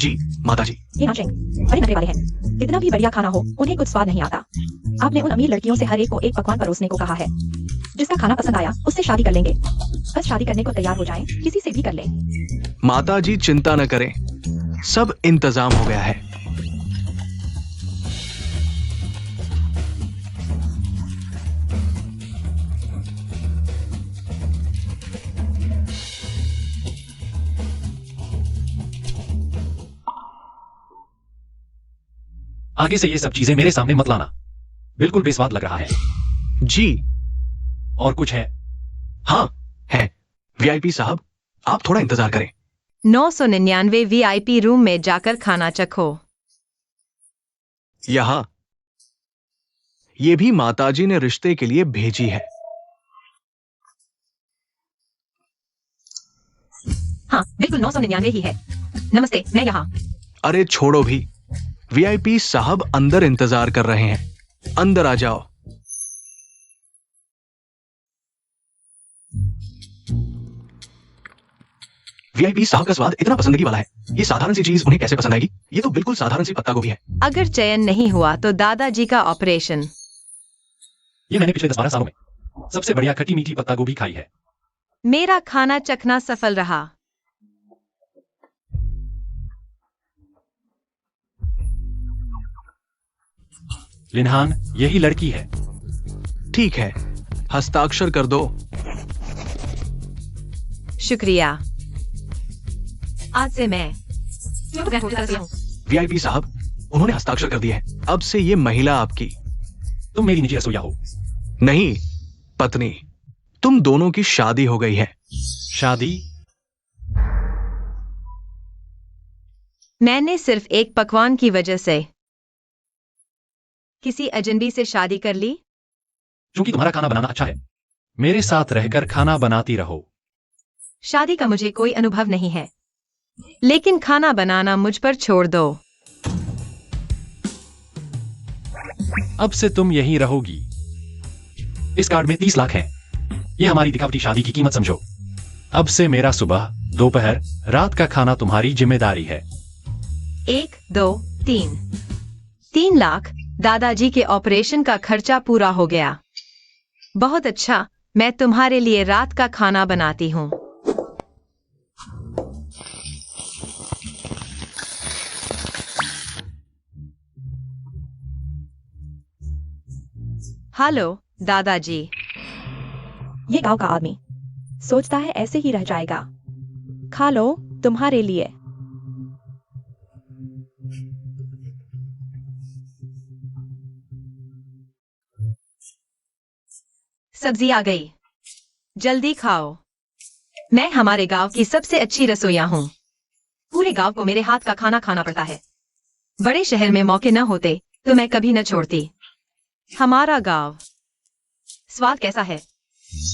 जी माता जी। ये नामचेंग बड़े नखरे वाले हैं। कितना भी बढ़िया खाना हो, उन्हें कुछ स्वाद नहीं आता। आपने उन अमीर लड़कियों से हर एक को एक पकवान परोसने को कहा है। जिसका खाना पसंद आया उससे शादी कर लेंगे। बस शादी करने को तैयार हो जाएं, किसी से भी कर लें। माता जी चिंता न करें, सब इंतजाम हो गया है। आगे से ये सब चीजें मेरे सामने मत लाना, बिल्कुल बेस्वाद लग रहा है। जी। और कुछ है? हाँ है। वीआईपी साहब, आप थोड़ा इंतजार करें। 999 वीआईपी रूम में जाकर खाना चखो। यहाँ ये भी माताजी ने रिश्ते के लिए भेजी है। हाँ बिल्कुल 999 ही है। नमस्ते, मैं यहाँ। अरे छोड़ो भी, वीआईपी साहब अंदर इंतजार कर रहे हैं, अंदर आ जाओ। वीआईपी साहब का स्वाद इतना पसंदगी वाला है, ये साधारण सी चीज उन्हें कैसे पसंद आएगी? ये तो बिल्कुल साधारण सी पत्ता गोभी है। अगर चयन नहीं हुआ तो दादाजी का ऑपरेशन। ये मैंने पिछले 10-12 सालों में सबसे बढ़िया खट्टी मीठी पत्ता गोभी खाई है। मेरा खाना चखना सफल रहा। लिनहान, यही लड़की है। ठीक है, हस्ताक्षर कर दो। शुक्रिया। आज से मैं वीआईपी साहब, उन्होंने हस्ताक्षर कर दिए हैं। अब से ये महिला आपकी। तुम मेरी निजी रसोइया हो। नहीं, पत्नी। तुम दोनों की शादी हो गई है। शादी? मैंने सिर्फ एक पकवान की वजह से किसी अजनबी से शादी कर ली। क्योंकि तुम्हारा खाना बनाना अच्छा है, मेरे साथ रहकर खाना बनाती रहो। शादी का मुझे कोई अनुभव नहीं है, लेकिन खाना बनाना मुझ पर छोड़ दो। अब से तुम यहीं रहोगी। इस कार्ड में 30 लाख हैं। ये हमारी दिखावटी शादी की कीमत समझो। अब से मेरा सुबह, दोपहर, रात का खाना तुम्हारी जिम्मेदारी है। 1, 2, 3। 3 लाख। दादाजी के ऑपरेशन का खर्चा पूरा हो गया। बहुत अच्छा, मैं तुम्हारे लिए रात का खाना बनाती हूँ। हेलो दादाजी। ये गांव का आदमी सोचता है ऐसे ही रह जाएगा। खा लो, तुम्हारे लिए। सब्जी आ गई, जल्दी खाओ। मैं हमारे गांव की सबसे अच्छी रसोइया हूँ। पूरे गांव को मेरे हाथ का खाना खाना पड़ता है। बड़े शहर में मौके न होते तो मैं कभी न छोड़ती। हमारा गांव। स्वाद कैसा है?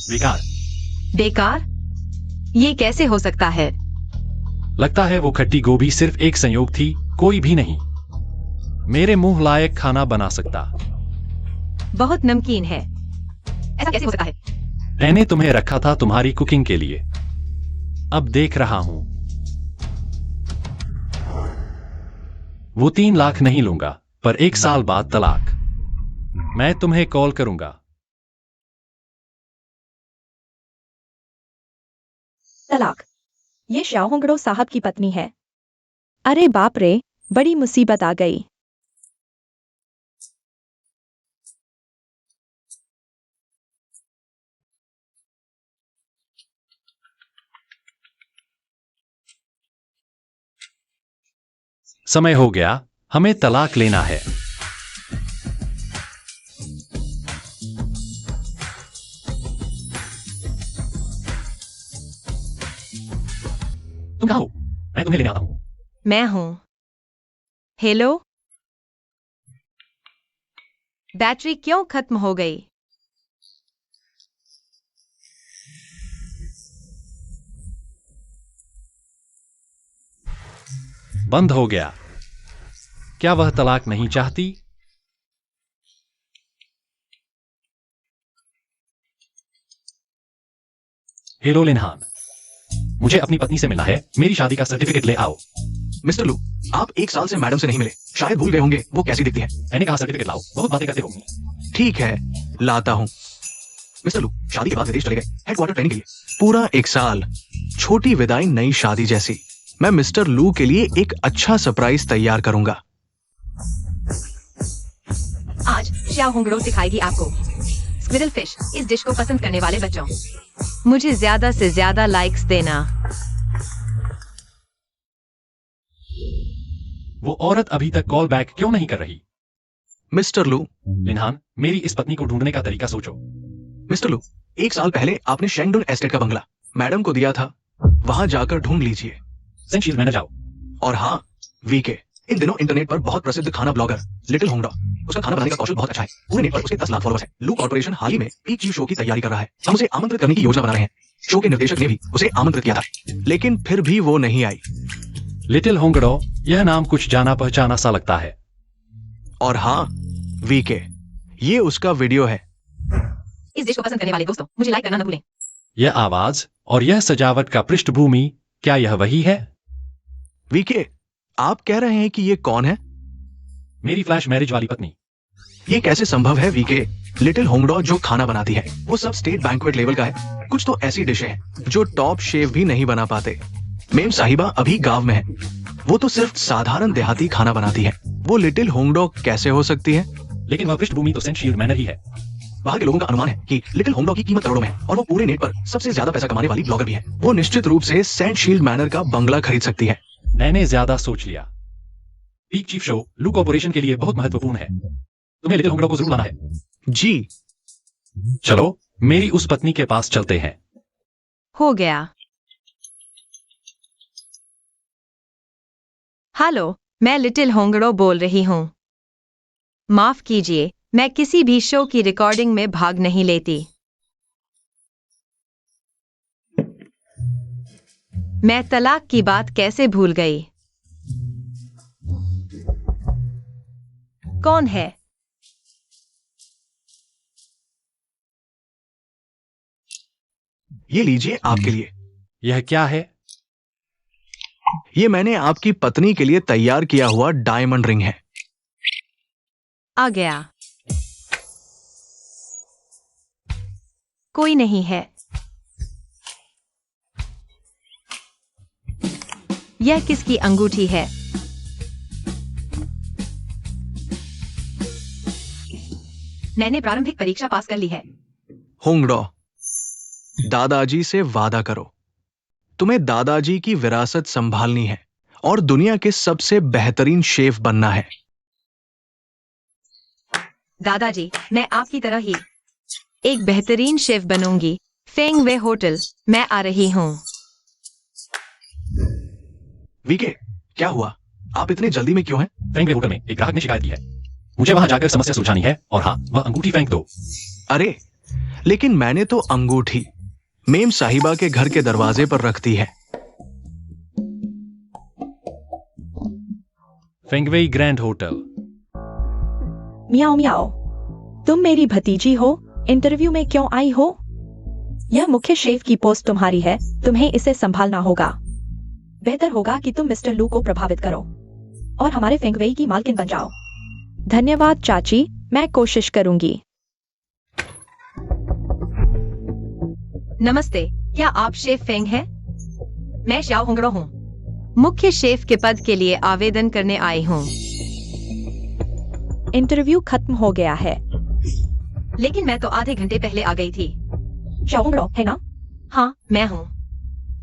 बेकार। बेकार? ये कैसे हो सकता है? लगता है वो खट्टी गोभी सिर्फ एक संयोग थी, कोई भी नहीं मेरे मुंह लायक खाना बना सकता। बहुत नमकीन है। ऐसा कैसे हो सकता है? मैंने तुम्हें रखा था तुम्हारी कुकिंग के लिए। अब देख रहा हूं। वो 3 लाख नहीं लूंगा, पर 1 साल बाद तलाक। मैं तुम्हें कॉल करूंगा। तलाक? ये श्याओहंगड़ो साहब की पत्नी है। अरे बाप रे, बड़ी मुसीबत आ गई। समय हो गया, हमें तलाक लेना है। तुम कहाँ हो? मैं तुम्हें लेने आता हूं। मैं हूं। हेलो? बैटरी क्यों खत्म हो गई? बंद हो गया। क्या वह तलाक नहीं चाहती? हेलो लिनहान, मुझे अपनी पत्नी से मिलना है। मेरी शादी का सर्टिफिकेट ले आओ। मिस्टर लू, आप 1 साल से मैडम से नहीं मिले, शायद भूल गए होंगे वो कैसी दिखती है। मैंने कहा सर्टिफिकेट लाओ, बहुत बातें करते हो। ठीक है, लाता हूँ। मिस्टर लू शादी के बाद विदेश चले गए हेडक्वार्टर ट्रेनिंग के लिए। पूरा 1 साल, छोटी विदाई नई शादी जैसी। मैं मिस्टर लू के लिए एक अच्छा सरप्राइज तैयार करूंगा। आज श्याओ होंगड़ो सिखाएगी आपको स्क्विरल फिश। इस डिश को पसंद करने वाले बच्चों, मुझे ज्यादा से ज्यादा लाइक्स देना। वो औरत अभी तक कॉल बैक क्यों नहीं कर रही? मिस्टर लू, लिनहान, मेरी इस पत्नी को ढूंढने का तरीका सोचो। मिस्टर लू, 1 साल पहले आपने शेंगडुन एस्टेट का बंगला मैडम को दिया था, वहां जाकर ढूंढ लीजिए। सेंशील मैंने जाओ। और हाँ, वीके, इन दिनों इंटरनेट पर बहुत प्रसिद्ध खाना ब्लॉगर लिटिल होंगडा, उसका खाना बनाने का कौशल बहुत अच्छा है। पूरे नेट पर उसके 10 लाख फॉलोअर्स हैं। लू कॉर्पोरेशन हाल ही में पीक जी शो की तैयारी कर रहा है। हम उसे आमंत्रित करने की योजना बना रहे हैं। शो के निर्देशक ने भी उसे आमंत्रित किया था, लेकिन फिर भी वो नहीं आई। लिटिल होंगड़ो, यह नाम कुछ जाना पहचाना सा लगता है। और हाँ वीके, ये उसका वीडियो है। इस डिश को पसंद करने वाले दोस्तों, मुझे लाइक करना न भूलें। यह आवाज और यह सजावट का पृष्ठभूमि, क्या यह वही है? वीके, आप कह रहे हैं कि ये कौन है? मेरी फ्लैश मैरिज वाली पत्नी। ये कैसे संभव है वीके? लिटिल होंगडो जो खाना बनाती है वो सब स्टेट बैंक्वेट लेवल का है। कुछ तो ऐसी डिशें हैं जो टॉप शेफ भी नहीं बना पाते। मेम साहिबा अभी गांव में है, वो तो सिर्फ साधारण देहाती खाना बनाती है। वो लिटिल होंगडो कैसे हो सकती है? लेकिन वह पृष्ठभूमि तो सेंट शील्ड मैनर ही है। बाहर के लोगों का अनुमान है कि लिटिल होंगडो की कीमत करोड़ों में है और वो पूरे नेट पर सबसे ज्यादा पैसा कमाने वाली ब्लॉगर भी है। वो निश्चित रूप से सेंट शील्ड मैनर का बंगला खरीद सकती है। मैंने ज्यादा सोच लिया। पीक चीफ शो लू कॉर्पोरेशन के लिए बहुत महत्वपूर्ण है। तुम्हें लिटिल होंगडो को जरूर लाना है। जी, चलो मेरी उस पत्नी के पास चलते हैं। हो गया। हेलो, मैं लिटिल होंगड़ो बोल रही हूँ। माफ कीजिए, मैं किसी भी शो की रिकॉर्डिंग में भाग नहीं लेती। मैं तलाक की बात कैसे भूल गई? कौन है? ये लीजिए आपके लिए। यह क्या है? ये मैंने आपकी पत्नी के लिए तैयार किया हुआ डायमंड रिंग है। आ गया। कोई नहीं है। यह किसकी अंगूठी है? मैंने प्रारंभिक परीक्षा पास कर ली है। होंगडो, दादाजी से वादा करो, तुम्हें दादाजी की विरासत संभालनी है और दुनिया के सबसे बेहतरीन शेफ बनना है। दादाजी, मैं आपकी तरह ही एक बेहतरीन शेफ बनूंगी। फेंग वे होटल, मैं आ रही हूँ। वीके, क्या हुआ? आप इतने जल्दी में क्यों हैं? फेंग वे होटल में एक ग्राहक ने शिकायत की है। मुझे वहां जाकर समस्या सुलझानी है। और हाँ, वह अंगूठी फेंक दो। अरे, लेकिन मैंने तो अंगूठी मेम साहिबा के घर के दरवाजे पर रख दी है। फेंगवेई ग्रैंड होटल। मियाओ मियाओ, तुम मेरी भतीजी हो, इंटरव्यू में क्यों आई हो? यह मुख्य शेफ की पोस्ट तुम्हारी है, तुम्हें इसे संभालना होगा। बेहतर होगा कि तुम मिस्टर लू को प्रभावित करो और हमारे फेंगवेई की मालकिन बन जाओ। धन्यवाद चाची, मैं कोशिश करूंगी। नमस्ते, क्या आप शेफ फेंग हैं? मैं श्याओ होंगड़ो हूँ। मुख्य शेफ के पद के लिए आवेदन करने आई हूँ। इंटरव्यू खत्म हो गया है। लेकिन मैं तो आधे घंटे पहले आ गई थी। श्याओ होंगड़ो है ना? हाँ, मैं हूँ।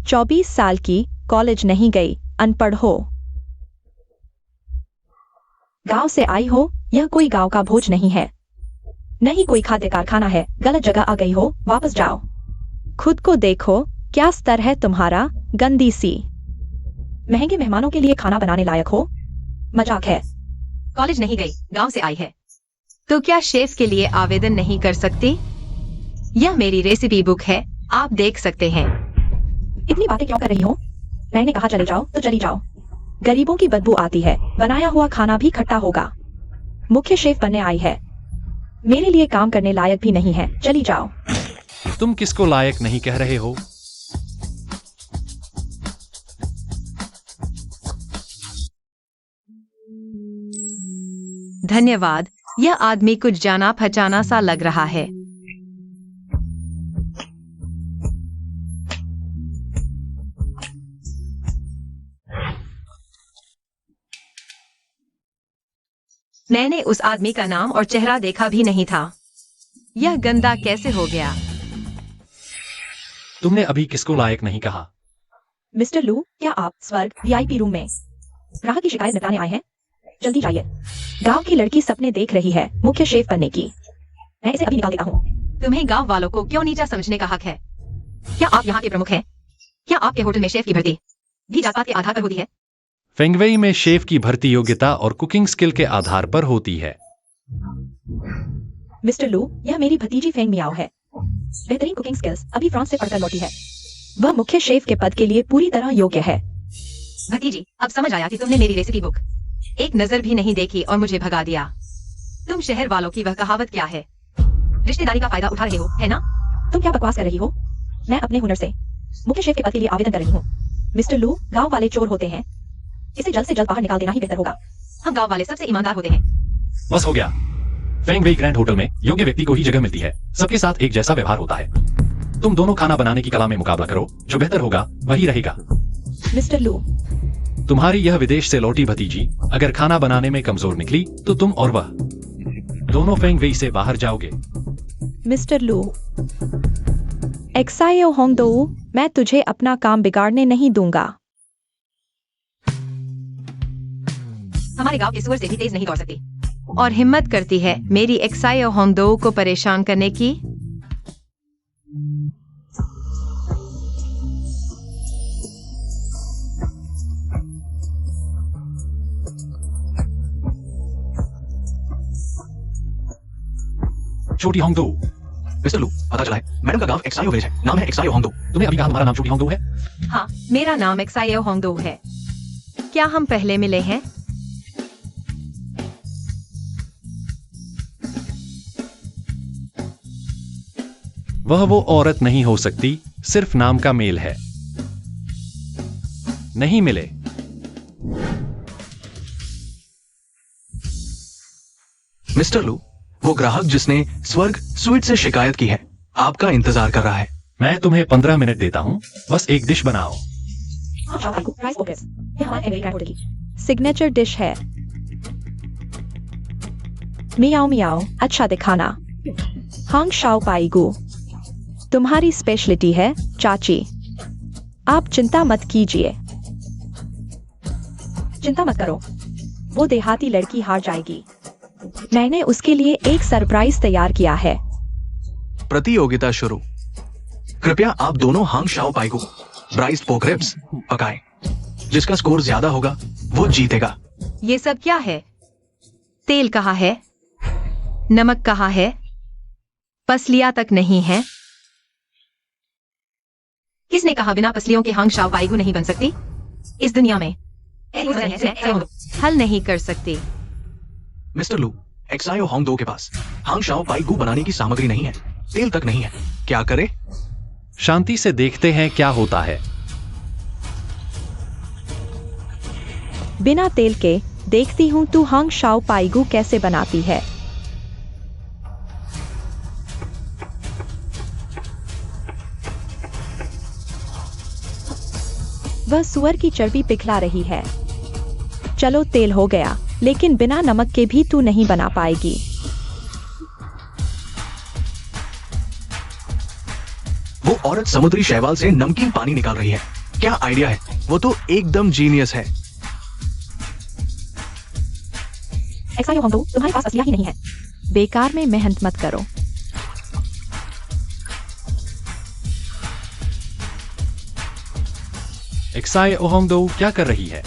24 साल की, कॉलेज नहीं गई, अनपढ़ हो। गांव से आई हो, यह कोई गांव का भोज नहीं है, नहीं कोई खाद्य कारखाना है। गलत जगह आ गई हो, वापस जाओ। खुद को देखो, क्या स्तर है तुम्हारा, गंदी सी। महंगे मेहमानों के लिए खाना बनाने लायक हो? मजाक है। कॉलेज नहीं गई, गांव से आई है। तो क्या शेफ के लिए आवेदन नहीं कर सकती? यह मेरी रेसिपी बुक है, आप देख सकते हैं। इतनी बातें क्यों कर रही हो? मैंने कहा चले जाओ तो चली जाओ। गरीबों की बदबू आती है, बनाया हुआ खाना भी खट्टा होगा। मुख्य शेफ बनने आई है, मेरे लिए काम करने लायक भी नहीं है, चली जाओ। तुम किसको लायक नहीं कह रहे हो? धन्यवाद। यह आदमी कुछ जाना पहचाना सा लग रहा है। मैंने उस आदमी का नाम और चेहरा देखा भी नहीं था। यह गंदा कैसे हो गया? तुमने अभी किसको लायक नहीं कहा? मिस्टर लू, क्या आप स्वर्ग वीआईपी रूम में ग्राहक की शिकायत निपटाने आए हैं? जल्दी जाइए। गांव की लड़की सपने देख रही है मुख्य शेफ बनने की। मैं इसे अभी निकाल देता हूँ। तुम्हें गांव वालों को क्यों नीचा समझने का हक है? क्या आप यहाँ के प्रमुख हैं? क्या आपके होटल में शेफ की भर्ती भी जात पात के आधार पर होती है? फेंगवेई में शेफ की भर्ती योग्यता और कुकिंग स्किल के आधार पर होती है। मिस्टर लू, यह मेरी भतीजी फेंग मियाओ है। बेहतरीन कुकिंग स्किल्स, अभी फ्रांस से पढ़कर लौटी है। वह मुख्य शेफ के पद के लिए पूरी तरह योग्य है। भतीजी, अब समझ आया कि तुमने मेरी रेसिपी बुक एक नजर भी नहीं देखी और मुझे भगा दिया। तुम शहर वालों की वह कहावत क्या है, रिश्तेदारी का फायदा उठा रहे हो, है ना? तुम क्या बकवास कर रही हो? मैं अपने हुनर से मुख्य शेफ के पद के लिए आवेदन कर रही हूँ। मिस्टर लू, गांव वाले चोर होते हैं, इसे जल्द से जल्द बाहर निकाल देना ही बेहतर होगा। हम गांव वाले सबसे ईमानदार होते हैं। बस हो गया। फेंगवेई ग्रैंड होटल में योग्य व्यक्ति को ही जगह मिलती है। सबके साथ एक जैसा व्यवहार होता है। तुम दोनों खाना बनाने की कला में मुकाबला करो, जो बेहतर होगा वही रहेगा। मिस्टर लू, तुम्हारी यह विदेश से लौटी भतीजी अगर खाना बनाने में कमजोर निकली तो तुम और वह दोनों फेंगवेई से बाहर जाओगे। मिस्टर लू, एक्सायो होंगदो, मैं तुझे अपना काम बिगाड़ने नहीं दूंगा। हमारे गांव के सुअर से भी तेज नहीं दौड़ सकती और हिम्मत करती है मेरी एक्सायो होंगदो को परेशान करने की। छोटी होंगदो। मिस्टर लू, पता चला है मैडम का गांव एक्सायो विलेज है। नाम है एक्सायो होंगदो। तुमने अभी कहा तुम्हारा नाम छोटी होंगदो है? हाँ, मेरा नाम एक्सायो होंगदो है। क्या हम पहले मिले हैं? वह वो औरत नहीं हो सकती, सिर्फ नाम का मेल है। नहीं मिले। मिस्टर लू, वो ग्राहक जिसने स्वर्ग स्वीट से शिकायत की है आपका इंतजार कर रहा है। मैं तुम्हें 15 मिनट देता हूँ, बस एक डिश बनाओ। राइस पोकेस, यह हमारे अमेरिकन होटल की सिग्नेचर डिश है। मियाओ मियाओ, अच्छा दिखाना। हांग शाओ पाईगू, तुम्हारी स्पेशलिटी है चाची। आप चिंता मत कीजिए। चिंता मत करो, वो देहाती लड़की हार जाएगी। मैंने उसके लिए एक सरप्राइज तैयार किया है। प्रतियोगिता शुरू। कृपया आप दोनों हांग शाओ पाईगू ब्राइस्ड पोर्क रिब्स पकाएं। जिसका स्कोर ज्यादा होगा वो जीतेगा। ये सब क्या है? तेल कहाँ है? नमक कहाँ है? पसलियां तक नहीं है। किसने कहा बिना पसलियों के हांग शाओ पाईगू नहीं बन सकती? इस दुनिया में हल नहीं कर सकती। मिस्टर लू, एक्सायो होंगदो के पास हांग शाओ पाईगू बनाने की सामग्री नहीं है, तेल तक नहीं है। क्या करे? शांति से देखते हैं क्या होता है। बिना तेल के देखती हूँ तू हांग शाओ पाईगू कैसे बनाती है। वह सुअर की चर्बी पिघला रही है। चलो, तेल हो गया, लेकिन बिना नमक के भी तू नहीं बना पाएगी। वो औरत समुद्री शैवाल से नमकीन पानी निकाल रही है। क्या आइडिया है? वो तो एकदम जीनियस है। एक्सायो होंगदो, तुम्हारे पास असलिया ही नहीं है। बेकार में मेहनत मत करो। एक्सायो होंगदो क्या कर रही है?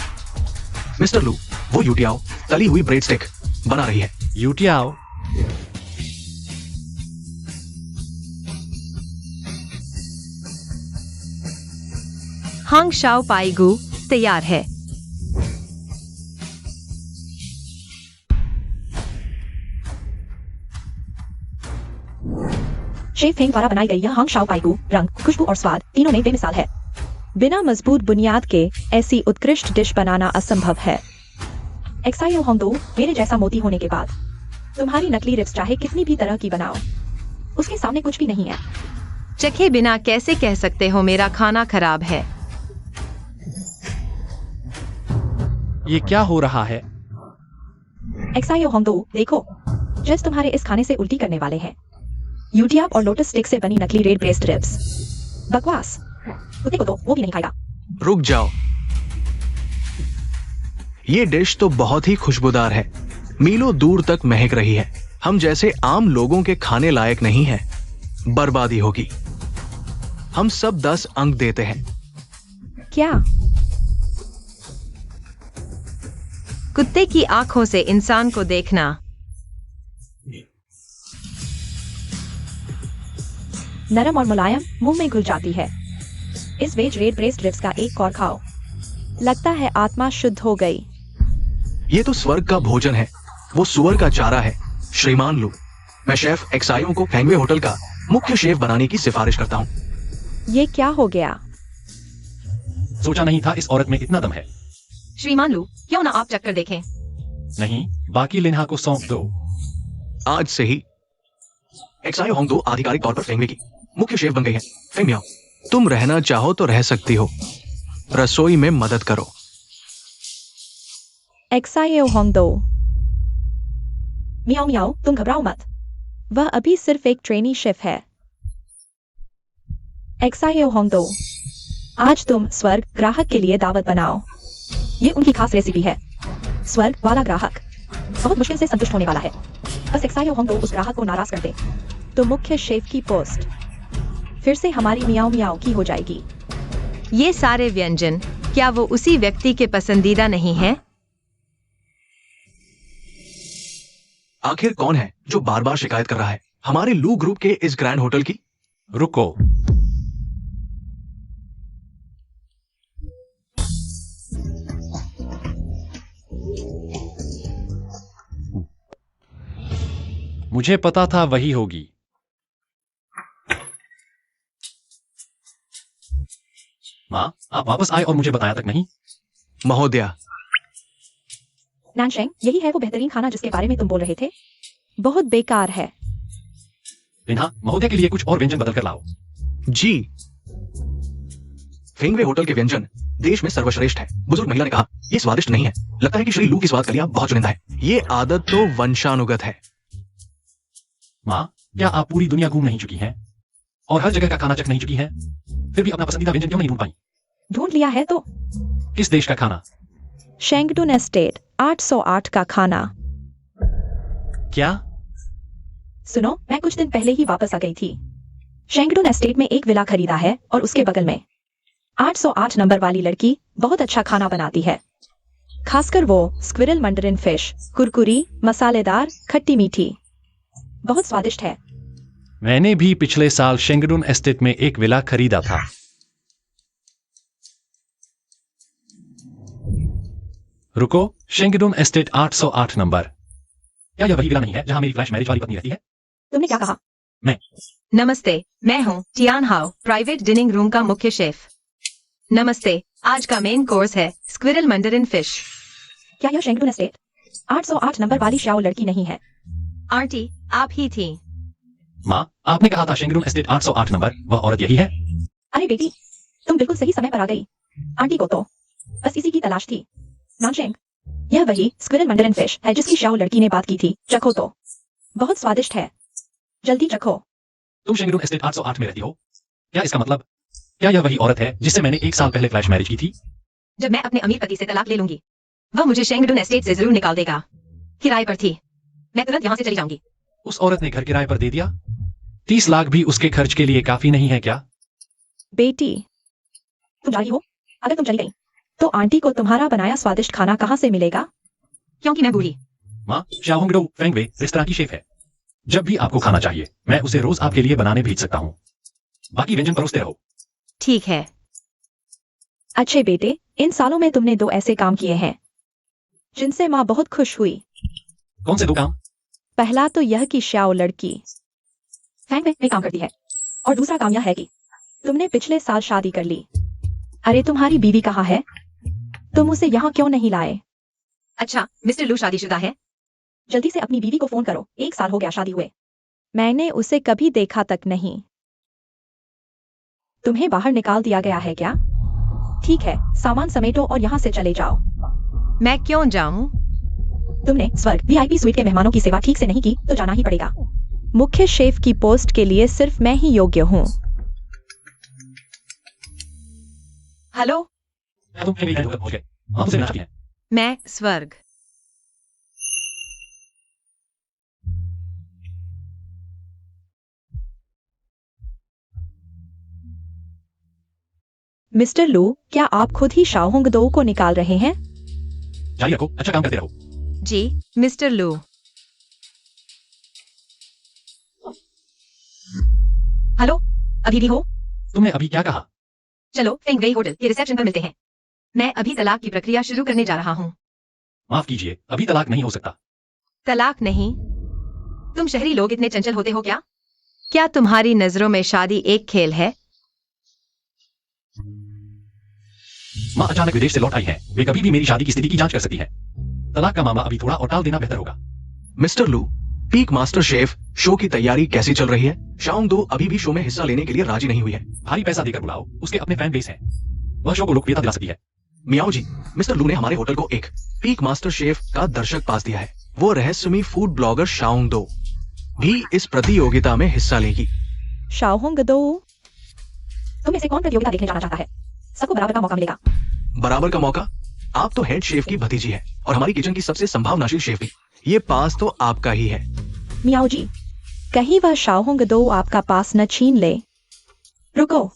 मिस्टर लू, वो यूटियाओ तली हुई ब्रेड स्टिक बना रही है। यूटियाओ? हांग शाओ पाईगू तैयार है। शेफ फेंग द्वारा बनाई गई यह हांग शाओ पाईगू रंग, खुशबू और स्वाद तीनों में बेमिसाल है। बिना मजबूत बुनियाद के ऐसी उत्कृष्ट डिश बनाना असंभव है। एक्साइयो होंगडो, मेरे जैसा मोती होने के बाद तुम्हारी नकली रिब्स चाहे कितनी भी तरह की बनाओ, उसके सामने कुछ भी नहीं है। चखे बिना कैसे कह सकते हो मेरा खाना खराब है? ये क्या हो रहा है? एक्साइयो होंगडो, देखो, जज तुम्हारे इस खाने से उल्टी करने वाले हैं। यूटियाब और लोटस स्टिक से बनी नकली रेड ब्रेस्ट रिब्स। बकवास। कुत्ते को तो वो भी नहीं खाएगा। रुक जाओ, ये डिश तो बहुत ही खुशबूदार है, मीलों दूर तक महक रही है। हम जैसे आम लोगों के खाने लायक नहीं है, बर्बादी होगी। हम सब 10 अंक देते हैं। क्या? कुत्ते की आंखों से इंसान को देखना। नरम और मुलायम, मुंह में घुल जाती है। इस वेज रेड ब्रेस्ट रिब्स का एक और खाओ। लगता है आत्मा शुद्ध हो गई। ये तो स्वर्ग का भोजन है, वो सुअर का चारा है। श्रीमान लू, मैं शेफ एक्साइयो को फेंगवे होटल का मुख्य शेफ बनाने की सिफारिश करता हूँ। ये क्या हो गया? सोचा नहीं था इस औरत में इतना दम है। श्रीमान लू, क्यों ना आप चक्कर देखें? नहीं, बाकी लिन्हा को सौंप दो। आज से ही एक्साइयो होंगडो आधिकारिक तौर पर फेंगवे की मुख्य शेफ बन गई है। फेंग मियाओ, तुम रहना चाहो तो रह सकती हो, रसोई में मदद करो। एक्साइयो होंगडो। मियाओ मियाओ, तुम घबराओ मत, वह अभी सिर्फ एक ट्रेनी शेफ है। एक्साइयो होंगडो, आज तुम स्वर्ग ग्राहक के लिए दावत बनाओ। ये उनकी खास रेसिपी है। स्वर्ग वाला ग्राहक बहुत मुश्किल से संतुष्ट होने वाला है। बस एक्साइयो होंगडो उस ग्राहक को नाराज कर दे तो मुख्य शेफ की पोस्ट फिर से हमारी मियाओ मियाओ की हो जाएगी। ये सारे व्यंजन क्या वो उसी व्यक्ति के पसंदीदा नहीं हैं? आखिर कौन है जो बार बार शिकायत कर रहा है हमारे लू ग्रुप के इस ग्रैंड होटल की? रुको, मुझे पता था वही होगी। माँ, आप वापस आए और मुझे बताया तक नहीं। महोदया, नानशेंग, यही है वो बेहतरीन खाना जिसके बारे में तुम बोल रहे थे? बहुत बेकार है। लिन्हा, महोदय के लिए कुछ और व्यंजन बदल कर लाओ। जी। फेंगवे होटल के व्यंजन देश में सर्वश्रेष्ठ है। बुजुर्ग महिला ने कहा, ये स्वादिष्ट नहीं है। लगता है कि श्री लू की स्वाद कलियां बहुत चुनिंदा है। ये आदत तो वंशानुगत है। माँ, क्या आप पूरी दुनिया घूम नहीं चुकी हैं और हर जगह का खाना चख नहीं चुकी हैं? फिर भी अपना पसंदीदा व्यंजन क्यों नहीं ढूंढ पाई? ढूंढ लिया है तो। किस देश का खाना? शेंगडुन एस्टेट 808 का खाना। क्या? सुनो, मैं कुछ दिन पहले ही वापस आ गई थी। शेंगडुन एस्टेट में एक विला खरीदा है और उसके बगल में 808 नंबर वाली लड़की बहुत अच्छा खाना बनाती है। खासकर वो स्क्विरल मंडरिन फिश, कुरकुरी, मसालेदार, खट्टी मीठी, बहुत स्वादिष्ट है। मैंने भी पिछले साल शेंगडुन एस्टेट में एक विला खरीदा था। रुको, शेंगडुन एस्टेट 808 नंबर। क्या यह वही विला नहीं है जहां मेरी फ्लैश मैरिज वाली पत्नी रहती है? तुमने क्या कहा? नमस्ते, मैं हूँ टियान हाओ, प्राइवेट डिनिंग रूम का मुख्य शेफ। नमस्ते, आज का मेन कोर्स है स्क्विरल मंडरिन फिश। क्या यह शेंगडुन एस्टेट 808 नंबर वाली श्याओ लड़की नहीं है? आंटी, आप ही थी। माँ, आपने कहा था शेंगडुन एस्टेट 808 नंबर, वह औरत यही है? अरे बेटी, तुम बिल्कुल सही समय पर आ गई। आंटी को तो बस इसी की तलाश थी। नानशेंग, यह वही स्क्विरल मंडरिन फिश है जिसकी श्याओ लड़की ने बात की थी। चखो तो, बहुत स्वादिष्ट है, जल्दी चखो। तुम शेंगडुन एस्टेट 808 में रहती हो? क्या इसका मतलब, क्या यह वही औरत है जिससे मैंने 1 साल पहले फ्लैश मैरिज की थी? जब मैं अपने अमीर पति से तलाक ले लूंगी, वह मुझे शेंगडुन एस्टेट से जरूर निकाल देगा। किराए पर थी, मैं तुरंत यहाँ से चली जाऊंगी। उस औरत ने घर किराए पर दे दिया? 30 लाख भी उसके खर्च के लिए काफी नहीं है क्या? बेटी, तुम जा रही हो? अगर तुम चली गई तो आंटी को तुम्हारा बनाया स्वादिष्ट खाना कहाँ से मिलेगा? क्योंकि मैं बूढ़ी। माँ, शाओंगडो फेंगवे रेस्तरां की शेफ है। जब भी आपको खाना चाहिए, मैं उसे रोज आपके लिए बनाने भेज सकता हूँ। बाकी व्यंजन परोसते रहो। ठीक है। अच्छे बेटे, इन सालों में तुमने 2 ऐसे काम किए हैं जिनसे माँ बहुत खुश हुई। कौन से 2 काम? पहला तो यह कि श्याओ लड़की फेंगवे में काम करती है, और दूसरा काम यह है कि तुमने पिछले साल शादी कर ली। अरे तुम्हारी बीवी कहाँ है? तुम उसे यहाँ क्यों नहीं लाए? अच्छा, मिस्टर लू शादीशुदा है? जल्दी से अपनी बीवी को फोन करो, 1 साल हो गया शादी हुए। मैंने उसे कभी देखा तक नहीं। तुम्हें बाहर निकाल दिया गया है क्या? ठीक है, सामान समेटो और यहाँ से चले जाओ। मैं क्यों जाऊं? तुमने स्वर्ग VIP स्वीट के मेहमानों की सेवा ठीक से नहीं की तो जाना ही पड़ेगा। मुख्य शेफ की पोस्ट के लिए सिर्फ मैं ही योग्य हूँ। हेलो, तुम मेरी हैंड होकर पहुंच गए। आप उसे मिलना चाहती हैं। मैं स्वर्ग। मिस्टर लू, क्या आप खुद ही शाओहोंग दो को निकाल रहे हैं? जारी रखो, अच्छा काम करते रहो। जी, मिस्टर लू। हेलो, अभी भी हो? तुमने अभी क्या कहा? चलो फेंग गई होटल के रिसेप्शन पर मिलते हैं। मैं अभी तलाक की प्रक्रिया शुरू करने जा रहा हूँ। माफ कीजिए, अभी तलाक नहीं हो सकता। तलाक नहीं? तुम शहरी लोग इतने चंचल होते हो क्या? क्या तुम्हारी नजरों में शादी एक खेल है? माँ अचानक विदेश से लौट आई हैं। वे कभी भी मेरी शादी की स्थिति की जांच कर सकती हैं। तलाक का मामला अभी थोड़ा और टाल देना बेहतर होगा। मिस्टर लू, पीक मास्टर शेफ शो की तैयारी कैसी चल रही है? शाओंग दो अभी भी शो में हिस्सा लेने के लिए राजी नहीं हुई है। भारी पैसा देकर बुलाओ, उसके अपने फैन बेस हैं। वह शो को लोकप्रियता दिला सकती है। मियाओ जी, मिस्टर लू ने हमारे होटल को एक पीक मास्टर शेफ का दर्शक पास दिया है। वो रहस्यमयी फूड ब्लॉगर शाओंग दो भी इस प्रतियोगिता में हिस्सा लेगी। शाओहोंग दो? तुम इसे कौन प्रतियोगिता देखने जाना चाहता है? सबको बराबर का मौका मिलेगा। बराबर का मौका? आप तो हेड शेफ की भतीजी है और हमारी किचन की सबसे संभावनाशील शेफ भी। ये पास तो आपका ही है। मियाओ जी, कहीं वह शाओहोंग दो आपका पास न छीन ले। रुको,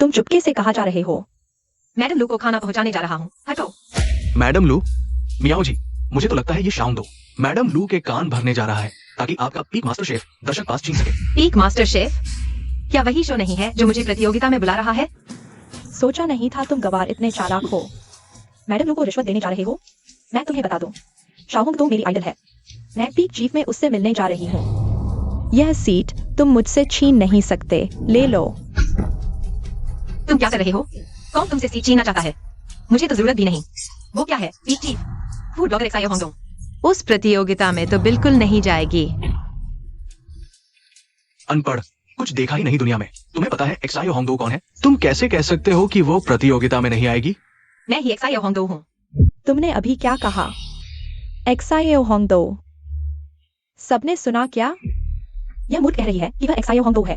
तुम चुपके से कहाँ जा रहे हो? मैडम लू को खाना पहुंचाने जा रहा हूँ। हटो। मैडम लू? मियाओ जी, मुझे तो लगता है ये शाओंग दो मैडम लू के कान भरने जा रहा है ताकि आपका पीक मास्टर शेफ दर्शक पास छीन सके। Peak master chef? क्या वही शो नहीं है जो मुझे प्रतियोगिता में बुला रहा है? सोचा नहीं था तुम गवार इतने चालाक हो। मैडम लू को रिश्वत देने जा रहे हो? मैं तुम्हें बता दूं, शाओहोंग दो मेरी आइडल है। मैं पीक चीफ में उससे मिलने जा रही हूँ। यह सीट तुम मुझसे छीन नहीं सकते, ले लो। तुम क्या कर रहे हो? कौन तुमसे सीट छीनना चाहता है? मुझे तो जरूरत भी नहीं। वो क्या है? पीक चीफ, फूड ब्लॉगर एक्सायो होंगडोंग। उस प्रतियोगिता में तो बिल्कुल नहीं जाएगी। अनपढ़, कुछ देखा ही नहीं दुनिया में। तुम्हें पता है एक्सायो होंगडो कौन है? तुम कैसे कह सकते हो कि वो प्रतियोगिता में नहीं आएगी? मैं ही एक्सायो होंगडो हूँ। तुमने अभी क्या कहा? एक्सायो होंग दो? सबने सुना क्या? यह मूर्ख कह रही है कि वह एक्सायो होंगडो है।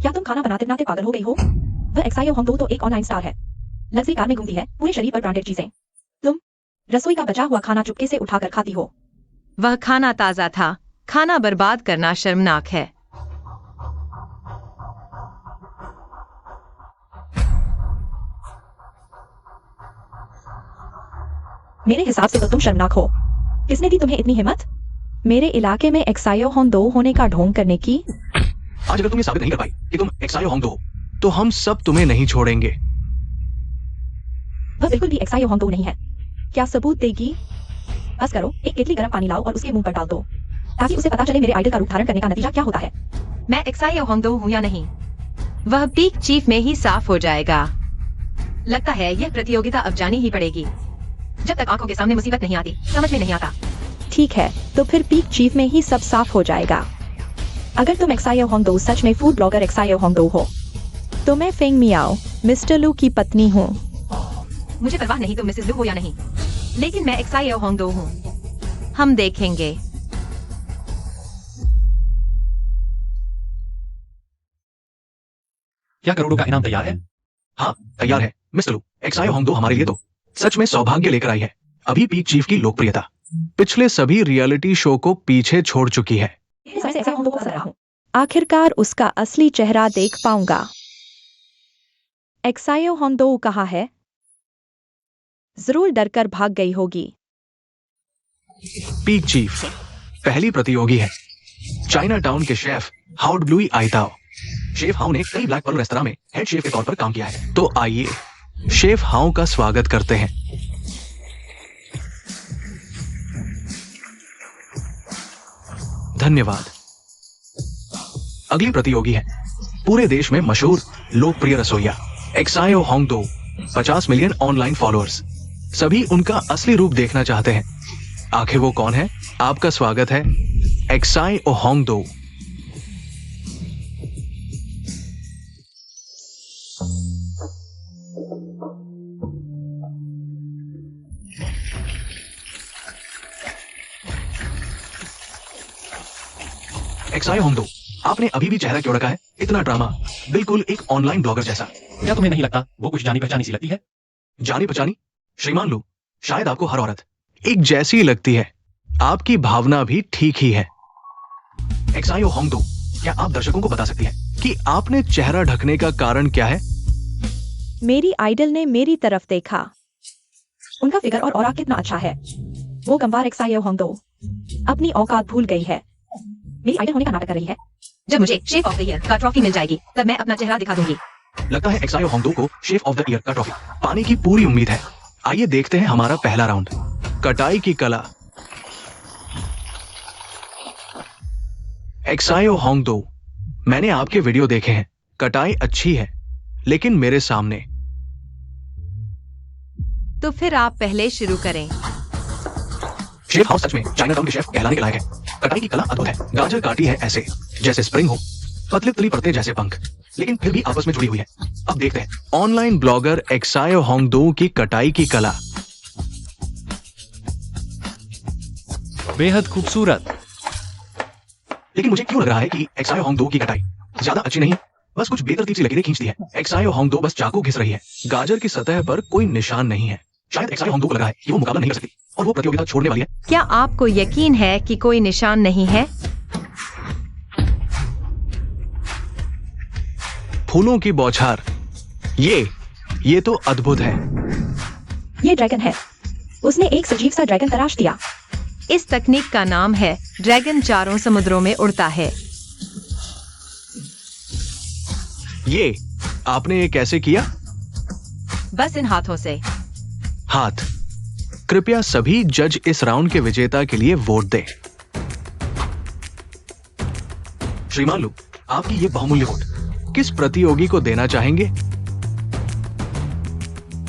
क्या तुम खाना बनाते बनाते पागल हो गई हो? वह एक्सायो होंगडो तो एक ऑनलाइन स्टार है। लग्जरी कार में घूमती है, पूरे शरीर पर ब्रांडेड चीजें। तुम रसोई का बचा हुआ खाना चुपके से उठाकर खाती हो। वह खाना ताजा था। खाना बर्बाद करना शर्मनाक है। मेरे हिसाब से तो तुम शर्मनाक हो। किसने दी तुम्हें इतनी हिम्मत? मेरे इलाके में एक्सायो होंग दो होने का ढोंग करने की? आज अगर तुम ये साबित नहीं कर पाई कि तुम एक्सायो होंगडो हो, तो हम सब तुम्हें नहीं छोड़ेंगे। वह बिल्कुल भी एक्सायो होंगडो नहीं है। क्या सबूत देगी? बस करो, एक केतली गर्म पानी लाओ और उसके मुंह पर डाल दो, ताकि उसे पता चले मेरे आइडल का रूप धारण करने का नतीजा क्या होता है। मैं एक्सायो होंगडो हूँ या नहीं, वह पीक चीफ में ही साफ हो जाएगा। लगता है यह प्रतियोगिता अब जानी ही पड़ेगी। जब तक आंखों के सामने मुसीबत नहीं आती, समझ में नहीं आता। ठीक है, तो फिर पीक चीफ में ही सब साफ हो जाएगा। अगर तुम एक्सायो होंग दो सच में फूड ब्लॉगर एक्सायो होंग दो हो, तो मैं फेंग मियाओ, मिस्टर लू की पत्नी हूँ। मुझे परवाह नहीं तुम मिसेस लू हो या नहीं, लेकिन मैं एक्सायो होंग दो हूँ। हम देखेंगे। क्या करोड़ों का इनाम तैयार है? हाँ, तैयार है मिस्टर लू। एक्सायो होंगडो हमारे लिए तो सच में सौभाग्य लेकर आई है। अभी पीक चीफ की लोकप्रियता पिछले सभी रियलिटी शो को पीछे छोड़ चुकी है। इस वजह से एक्सायो होंगडो को पसंद रहा हूँ। आखिरकार उसका असली चेहरा देख पाऊंगा। एक्सायो होंग दो कहाँ है? जरूर डरकर भाग गई होगी। पीक चीफ पहली प्रतियोगी है, चाइना टाउन के शेफ हाउड ब्लूई आइताओ। शेफ हाउ ने कई ब्लैक पर्ल रेस्तरां में हेड शेफ के तौर पर काम किया है। तो आइए शेफ हाउ का स्वागत करते हैं। धन्यवाद। अगली प्रतियोगी है पूरे देश में मशहूर लोकप्रिय रसोइया एक्सायो होंग दो। 50 मिलियन ऑनलाइन फॉलोअर्स। सभी उनका असली रूप देखना चाहते हैं। आखिर वो कौन है? आपका स्वागत है एक्साई ओहोंगडो। एक्साई होंगडो, आपने अभी भी चेहरा क्यों रखा है? इतना ड्रामा, बिल्कुल एक ऑनलाइन ब्लॉगर जैसा। क्या तुम्हें नहीं लगता वो कुछ जानी पहचानी सी लगती है? जानी पहचानी? श्रीमान लू, शायद आपको हर औरत एक जैसी लगती है। आपकी भावना भी ठीक ही है। एक्साई होंगडो, क्या आप दर्शकों को बता सकती हैं कि आपने चेहरा ढकने का कारण क्या है? मेरी आइडल ने मेरी तरफ देखा। उनका फिगर और ऑरा कितना अच्छा है। वो गंवार एक्साई होंगडो अपनी औकात भूल गई है। मेरी आइडल होने का नाटक कर रही है। जब मुझे शेफ ऑफ द ईयर का ट्रॉफी मिल जाएगी तब मैं अपना चेहरा दिखा दूंगी। लगता है एक्साई होंगडो को शेफ ऑफ द ईयर का ट्रॉफी पाने की पूरी उम्मीद है। आइए देखते हैं हमारा पहला राउंड, कटाई की कला। एक्साई होंगडो, मैंने आपके वीडियो देखे हैं, कटाई अच्छी है, लेकिन मेरे सामने। तो फिर आप पहले शुरू करें। शेफ हाउस सच में चाइनाटाउन के शेफ कहलाने के लायक है। कटाई की कला अद्भुत है। गाजर काटी है ऐसे जैसे स्प्रिंग हो, पतली पतली परतें जैसे पंख, लेकिन फिर भी आपस में जुड़ी हुई है। अब देखते हैं ऑनलाइन ब्लॉगर एक्साई होंगडो की कटाई की कला। बेहद खूबसूरत। लेकिन मुझे क्यों लग रहा है कि एक्साई होंगडो की कटाई ज्यादा अच्छी नहीं है, बस कुछ बेतरतीब सी लकीरें खींचती है। एक्साई होंगडो बस चाकू घिस रही है, गाजर की सतह पर कोई निशान नहीं है। शायद एक्साई होंगडो को लग रहा है कि वो मुकाबला नहीं कर सकती और वो प्रतियोगिता छोड़ने वाली है। क्या आपको यकीन है कि कोई निशान नहीं है? फूलों की बौछार, ये तो अद्भुत है। ये ड्रैगन है। उसने एक सजीव सा ड्रैगन तराश दिया। इस तकनीक का नाम है ड्रैगन चारों समुद्रों में उड़ता है। ये आपने ये कैसे किया? बस इन हाथों से। हाथ। कृपया सभी जज इस राउंड के विजेता के लिए वोट दें। श्रीमान लू, आपकी ये बहुमूल्य वोट किस प्रतियोगी को देना चाहेंगे?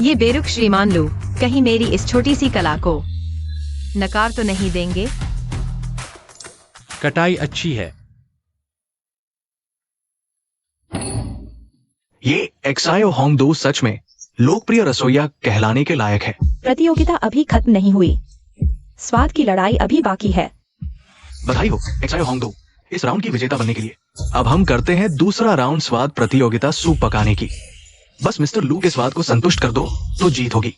ये बेरुख श्रीमान लू, कहीं मेरी इस छोटी सी कला को नकार तो नहीं देंगे? कटाई अच्छी है। ये एक्साई होंगडो सच में लोकप्रिय रसोइया कहलाने के लायक है। प्रतियोगिता अभी खत्म नहीं हुई। स्वाद की लड़ाई अभी बाकी है। बधाई हो एक्साई होंगडो इस राउंड की विजेता बनने के लिए। अब हम करते हैं दूसरा राउंड, स्वाद प्रतियोगिता सूप पकाने की। बस मिस्टर लू के स्वाद को संतुष्ट कर दो तो जीत होगी।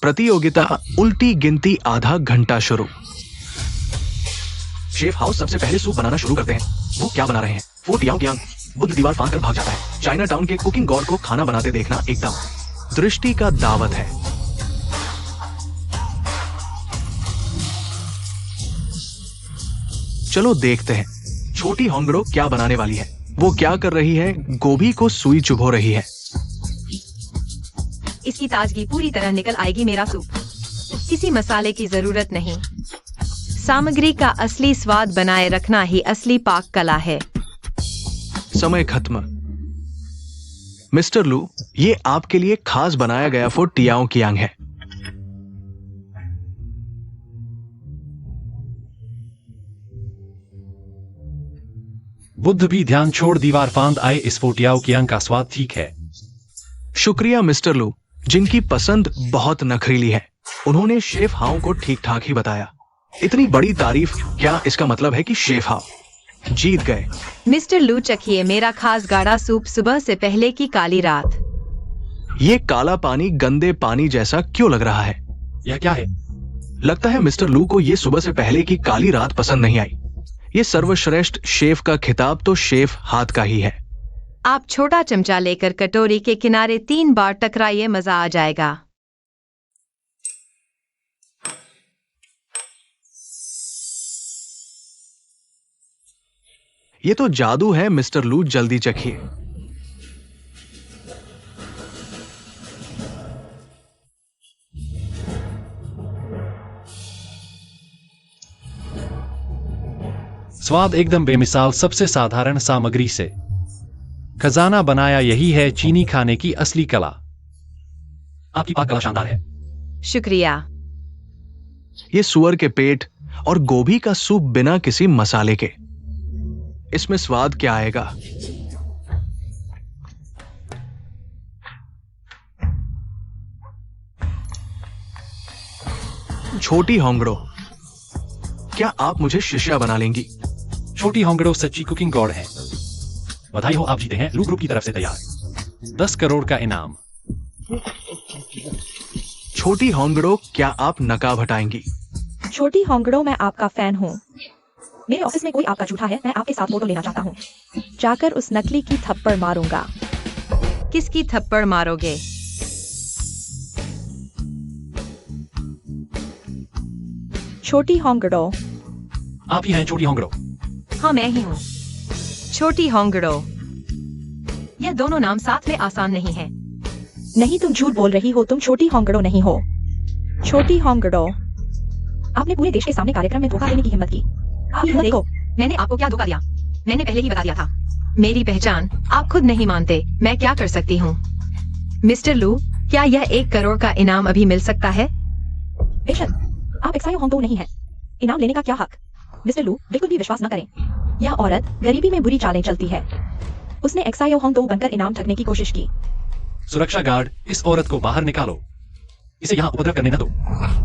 प्रतियोगिता उल्टी गिनती आधा घंटा शुरू। शेफ हाउस सबसे पहले सूप बनाना शुरू करते हैं। वो क्या बना रहे हैं? वो टियांग टियांग बुद्ध दीवार फांद कर भाग जाता है। चाइना टाउन के कुकिंग गॉड को खाना बनाते देखना एकदम दृष्टि का दावत है। चलो देखते हैं छोटी होंगडो क्या बनाने वाली है। वो क्या कर रही है? गोभी को सुई चुभो रही है। इसकी ताजगी पूरी तरह निकल आएगी मेरा सूप। किसी मसाले की जरूरत नहीं। सामग्री का असली स्वाद बनाए रखना ही असली पाक कला है। समय खत्म। मिस्टर लू, ये आपके लिए खास बनाया गया फूड टियाओ कियांग है। बुद्ध भी ध्यान छोड़ दीवार फांद आए। इस फोटियाओ की अंग का स्वाद ठीक है। शुक्रिया मिस्टर लू, जिनकी पसंद बहुत नखरीली है। उन्होंने शेफ हाउ को ठीक ठाक ही बताया। इतनी बड़ी तारीफ, क्या इसका मतलब है कि शेफ हाउ जीत गए? मिस्टर लू, चखिए मेरा खास गाढ़ा सूप सुबह से पहले की काली रात। ये काला पानी गंदे पानी जैसा क्यों लग रहा है? यह क्या है? लगता है मिस्टर लू को ये सुबह से पहले की काली रात पसंद नहीं आई। ये सर्वश्रेष्ठ शेफ का खिताब तो शेफ हाथ का ही है। आप छोटा चमचा लेकर कटोरी के किनारे 3 बार टकराइए, मजा आ जाएगा। ये तो जादू है मिस्टर लू, जल्दी चखिए। स्वाद एकदम बेमिसाल, सबसे साधारण सामग्री से खजाना बनाया। यही है चीनी खाने की असली कला। आपकी पाक कला शानदार है। शुक्रिया। ये सुअर के पेट और गोभी का सूप बिना किसी मसाले के। इसमें स्वाद क्या आएगा? छोटी होंगड़ो, क्या आप मुझे शिष्या बना लेंगी? छोटी होंगड़ो सच्ची कुकिंग गॉड है। बधाई हो, आप जीते हैं लू ग्रुप की तरफ से तैयार 10 करोड़ का इनाम। छोटी होंगड़ो, क्या आप नकाब हटाएंगी? छोटी होंगड़ो, मैं आपका फैन हूँ। मेरे ऑफिस में कोई आपका जूठा है, मैं आपके साथ फोटो लेना चाहता हूँ। जाकर उस नकली की थप्पड़ मारूंगा। किसकी थप्पड़ मारोगे? छोटी होंगड़ो। आप ही हैं छोटी होंगड़ो। हाँ, मैं ही हूँ छोटी होंगड़ो। यह दोनों नाम साथ में आसान नहीं है। नहीं, तुम झूठ बोल रही हो, तुम छोटी होंगड़ो नहीं हो। छोटी होंगड़ो। आपने पूरे देश के सामने कार्यक्रम में धोखा देने की हिम्मत की। आप हिम्मत देखो। मैंने आपको क्या धोखा दिया? मैंने पहले ही बता दिया था। मेरी पहचान आप खुद नहीं मानते, मैं क्या कर सकती हूँ? मिस्टर लू, क्या यह 1 करोड़ का इनाम अभी मिल सकता है? बेशक, आप एक्सायो होंगडो नहीं है। इनाम लेने का क्या हक? मिस्टर लू, बिल्कुल भी विश्वास न करें। यह औरत गरीबी में बुरी चालें चलती है। उसने एक्सायो होंगडो बनकर इनाम ठगने की कोशिश की। सुरक्षा गार्ड, इस औरत को बाहर निकालो। इसे यहाँ उपद्रव करने न दो।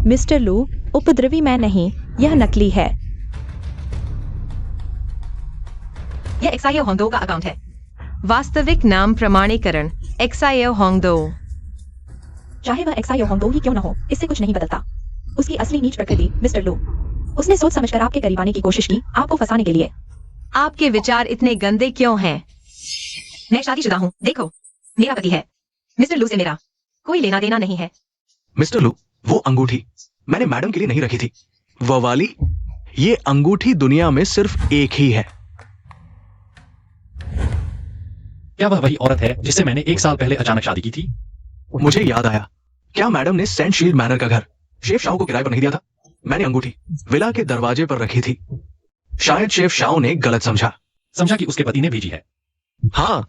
मिस्टर लू, उपद्रवी मैं नहीं, यह नकली है। यह एक्सायो होंगडो का अकाउंट है। वास्तविक नाम प्रमाणीकरण एक्सायो होंगडो। चाहे वह एक्सायो होंगडो ही क्यों न हो, इससे कुछ नहीं बदलता। उसकी असली नीच प्रकृति, मिस्टर लू। उसने सोच समझकर आपके करीब आने की कोशिश की, आपको फंसाने के लिए। आपके विचार इतने गंदे क्यों हैं? मैं शादीशुदा हूँ, देखो, मेरा पति है। मिस्टर लू से मेरा कोई लेना देना नहीं है। मिस्टर लू, वो अंगूठी मैंने मैडम के लिए नहीं रखी थी। वो वाली, ये अंगूठी दुनिया में सिर्फ एक ही है। क्या वह वही औरत है जिससे मैंने 1 साल पहले अचानक शादी की थी? मुझे याद आया, क्या मैडम ने सेंट शील्ड मैनर का घर शेफ शाओ को किराए पर नहीं दिया था? मैंने अंगूठी विला के दरवाजे पर रखी थी। शायद शेफ शाओ ने गलत समझा कि उसके पति ने भेजी है। हाँ,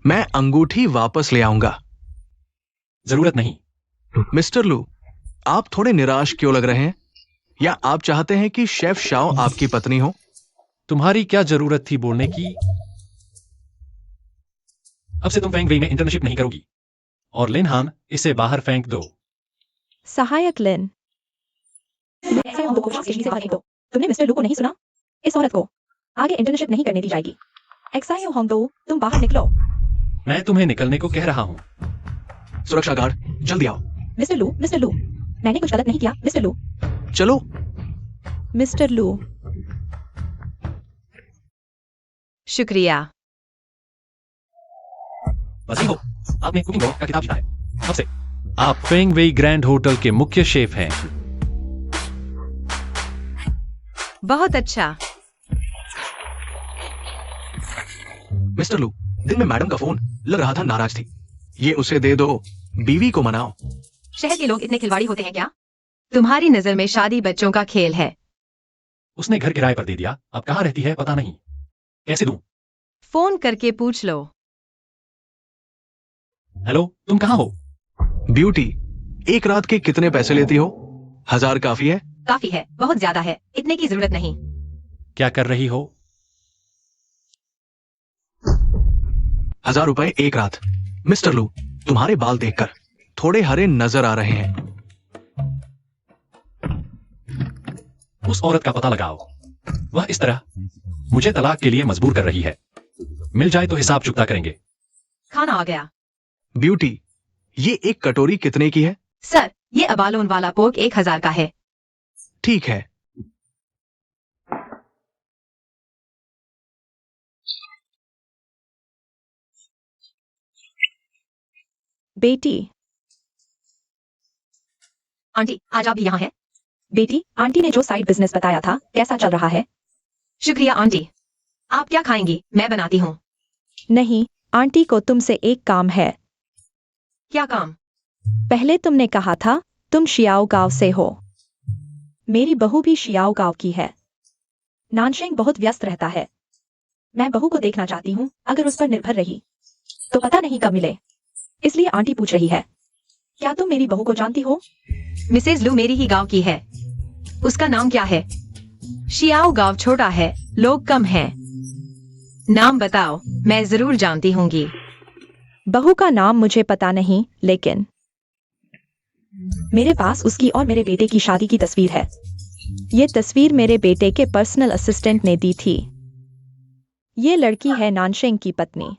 मैं अंगूठी वापस ले आऊंगा। जरूरत नहीं। मिस्टर लू, आप थोड़े निराश क्यों लग रहे हैं? या आप चाहते हैं कि शेफ शाओ आपकी पत्नी हो? तुम्हारी क्या जरूरत थी बोलने की? अब से तुम फेंग वेई में इंटर्नशिप नहीं करोगी। और लिन हान, इसे बाहर फेंक दो। सहायक लिन। एक्सायो होंगडो को स्टेशन से बाहर फेंक दो। तुमने मिस्टर लू को नहीं सुना? इस औरत को आगे इंटर्नशिप नहीं करने दी जाएगी। एक्सायो होंगडो, तुम बाहर निकलो। मैं तुम्हें निकलने को कह रहा हूँ। सुरक्षा गार्ड, जल्दी आओ। मिस्टर लू, मैंने कुछ गलत नहीं किया। मिस्टर लू, चलो। मिस्टर लू। शुक्रिया। बधाई हो, आपने कुकिंग गॉड का खिताब जीता है। अब से आप फेंग वेई ग्रैंड होटल के मुख्य शेफ हैं। बहुत अच्छा। मिस्टर लू, दिन में मैडम का फोन लग रहा था नाराज थी। ये उसे दे दो, बीवी को मनाओ। शहर के लोग इतने खिलवाड़ी होते हैं क्या? तुम्हारी नजर में शादी बच्चों का खेल है। उसने घर किराए पर दे दिया, अब कहाँ रहती है पता नहीं। कैसे दूं? फोन करके पूछ लो। हेलो, तुम कहाँ हो? ब्यूटी, एक रात के कितने पैसे लेती हो? 1000 काफी है? काफी है, बहुत ज्यादा है, इतने की जरूरत नहीं। क्या कर रही हो? 1000 रुपए एक रात। मिस्टर लू, तुम्हारे बाल देखकर थोड़े हरे नजर आ रहे हैं। उस औरत का पता लगाओ। वह इस तरह मुझे तलाक के लिए मजबूर कर रही है। मिल जाए तो हिसाब चुकता करेंगे। खाना आ गया। ब्यूटी, ये एक कटोरी कितने की है? सर, ये अबालोन वाला पोर्क 1000 का है। ठीक है। बेटी। आंटी, आज आप भी यहाँ हैं? बेटी, आंटी ने जो साइड बिजनेस बताया था, कैसा चल रहा है? शुक्रिया आंटी। आप क्या खाएंगी? मैं बनाती हूँ। नहीं, आंटी को तुमसे एक काम है। क्या काम? पहले तुमने कहा था तुम शियाओ गांव से हो। मेरी बहू भी शियाओ गांव की है। नानशेंग बहुत व्यस्त रहता है। मैं बहू को देखना चाहती हूँ। अगर उस पर निर्भर रही तो पता नहीं कब मिले। इसलिए आंटी पूछ रही है, क्या तुम मेरी बहू को जानती हो? मिसेज लू मेरी ही गांव की है। उसका नाम क्या है? शियाओ गांव छोटा है, लोग कम हैं। नाम बताओ, मैं जरूर जानती होंगी। बहू का नाम मुझे पता नहीं, लेकिन मेरे पास उसकी और मेरे बेटे की शादी की तस्वीर है। ये तस्वीर मेरे बेटे के पर्सनल असिस्टेंट ने दी थी। ये लड़की है नानशेंग की पत्नी।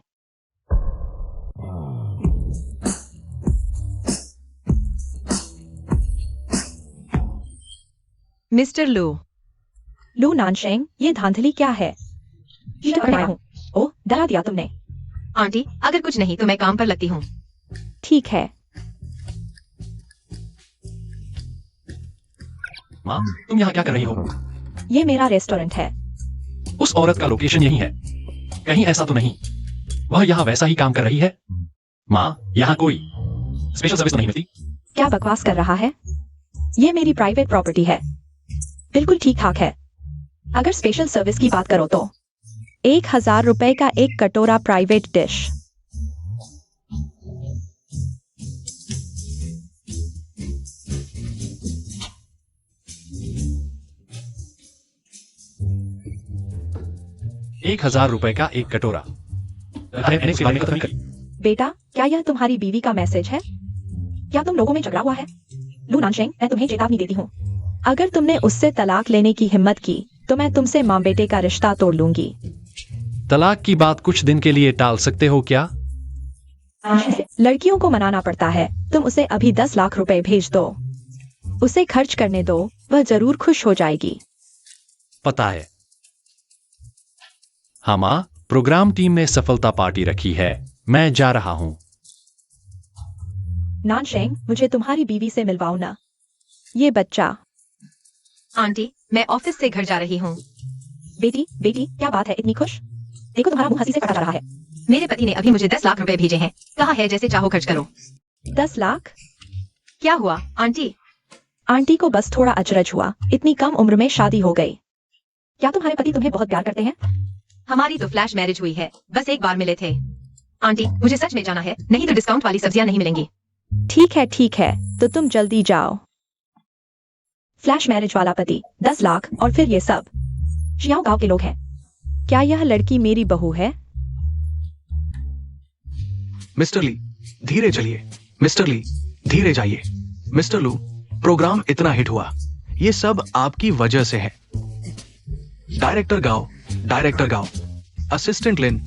मिस्टर लू, लू नानशेंग, ये धांधली क्या है? शीट पर आया हूँ। ओह, डरा दिया तुमने। आंटी, अगर कुछ नहीं तो मैं काम पर लगती हूँ। ठीक है। माँ, तुम यहाँ क्या कर रही हो? ये मेरा रेस्टोरेंट है। उस औरत का लोकेशन यही है। कहीं ऐसा तो नहीं वह यहाँ वैसा ही काम कर रही है? माँ, यहाँ कोई स्पेशल सर्विस तो नहीं मिलती? क्या बकवास कर रहा है? ये मेरी प्राइवेट प्रॉपर्टी है। बिल्कुल ठीक ठाक है। अगर स्पेशल सर्विस की बात करो तो 1000 रुपए का एक कटोरा प्राइवेट डिश। ₹1000 का एक कटोरा। अरे मैंने इसके बारे में कभी नहीं करी। बेटा, क्या यह तुम्हारी बीवी का मैसेज है? क्या तुम लोगों में झगड़ा हुआ है? लू नानशेंग, मैं तुम्हें चेतावनी देती हूँ। अगर तुमने उससे तलाक लेने की हिम्मत की तो मैं तुमसे माँ बेटे का रिश्ता तोड़ लूंगी। तलाक की बात कुछ दिन के लिए टाल सकते हो क्या? लड़कियों को मनाना पड़ता है। तुम उसे अभी 10 लाख रुपए भेज दो। उसे खर्च करने दो, वह जरूर खुश हो जाएगी। पता है। हाँ माँ, प्रोग्राम टीम ने सफलता पार्टी रखी है। मैं जा रहा हूँ। नानशेंग, मुझे तुम्हारी बीवी से मिलवाओ ना। ये बच्चा। आंटी, मैं ऑफिस से घर जा रही हूँ। बेटी, बेटी, क्या बात है इतनी खुश? देखो तुम्हारा मुंह हंसी से कटा जा रहा है। मेरे पति ने अभी मुझे 10 लाख रुपए भेजे हैं। कहा है जैसे चाहो खर्च करो। 10 लाख? क्या हुआ आंटी? आंटी को बस थोड़ा अचरज हुआ। इतनी कम उम्र में शादी हो गई। क्या तुम्हारे पति तुम्हें बहुत प्यार करते हैं? हमारी तो फ्लैश मैरिज हुई है, बस एक बार मिले थे। आंटी, मुझे सच में जाना है, नहीं तो डिस्काउंट वाली सब्जियां नहीं मिलेंगी। ठीक है, तो तुम जल्दी जाओ। फ्लैश मैरिज वाला पति, 10 लाख और फिर ये सब। शियाओ गांव के लोग हैं। क्या यह लड़की मेरी बहू है? मिस्टर ली, धीरे चलिए। मिस्टर ली, धीरे जाइए। मिस्टर लू, प्रोग्राम इतना हिट हुआ, ये सब आपकी वजह से है। डायरेक्टर गाओ, असिस्टेंट लिन,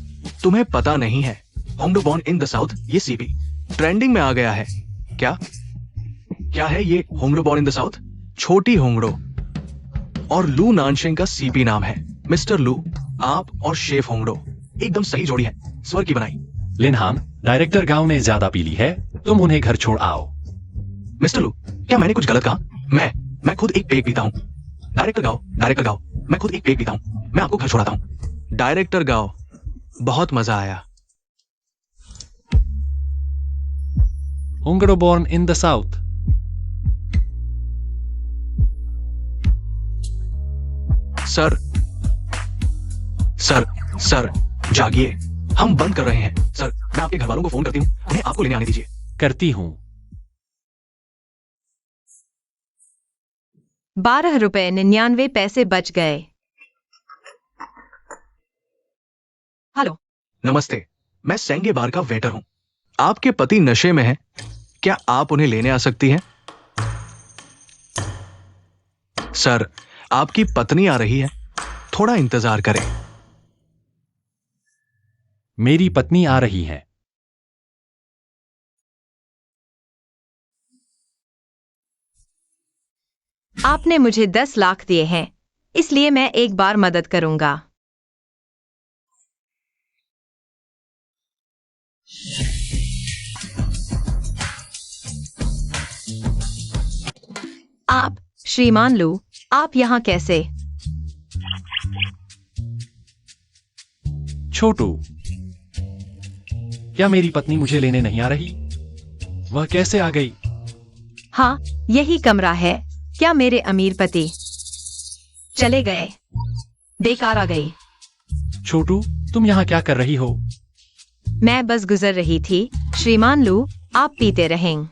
तुम्हें पता नहीं है, होंगडो बॉर्न इन द साउथ, ये सीपी ट्रेंडिंग में आ गया है। क्या है ये होंगडो बॉर्न इन द साउथ? छोटी होंगडो। और लू नानशेंग का सीपी नाम है। मिस्टर लू, आप और शेफ होंगडो एकदम सही जोड़ी है, स्वर की बनाई। लिनहाम, डायरेक्टर गांव ने ज्यादा पी ली है, तुम उन्हें घर छोड़ आओ। मिस्टर लू, क्या मैंने कुछ गलत कहा? मैं खुद एक पेग पीता हूँ। डायरेक्टर गाओ, मैं खुद एक पेग पीता हूँ। मैं आपको घर छोड़ाता हूँ। डायरेक्टर गाओ, बहुत मजा आया। होंगडो born in the south. Sir, जागिए, हम बंद कर रहे हैं। सर, मैं आपके घर वालों को फोन करती हूँ, उन्हें आपको लेने आने दीजिए। करती हूँ। 12.99 बच गए। हेलो, नमस्ते, मैं सेंगे बार का वेटर हूँ। आपके पति नशे में हैं, क्या आप उन्हें लेने आ सकती हैं? सर, आपकी पत्नी आ रही है, थोड़ा इंतजार करें। मेरी पत्नी आ रही है। आपने मुझे 10 लाख दिए हैं, इसलिए मैं एक बार मदद करूंगा। आप, श्रीमान लू, आप यहाँ कैसे? छोटू, क्या मेरी पत्नी मुझे लेने नहीं आ रही? वह कैसे आ गई? हाँ, यही कमरा है। क्या मेरे अमीर पति चले गए? बेकार आ गई। छोटू, तुम यहाँ क्या कर रही हो? मैं बस गुजर रही थी। श्रीमान लू, आप पीते रहें।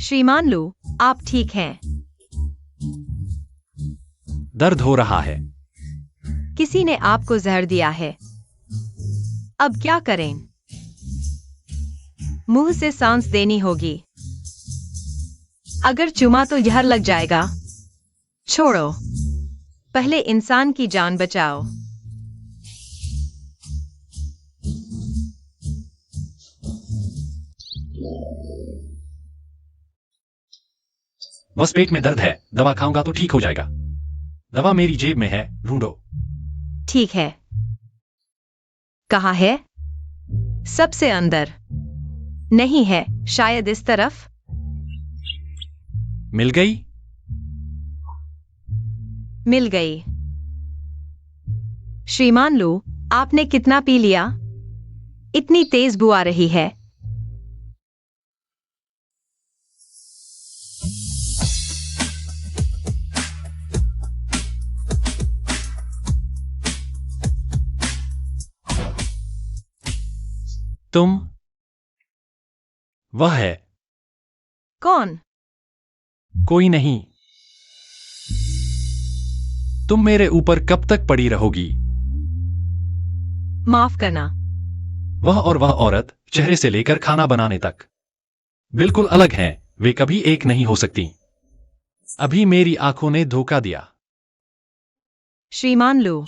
श्रीमान लू, आप ठीक हैं? दर्द हो रहा है। किसी ने आपको जहर दिया है। अब क्या करें? मुंह से सांस देनी होगी। अगर चुमा तो जहर लग जाएगा। छोड़ो, पहले इंसान की जान बचाओ। बस पेट में दर्द है, दवा खाऊंगा तो ठीक हो जाएगा। दवा मेरी जेब में है, ढूंढो। ठीक है। कहाँ है? सबसे अंदर। नहीं है, शायद इस तरफ। मिल गई? मिल गई। श्रीमान लू, आपने कितना पी लिया? इतनी तेज बू आ रही है। तुम? वह है। कौन? कोई नहीं। तुम मेरे ऊपर कब तक पड़ी रहोगी? माफ करना। वह और वह औरत, चेहरे से लेकर खाना बनाने तक बिल्कुल अलग हैं। वे कभी एक नहीं हो सकती। अभी मेरी आंखों ने धोखा दिया। श्रीमान लू,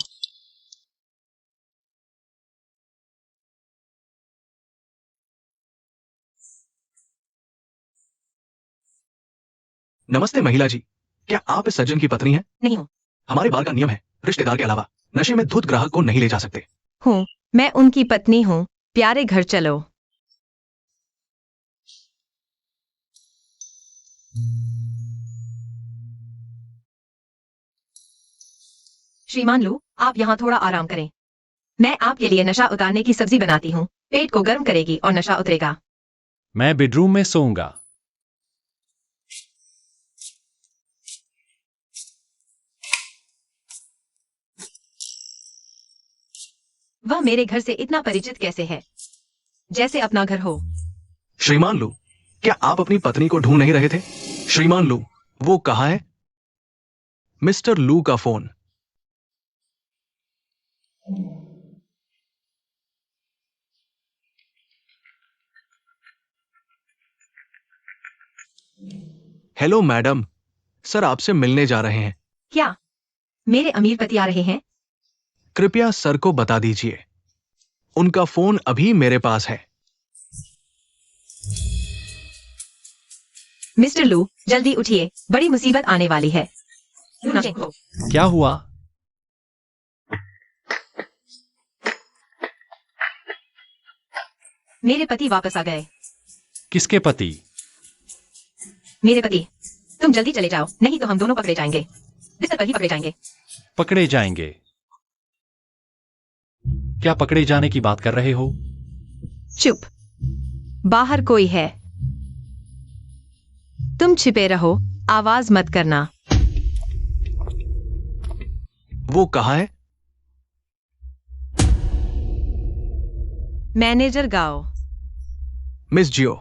नमस्ते महिला जी, क्या आप इस सज्जन की पत्नी हैं? नहीं हूं। हमारे बार का नियम है, रिश्तेदार के अलावा नशे में धुत ग्राहक को नहीं ले जा सकते। हूं, मैं उनकी पत्नी हूं। प्यारे, घर चलो। श्रीमान लू, आप यहाँ थोड़ा आराम करें। मैं आपके लिए नशा उतारने की सब्जी बनाती हूँ। पेट को गर्म करेगी और नशा उतरेगा। मैं बेडरूम में सोऊंगा। वह मेरे घर से इतना परिचित कैसे है? जैसे अपना घर हो। श्रीमान लू, क्या आप अपनी पत्नी को ढूंढ नहीं रहे थे? श्रीमान लू, वो कहाँ है? मिस्टर लू का फोन। हेलो मैडम, सर आपसे मिलने जा रहे हैं। क्या मेरे अमीर पति आ रहे हैं? कृपया सर को बता दीजिए, उनका फोन अभी मेरे पास है। मिस्टर लू, जल्दी उठिए, बड़ी मुसीबत आने वाली है। क्या हुआ? मेरे पति वापस आ गए। किसके पति? मेरे पति। तुम जल्दी चले जाओ, नहीं तो हम दोनों पकड़े जाएंगे। बिस्तर पर ही पकड़े जाएंगे। पकड़े जाएंगे? क्या पकड़े जाने की बात कर रहे हो? चुप, बाहर कोई है। तुम छिपे रहो, आवाज मत करना। वो कहाँ है? मैनेजर गाओ। मिस जियो।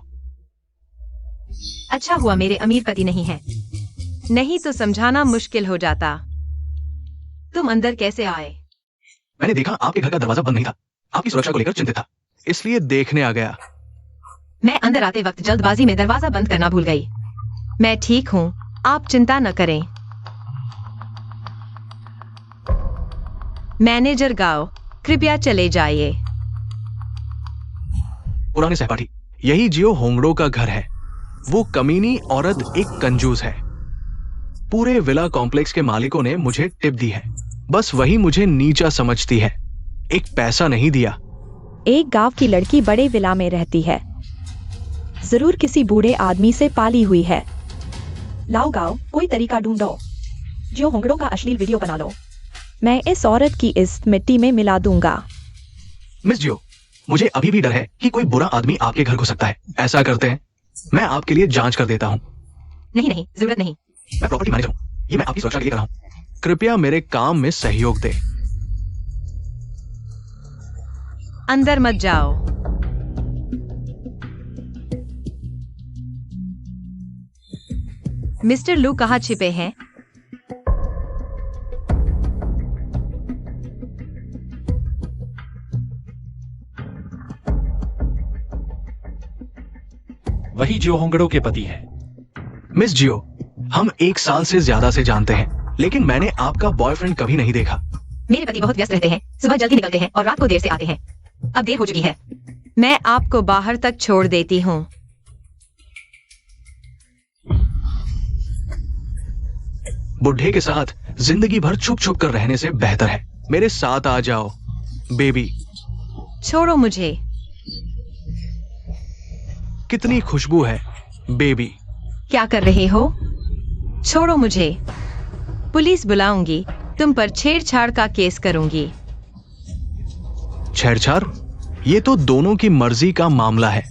अच्छा हुआ मेरे अमीर पति नहीं है, नहीं तो समझाना मुश्किल हो जाता। तुम अंदर कैसे आए? मैंने देखा आपके घर का दरवाजा बंद नहीं था, आपकी सुरक्षा को लेकर चिंतित था, इसलिए देखने आ गया। मैं अंदर आते वक्त जल्दबाजी में दरवाजा बंद करना भूल गई। मैं ठीक हूँ, आप चिंता न करें। मैनेजर गाओ, कृपया चले जाइए। पुराने सहपाठी, यही जियो होंगड़ो का घर है। वो कमीनी औरत एक कंजूस है। पूरे विला कॉम्प्लेक्स के मालिकों ने मुझे टिप दी है, बस वही मुझे नीचा समझती है। एक पैसा नहीं दिया। एक गांव की लड़की बड़े विला में रहती है, जरूर किसी बूढ़े आदमी से पाली हुई है। लाओ गाओ, कोई तरीका ढूंढो। जो होंगड़ों का अश्लील वीडियो बना लो। मैं इस औरत की इस मिट्टी में मिला दूंगा। मिस जियो, मुझे अभी भी डर है कि कोई बुरा आदमी आपके घर घुस सकता है। ऐसा करते हैं, मैं आपके लिए जांच कर देता हूँ। नहीं नहीं, जरूरत नहीं। मैं प्रॉपर्टी मैनेजर हूँ, ये मैं आपकी सुरक्षा के लिए कर रहा हूँ। कृपया मेरे काम में सहयोग दे। अंदर मत जाओ। मिस्टर लू कहाँ छिपे हैं? वही जो होंगड़ो के पति है। मिस जियो, हम 1 साल से ज्यादा से जानते हैं, लेकिन मैंने आपका बॉयफ्रेंड कभी नहीं देखा। मेरे पति बहुत व्यस्त रहते हैं, सुबह जल्दी निकलते हैं और रात को देर से आते हैं। अब देर हो चुकी है। मैं आपको बाहर तक छोड़ देती हूँ। बुढ़े के साथ जिंदगी भर छुप छुप कर रहने से बेहतर है मेरे साथ आ जाओ बेबी। छोड़ो मुझे। कितनी खुशबू है बेबी। क्या कर रहे हो? छोड़ो मुझे। पुलिस बुलाऊंगी, तुम पर छेड़छाड़ का केस करूंगी। छेड़छाड़? ये तो दोनों की मर्जी का मामला है।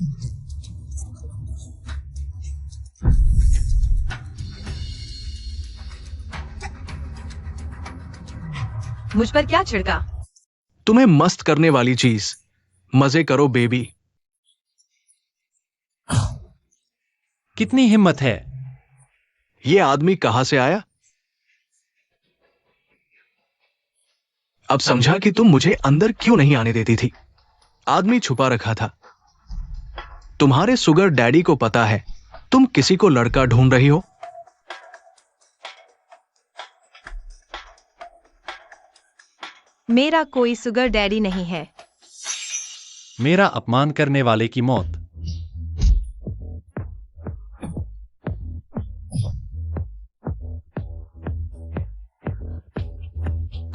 मुझ पर क्या छिड़का? तुम्हें मस्त करने वाली चीज। मजे करो बेबी। कितनी हिम्मत है? ये आदमी कहां से आया? अब समझा कि तुम मुझे अंदर क्यों नहीं आने देती थी। आदमी छुपा रखा था। तुम्हारे सुगर डैडी को पता है तुम किसी को लड़का ढूंढ रही हो। मेरा कोई सुगर डैडी नहीं है। मेरा अपमान करने वाले की मौत।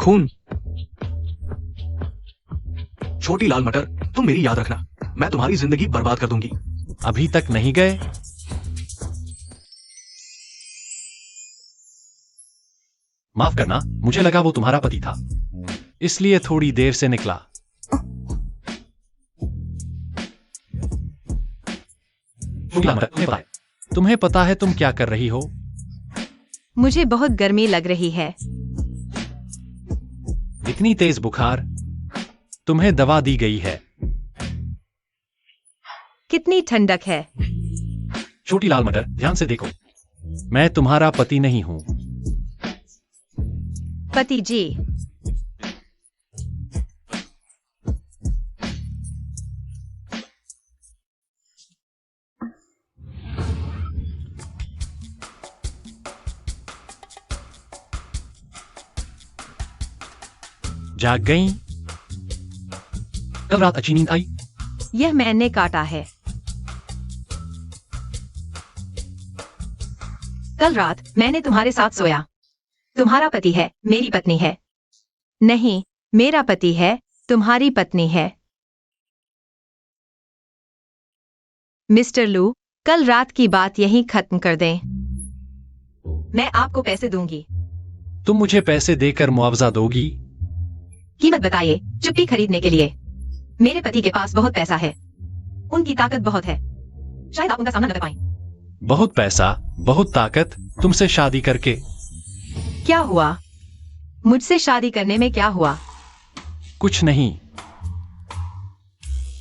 खून। छोटी लाल मटर, तुम मेरी याद रखना, मैं तुम्हारी जिंदगी बर्बाद कर दूंगी। अभी तक नहीं गए? माफ करना, मुझे लगा वो तुम्हारा पति था, इसलिए थोड़ी देर से निकला। छोटी लाल मटर, तुम्हें पता है तुम क्या कर रही हो? मुझे बहुत गर्मी लग रही है। इतनी तेज बुखार। तुम्हें दवा दी गई है। कितनी ठंडक है। छोटी लाल मटर, ध्यान से देखो, मैं तुम्हारा पति नहीं हूं। पति जी। जाग गई? कल रात अच्छी नींद आई? यह मैंने काटा है। कल रात मैंने तुम्हारे साथ सोया। तुम्हारा पति है, मेरी पत्नी है। नहीं, मेरा पति है, तुम्हारी पत्नी है। मिस्टर लू, कल रात की बात यहीं खत्म कर दें। मैं आपको पैसे दूंगी। तुम मुझे पैसे देकर मुआवजा दोगी? कीमत बताइए चुप्पी खरीदने के लिए। मेरे पति के पास बहुत पैसा है, उनकी ताकत बहुत है, शायद आप उनका सामना न कर पाएं। बहुत पैसा, बहुत ताकत, तुमसे शादी करके? क्या हुआ? मुझसे शादी करने में क्या हुआ? कुछ नहीं।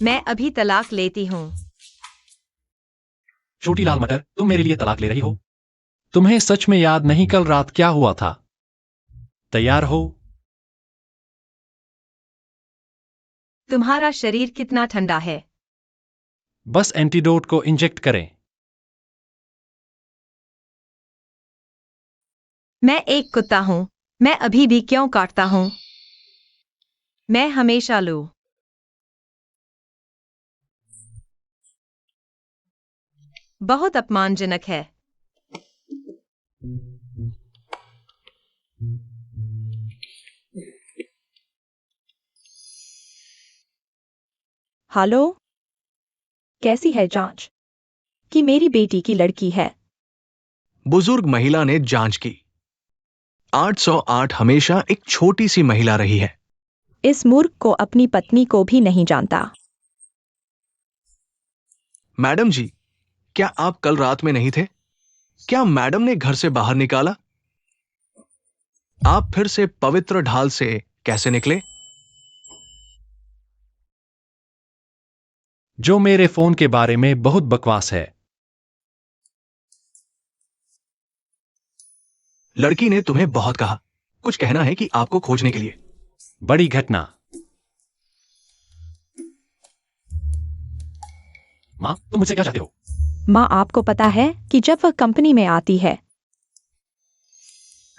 मैं अभी तलाक लेती हूँ। छोटी लाल मटर, तुम मेरे लिए तलाक ले रही हो? तुम्हें सच में याद नहीं कल रात क्या हुआ था? तैयार हो? तुम्हारा शरीर कितना ठंडा है। बस एंटीडोट को इंजेक्ट करें। मैं एक कुत्ता हूं, मैं अभी भी क्यों काटता हूं? मैं हमेशा लू। बहुत अपमानजनक है। हेलो, कैसी है जांच? कि मेरी बेटी की लड़की है। बुजुर्ग महिला ने जांच की। 808 हमेशा एक छोटी सी महिला रही है। इस मूर्ख को अपनी पत्नी को भी नहीं जानता। मैडम जी, क्या आप कल रात में नहीं थे? क्या मैडम ने घर से बाहर निकाला? आप फिर से पवित्र ढाल से कैसे निकले? जो मेरे फोन के बारे में बहुत बकवास है। लड़की ने तुम्हें बहुत कहा, कुछ कहना है कि आपको खोजने के लिए। बड़ी घटना। माँ, तुम मुझसे क्या चाहते हो? माँ, आपको पता है कि जब वह कंपनी में आती है।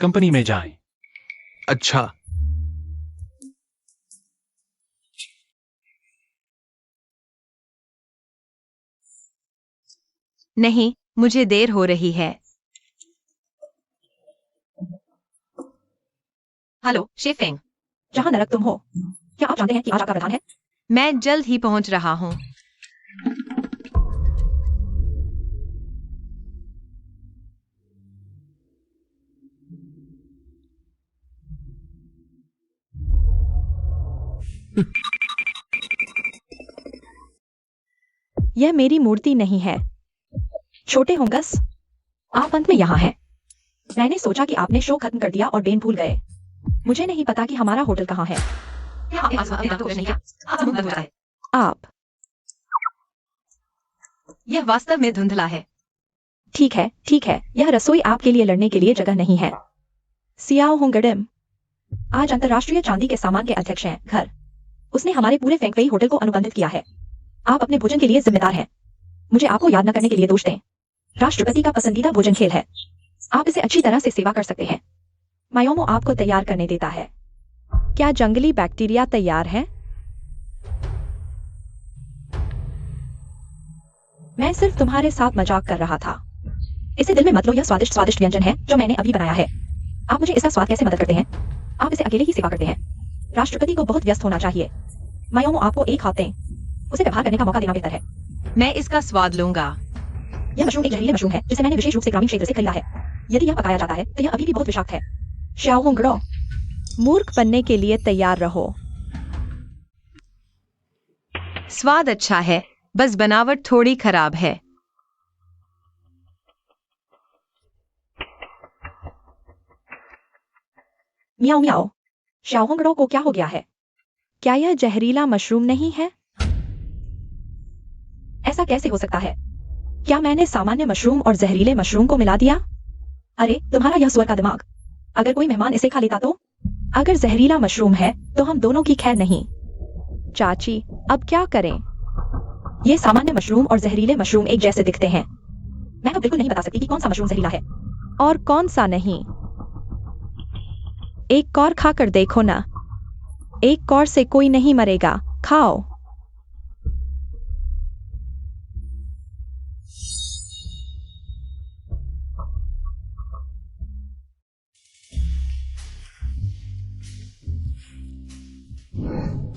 कंपनी में जाएं। अच्छा, नहीं, मुझे देर हो रही है। हेलो शेफिंग, जहाँ नरक तुम हो। क्या आप जानते हैं कि आज आपका प्रधान है? मैं जल्द ही पहुंच रहा हूँ। यह मेरी मूर्ति नहीं है। छोटे होंगस, आप अंत में यहाँ हैं। मैंने सोचा कि आपने शो खत्म कर दिया और बेन भूल गए। मुझे नहीं पता कि हमारा होटल कहाँ है। क्या आपने आसमान देखा तो कुछ नहीं किया? आप समुद्र में है। आप यह वास्तव में धुंधला है। ठीक है, ठीक है। यह रसोई आपके लिए लड़ने के लिए जगह नहीं है। सियाओ होंगडिम। आज अंतर्राष्ट्रीय चांदी के सामान के अध्यक्ष हैं। घर उसने हमारे पूरे फेंगवेई होटल को अनुबंधित किया है। आप अपने भोजन के लिए जिम्मेदार हैं। मुझे आपको याद न करने के लिए दोष दें। राष्ट्रपति का पसंदीदा भोजन खेल है। आप इसे अच्छी तरह से सेवा कर सकते हैं। मायोमो आपको तैयार करने देता है। क्या जंगली बैक्टीरिया तैयार है? मैं सिर्फ तुम्हारे साथ मजाक कर रहा था। इसे दिल में मत लो, यह स्वादिष्ट स्वादिष्ट व्यंजन है जो मैंने अभी बनाया है। आप मुझे इसका स्वाद कैसे मदद करते हैं? आप इसे अकेले ही सेवा करते हैं। राष्ट्रपति को बहुत व्यस्त होना चाहिए। मायोमो आपको एक हाथ दें। उसे व्यवहार करने का मौका देना बेहतर है। मैं इसका स्वाद लूंगा। यह मशरूम एक जहरीले मशरूम है जिसे मैंने विशेष रूप से ग्रामीण क्षेत्र से खरीदा है। यदि यह पकाया जाता है तो यह अभी भी बहुत विषाक्त है। श्याओहोंगड़ो, मूर्ख बनने के लिए तैयार रहो। स्वाद अच्छा है, बस बनावट थोड़ी खराब है। मियाओ मियाओ, श्याओहोंगड़ो को क्या हो गया है? क्या यह जहरीला मशरूम नहीं है? ऐसा कैसे हो सकता है? क्या मैंने सामान्य मशरूम और जहरीले मशरूम को मिला दिया? अरे तुम्हारा यह सुअर का दिमाग। अगर कोई मेहमान इसे खा लेता तो? अगर जहरीला मशरूम है तो हम दोनों की खैर नहीं। चाची, अब क्या करें? ये सामान्य मशरूम और जहरीले मशरूम एक जैसे दिखते हैं। मैं अब बिल्कुल नहीं बता सकती कि कौन सा मशरूम जहरीला है और कौन सा नहीं। एक कौर खाकर देखो ना। एक कौर से कोई नहीं मरेगा। खाओ।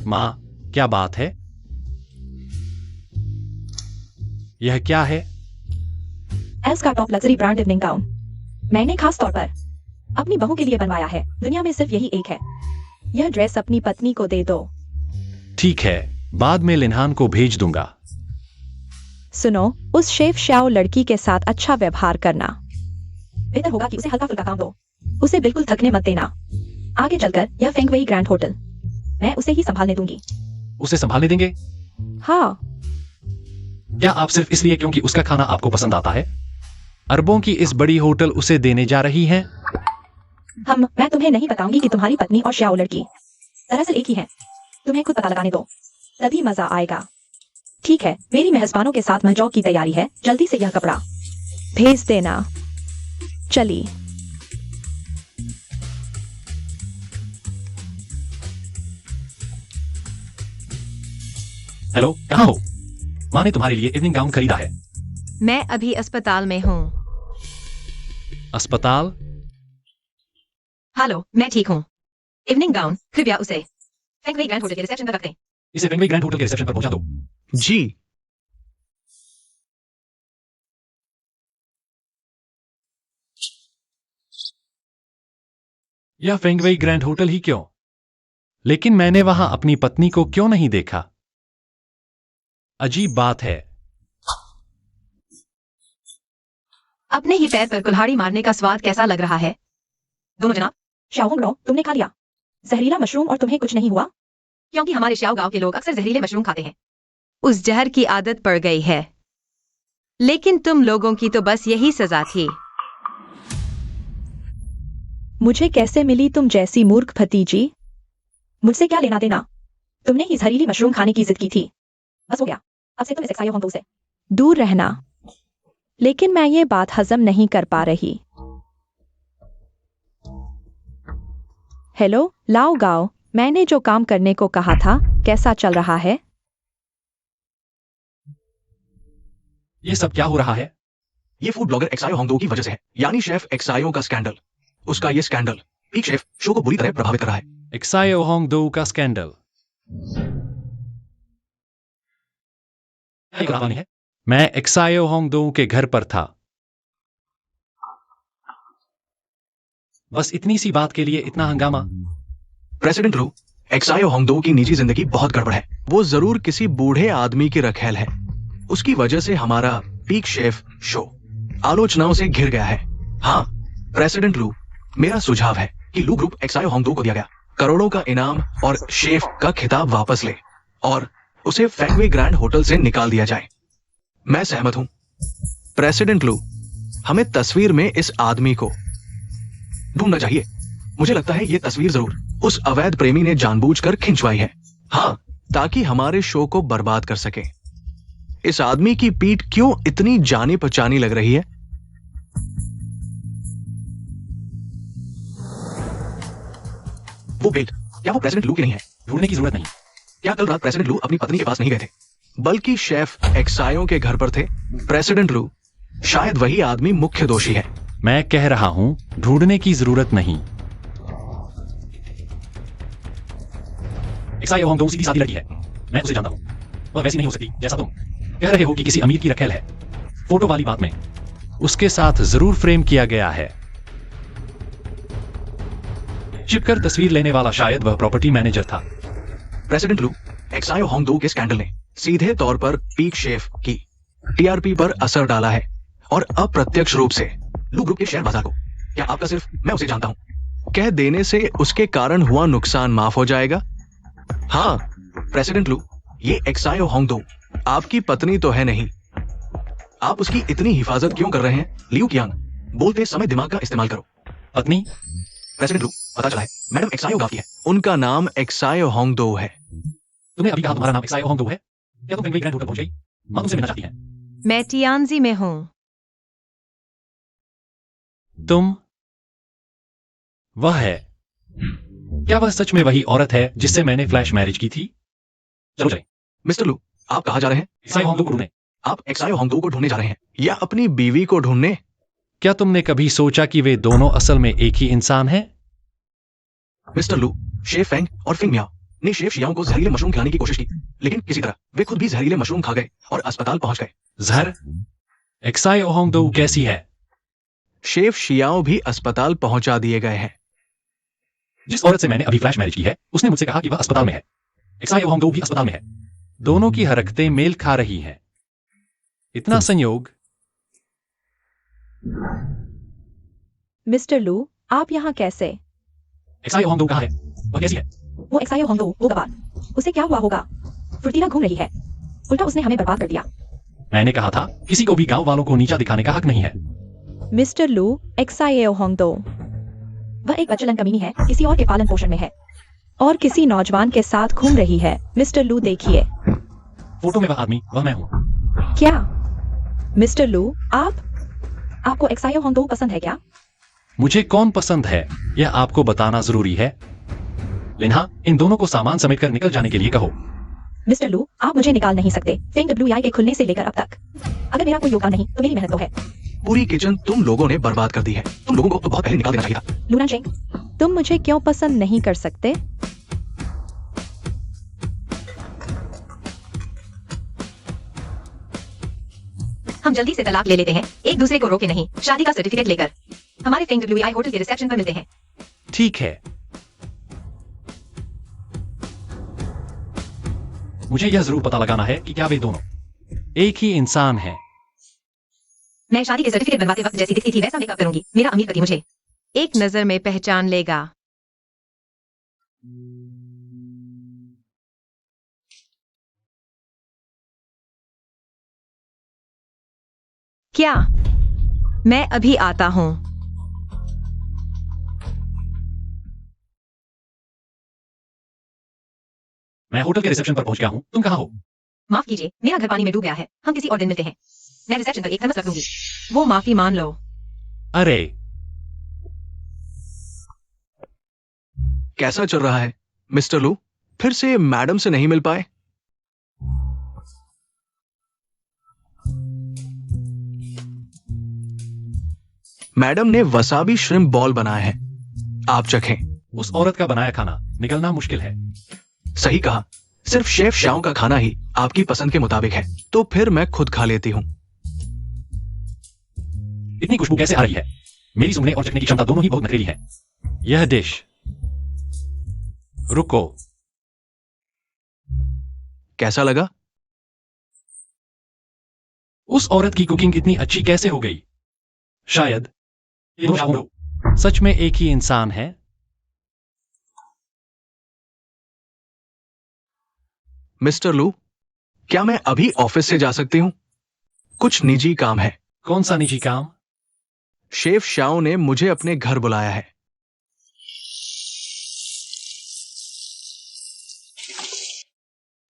माँ, क्या बात है? यह क्या है? एल्स का top luxury brand evening gown मैंने खास तौर पर अपनी बहू के लिए बनवाया है। दुनिया में सिर्फ यही एक है। यह ड्रेस अपनी पत्नी को दे दो। ठीक है, बाद में लिनहान को भेज दूंगा। सुनो, उस शेफ श्याओ लड़की के साथ अच्छा व्यवहार करना। बेहतर होगा कि उसे हल्का फुल्का काम दो। उसे बिल्कुल थकने मत देना। आगे चलकर यह फेंगवेई ग्रैंड होटल मैं उसे ही संभालने दूंगी। उसे संभालने देंगे? हाँ। क्या आप सिर्फ इसलिए क्योंकि उसका खाना आपको पसंद आता है? अरबों की इस बड़ी होटल उसे देने जा रही है? मैं तुम्हें नहीं बताऊंगी कि तुम्हारी पत्नी और श्याओ लड़की दरअसल एक ही है। तुम्हें खुद पता लगाने दो, तभी मजा आएगा। ठीक है, मेरी मेहमानों के साथ महजौक की तैयारी है। जल्दी से यह कपड़ा भेज देना। चली। हेलो, कहाँ हो? माँ ने तुम्हारे लिए इवनिंग गाउन खरीदा है। मैं अभी अस्पताल में हूँ। अस्पताल? हेलो, मैं ठीक हूँ। इवनिंग गाउन, कृपया उसे फेंगवेई ग्रैंड होटल के रिसेप्शन पर रख दें। इसे फेंगवेई ग्रैंड होटल के रिसेप्शन पर पहुंचा दो। जी। यह फेंगवेई ग्रैंड होटल ही क्यों? लेकिन मैंने वहां अपनी पत्नी को क्यों नहीं देखा? अजीब बात है। अपने ही पैर पर कुल्हाड़ी मारने का स्वाद कैसा लग रहा है? दोनों जनाब। श्याओहोंगड़ो, तुमने खा लिया जहरीला मशरूम और तुम्हें कुछ नहीं हुआ? क्योंकि हमारे श्याओ गांव के लोग अक्सर जहरीले मशरूम खाते हैं। उस जहर की आदत पड़ गई है। लेकिन तुम लोगों की तो बस यही सजा थी। मुझे कैसे मिली तुम जैसी मूर्ख भतीजी? मुझसे क्या लेना देना? तुमने ही जहरीली मशरूम खाने की जिद की थी। बस हो गया, अब से तुम इस एक्सायो होंगडो से दूर रहना। लेकिन मैं ये बात हजम नहीं कर पा रही। हेलो लाओ गाओ, मैंने जो काम करने को कहा था कैसा चल रहा है? ये सब क्या हो रहा है? ये फूड ब्लॉगर एक्सायो होंगडो की वजह से है, यानी शेफ एक्सायो का स्कैंडल। उसका ये स्कैंडल पीक शेफ शो को बुरी तरह प्रभावित कर रहा है। एक्सायो होंगडो का स्कैंडल। ये कहानी है। मैं एक्सायो होंगडो के घर पर था। बस इतनी सी बात के लिए इतना हंगामा। प्रेसिडेंट लू, एक्सायो होंगडो की निजी जिंदगी बहुत गड़बड़ है। वो जरूर किसी बूढ़े आदमी की रखेल है। उसकी वजह से हमारा पीक शेफ शो आलोचनाओं से घिर गया है। हाँ प्रेसिडेंट लू, मेरा सुझाव है कि लू ग्रुप एक्सायो होंगडो को दिया गया करोड़ों का इनाम और शेफ का खिताब वापस ले और उसे फैंगवे ग्रैंड होटल से निकाल दिया जाए। मैं सहमत हूं। प्रेसिडेंट लू, हमें तस्वीर में इस आदमी को ढूंढना चाहिए। मुझे लगता है ये तस्वीर जरूर उस अवैध प्रेमी ने जानबूझकर खिंचवाई है। हाँ, ताकि हमारे शो को बर्बाद कर सके। इस आदमी की पीठ क्यों इतनी जानी पहचानी लग रही है? वो बेल्ट, क्या वो प्रेसिडेंट लू की नहीं है? ढूंढने की जरूरत नहीं। क्या कल रात प्रेसिडेंट लू अपनी पत्नी के पास नहीं गए थे, बल्कि शेफ एक्सायो के घर पर थे? प्रेसिडेंट लू, शायद वही आदमी मुख्य दोषी है। मैं कह रहा हूं ढूंढने की जरूरत नहीं। एक्सायो होंगडो सीधी सादी लड़की है। मैं उसे जानता हूं। वह वैसी नहीं हो सकती जैसा तुम कह रहे हो कि किसी अमीर की रखेल है। फोटो वाली बात में उसके साथ जरूर फ्रेम किया गया है। छिपकर तस्वीर लेने वाला शायद वह प्रॉपर्टी मैनेजर था। प्रेसिडेंट लू, एक्सायो होंगडो के स्कैंडल ने सीधे तौर पर पीक शेफ की टीआरपी पर असर डाला है और अप्रत्यक्ष रूप से लू ग्रुप के शेयर बाजार को। क्या आपका सिर्फ मैं उसे जानता हूं कह देने से उसके कारण हुआ नुकसान माफ हो जाएगा? हाँ प्रेसिडेंट लू, ये एक्सायो होंगडो आपकी पत्नी तो है नहीं। आप उसकी इतनी हिफाजत क्यों कर रहे हैं? लियू कियांग, बोलते समय दिमाग का इस्तेमाल करो। पत्नी? प्रेसिडेंट लू, पता चला है मैडम एक्सायो गाव की है। उनका नाम एक्सायो होंगडो है। तुमने अभी कहा तुम्हारा नाम एक्सायो होंगडो है? क्या तुम फैंगवे ग्रैंड होटल पहुंच गई? मां तुमसे मिलना चाहती है। मैं टियानजी में हूं। तुम? वह है। क्या वह सच में वही औरत है जिससे मैंने फ्लैश मैरिज की थी? चलो चलें। मिस्टर लू, आप कहाँ जा रहे हैं? एक्सायो होंगडो को ढूंढने। आप एक्सायो होंगडो को ढूंढने जा रहे हैं या अपनी बीवी को ढूंढने? क्या तुमने कभी सोचा कि वे दोनों असल में एक ही इंसान हैं? मिस्टर लू, शेफ फेंग और फिंग मियाओ ने शेफ शियाओ को जहरीले मशरूम खिलाने की कोशिश की, लेकिन किसी तरह वे खुद भी जहरीले मशरूम खा गए और अस्पताल पहुंच गए। जहर? एक्सायो होंगडो कैसी है? शेफ शियाओ भी अस्पताल पहुंचा दिए गए हैं। जिस औरत से मैंने अभी फ्लैश मैरिज की है उसने मुझसे कहा कि वह अस्पताल में है। एक्सायो होंगडो भी अस्पताल में है। दोनों की हरकतें मेल खा रही हैं। इतना संयोग। मिस्टर लू, आप यहाँ कैसे? एक्सायो होंगडो कहाँ है? वह कैसी है? वो एक्सायो होंगडो, वो गवार, उसे क्या हुआ होगा? फुर्तीला घूम रही है। उल्टा उसने हमें बर्बाद कर दिया। मैंने कहा था किसी को भी गांव वालों को नीचा दिखाने का हक नहीं है। मिस्टर लू, एक्सायो होंगडो वह एक बचलन कमीनी है, किसी और के पालन पोषण में है और किसी नौजवान के साथ घूम रही है। मिस्टर लू देखिए। फोटो में वह आदमी वह मैं हूं। क्या? मिस्टर लू, आपको एक्सायो होंगडो पसंद है क्या? मुझे कौन पसंद है यह आपको बताना जरूरी है। लिन्हा, इन दोनों को सामान समेट कर निकल जाने के लिए कहो। मिस्टर लू, आप मुझे निकाल नहीं सकते। फेंग WI के खुलने से लेकर अब तक अगर मेरा कोई योगदान नहीं तो मेरी मेहनत तो है। पूरी किचन तुम लोगों ने बर्बाद कर दी है। तुम लोगों को तो बहुत पहले निकाल देना चाहिए था। लूना चेंग, तुम मुझे क्यों पसंद नहीं कर सकते? हम जल्दी से तलाक ले लेते हैं, एक दूसरे को रोके नहीं, शादी का सर्टिफिकेट लेकर हमारे फेंग WI होटल के रिसेप्शन पर मिलते हैं। ठीक है। मुझे यह जरूर पता लगाना है कि क्या वे दोनों एक ही इंसान हैं। मैं शादी के सर्टिफिकेट बनवाते वक्त जैसी दिखती थी वैसा मेकअप करूंगी। मेरा अमीर पति मुझे एक नजर में पहचान लेगा। क्या? मैं अभी आता हूं। मैं होटल के रिसेप्शन पर पहुंच गया हूं। तुम कहाँ हो? माफ कीजिए, मेरा घर पानी में डूब गया है। हम किसी और दिन मिलते हैं। मैं रिसेप्शन पर एक थर्मस रख लूंगी। वो माफी मान लो। अरे, कैसा चल रहा है मिस्टर लू? फिर से मैडम से नहीं मिल पाए? मैडम ने वसाबी श्रिम्प बॉल बनाए हैं, आप चखें। उस औरत का बनाया खाना निकलना मुश्किल है। सही कहा, सिर्फ शेफ शाओ का खाना ही आपकी पसंद के मुताबिक है, तो फिर मैं खुद खा लेती हूँ। इतनी खुशबू कैसे आ रही है? मेरी सूंघने और चखने की क्षमता दोनों ही बहुत नखरेली है। यह डिश, रुको, कैसा लगा? उस औरत की कुकिंग इतनी अच्छी कैसे हो गई? शायद ये दो शाओ सच में एक ही इंसान है। मिस्टर लू, क्या मैं अभी ऑफिस से जा सकती हूँ? कुछ निजी काम है। कौन सा निजी काम? शेफ शाओ ने मुझे अपने घर बुलाया है।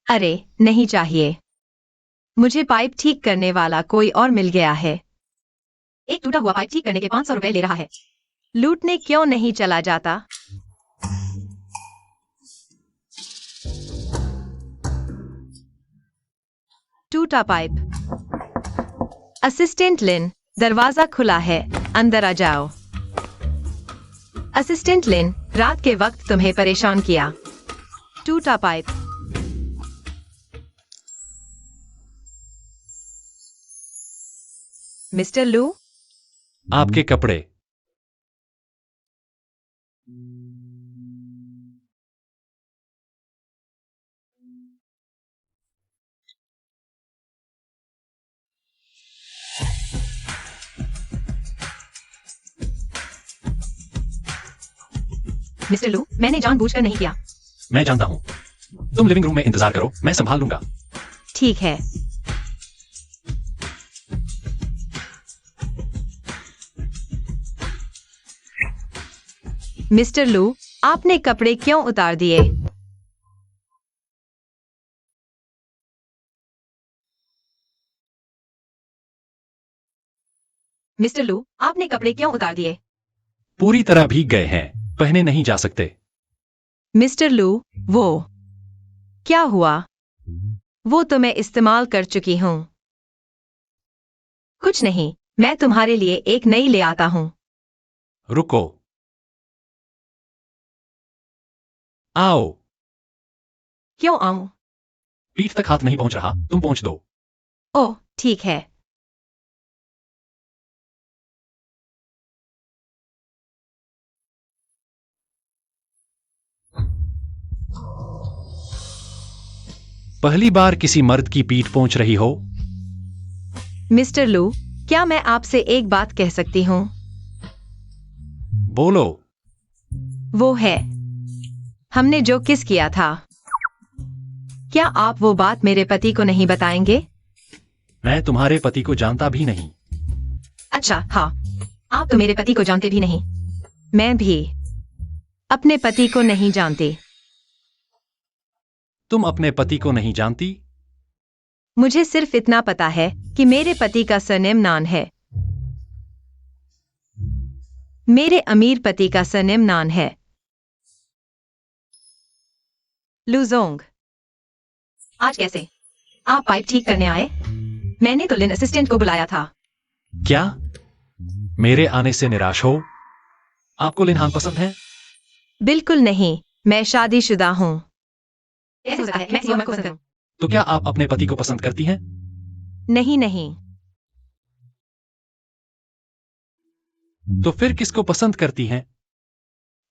अरे नहीं चाहिए, मुझे पाइप ठीक करने वाला कोई और मिल गया है। एक टूटा हुआ पाइप ठीक करने के 500 रुपए ले रहा है। लूटने क्यों नहीं चला जाता? टूटा पाइप। असिस्टेंट लिन, दरवाजा खुला है, अंदर आ जाओ। असिस्टेंट लिन, रात के वक्त तुम्हें परेशान किया। टूटा पाइप। मिस्टर लू, आपके कपड़े। मिस्टर लू, मैंने जानबूझकर नहीं किया। मैं जानता हूं। तुम लिविंग रूम में इंतजार करो, मैं संभाल लूंगा। ठीक है। मिस्टर लू, आपने कपड़े क्यों उतार दिए? मिस्टर लू, आपने कपड़े क्यों उतार दिए? पूरी तरह भीग गए हैं, पहने नहीं जा सकते। मिस्टर लू, वो क्या हुआ? वो तो मैं इस्तेमाल कर चुकी हूं। कुछ नहीं, मैं तुम्हारे लिए एक नई ले आता हूं। रुको, आओ। क्यों आऊं? पीठ तक हाथ नहीं पहुंच रहा, तुम पहुंच दो। ओह ठीक है। पहली बार किसी मर्द की पीठ पहुंच रही हो? मिस्टर लू, क्या मैं आपसे एक बात कह सकती हूं? बोलो। वो है, हमने जो किस किया था। क्या आप वो बात मेरे पति को नहीं बताएंगे? मैं तुम्हारे पति को जानता भी नहीं। अच्छा हाँ, आप तो मेरे पति को जानते भी नहीं। मैं भी अपने पति को नहीं जानती। तुम अपने पति को नहीं जानती? मुझे सिर्फ इतना पता है कि मेरे पति का सरनेम नान है। मेरे अमीर पति का सरनेम नान है। लुजोंग। आज कैसे? आप पाइप ठीक करने आए? मैंने तो लिन असिस्टेंट को बुलाया था। क्या मेरे आने से निराश हो? आपको लिनहान पसंद है? बिल्कुल नहीं, मैं शादीशुदा हूँ। ऐसा हो सकता है कि मैं किसी और को पसंद करूं। तो क्या आप अपने पति को पसंद करती हैं? नहीं नहीं। तो फिर किसको पसंद करती हैं?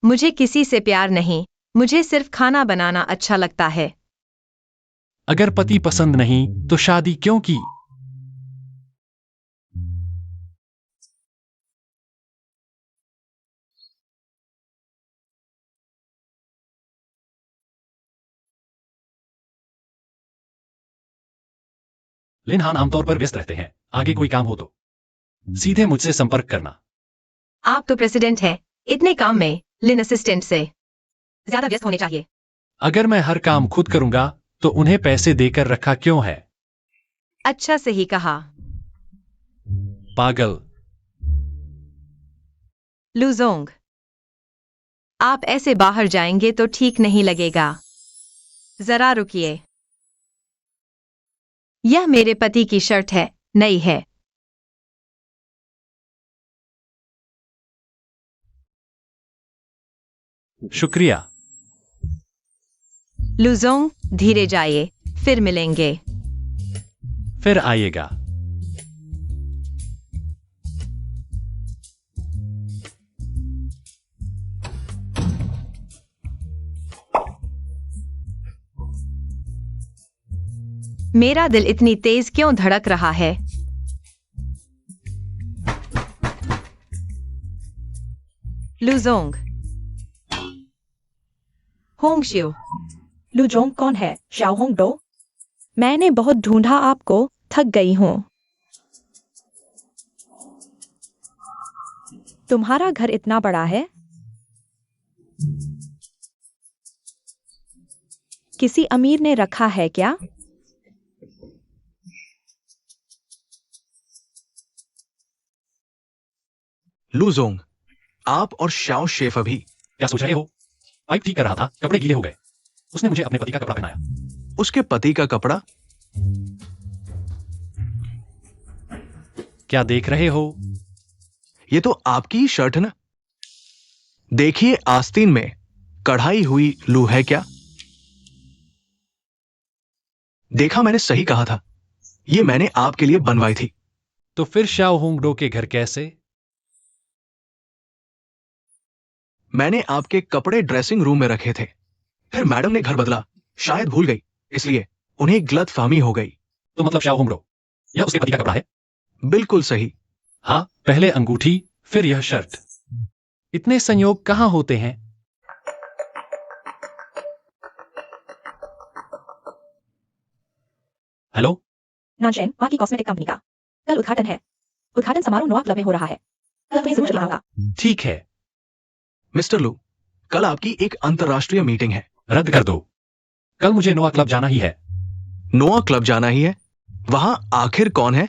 मुझे किसी से प्यार नहीं, मुझे सिर्फ खाना बनाना अच्छा लगता है। अगर पति पसंद नहीं तो शादी क्यों की? लिनहान आमतौर पर व्यस्त रहते हैं, आगे कोई काम हो तो सीधे मुझसे संपर्क करना। आप तो प्रेसिडेंट हैं, इतने काम में लिन असिस्टेंट से ज्यादा व्यस्त होने चाहिए। अगर मैं हर काम खुद करूंगा तो उन्हें पैसे देकर रखा क्यों है? अच्छा सही कहा। पागल। लुजोंग, आप ऐसे बाहर जाएंगे तो ठीक नहीं लगेगा। जरा रुकिए। यह मेरे पति की शर्ट है, नई है। शुक्रिया। लुजोंग, धीरे जाइए, फिर मिलेंगे। फिर आइएगा। मेरा दिल इतनी तेज क्यों धड़क रहा है? लुजोंग। होंगशियो। लुजोंग कौन है? शाओ होंग डो? मैंने बहुत ढूंढा आपको, थक गई हूँ। तुम्हारा घर इतना बड़ा है? किसी अमीर ने रखा है क्या? लूजोंग, आप और शाओ शेफ अभी क्या सोच रहे हो? पाइप ठीक कर रहा था, कपड़े गीले हो गए। उसने मुझे अपने पति का कपड़ा पहनाया। उसके पति का कपड़ा? क्या देख रहे हो? ये तो आपकी ही शर्ट है ना? देखिए, आस्तीन में कढ़ाई हुई लू है क्या? देखा, मैंने सही कहा था। ये मैंने आपके लिए बनवाई थी। तो फिर शाओ होंगडो के घर कैसे? मैंने आपके कपड़े ड्रेसिंग रूम में रखे थे। फिर मैडम ने घर बदला, शायद भूल गई, इसलिए उन्हें गलतफहमी हो गई। तो मतलब शाओ होंगडो, यह उसके पति का कपड़ा है? बिल्कुल सही। हाँ, पहले अंगूठी, फिर यह शर्ट। इतने संयोग कहाँ होते हैं? हेलो। नानशेन, वहाँ की कॉस्मेटिक कंपनी का कल उद्घाटन है। उद्घाटन समारोह नोआ क्लब में हो रहा है। कल तुम्हें जरूर आऊंगा। ठीक है। मिस्टर लू, कल आपकी एक अंतर्राष्ट्रीय मीटिंग है। रद्द कर दो। कल मुझे नोआ क्लब जाना ही है। नोआ क्लब जाना ही है? वहां आखिर कौन है?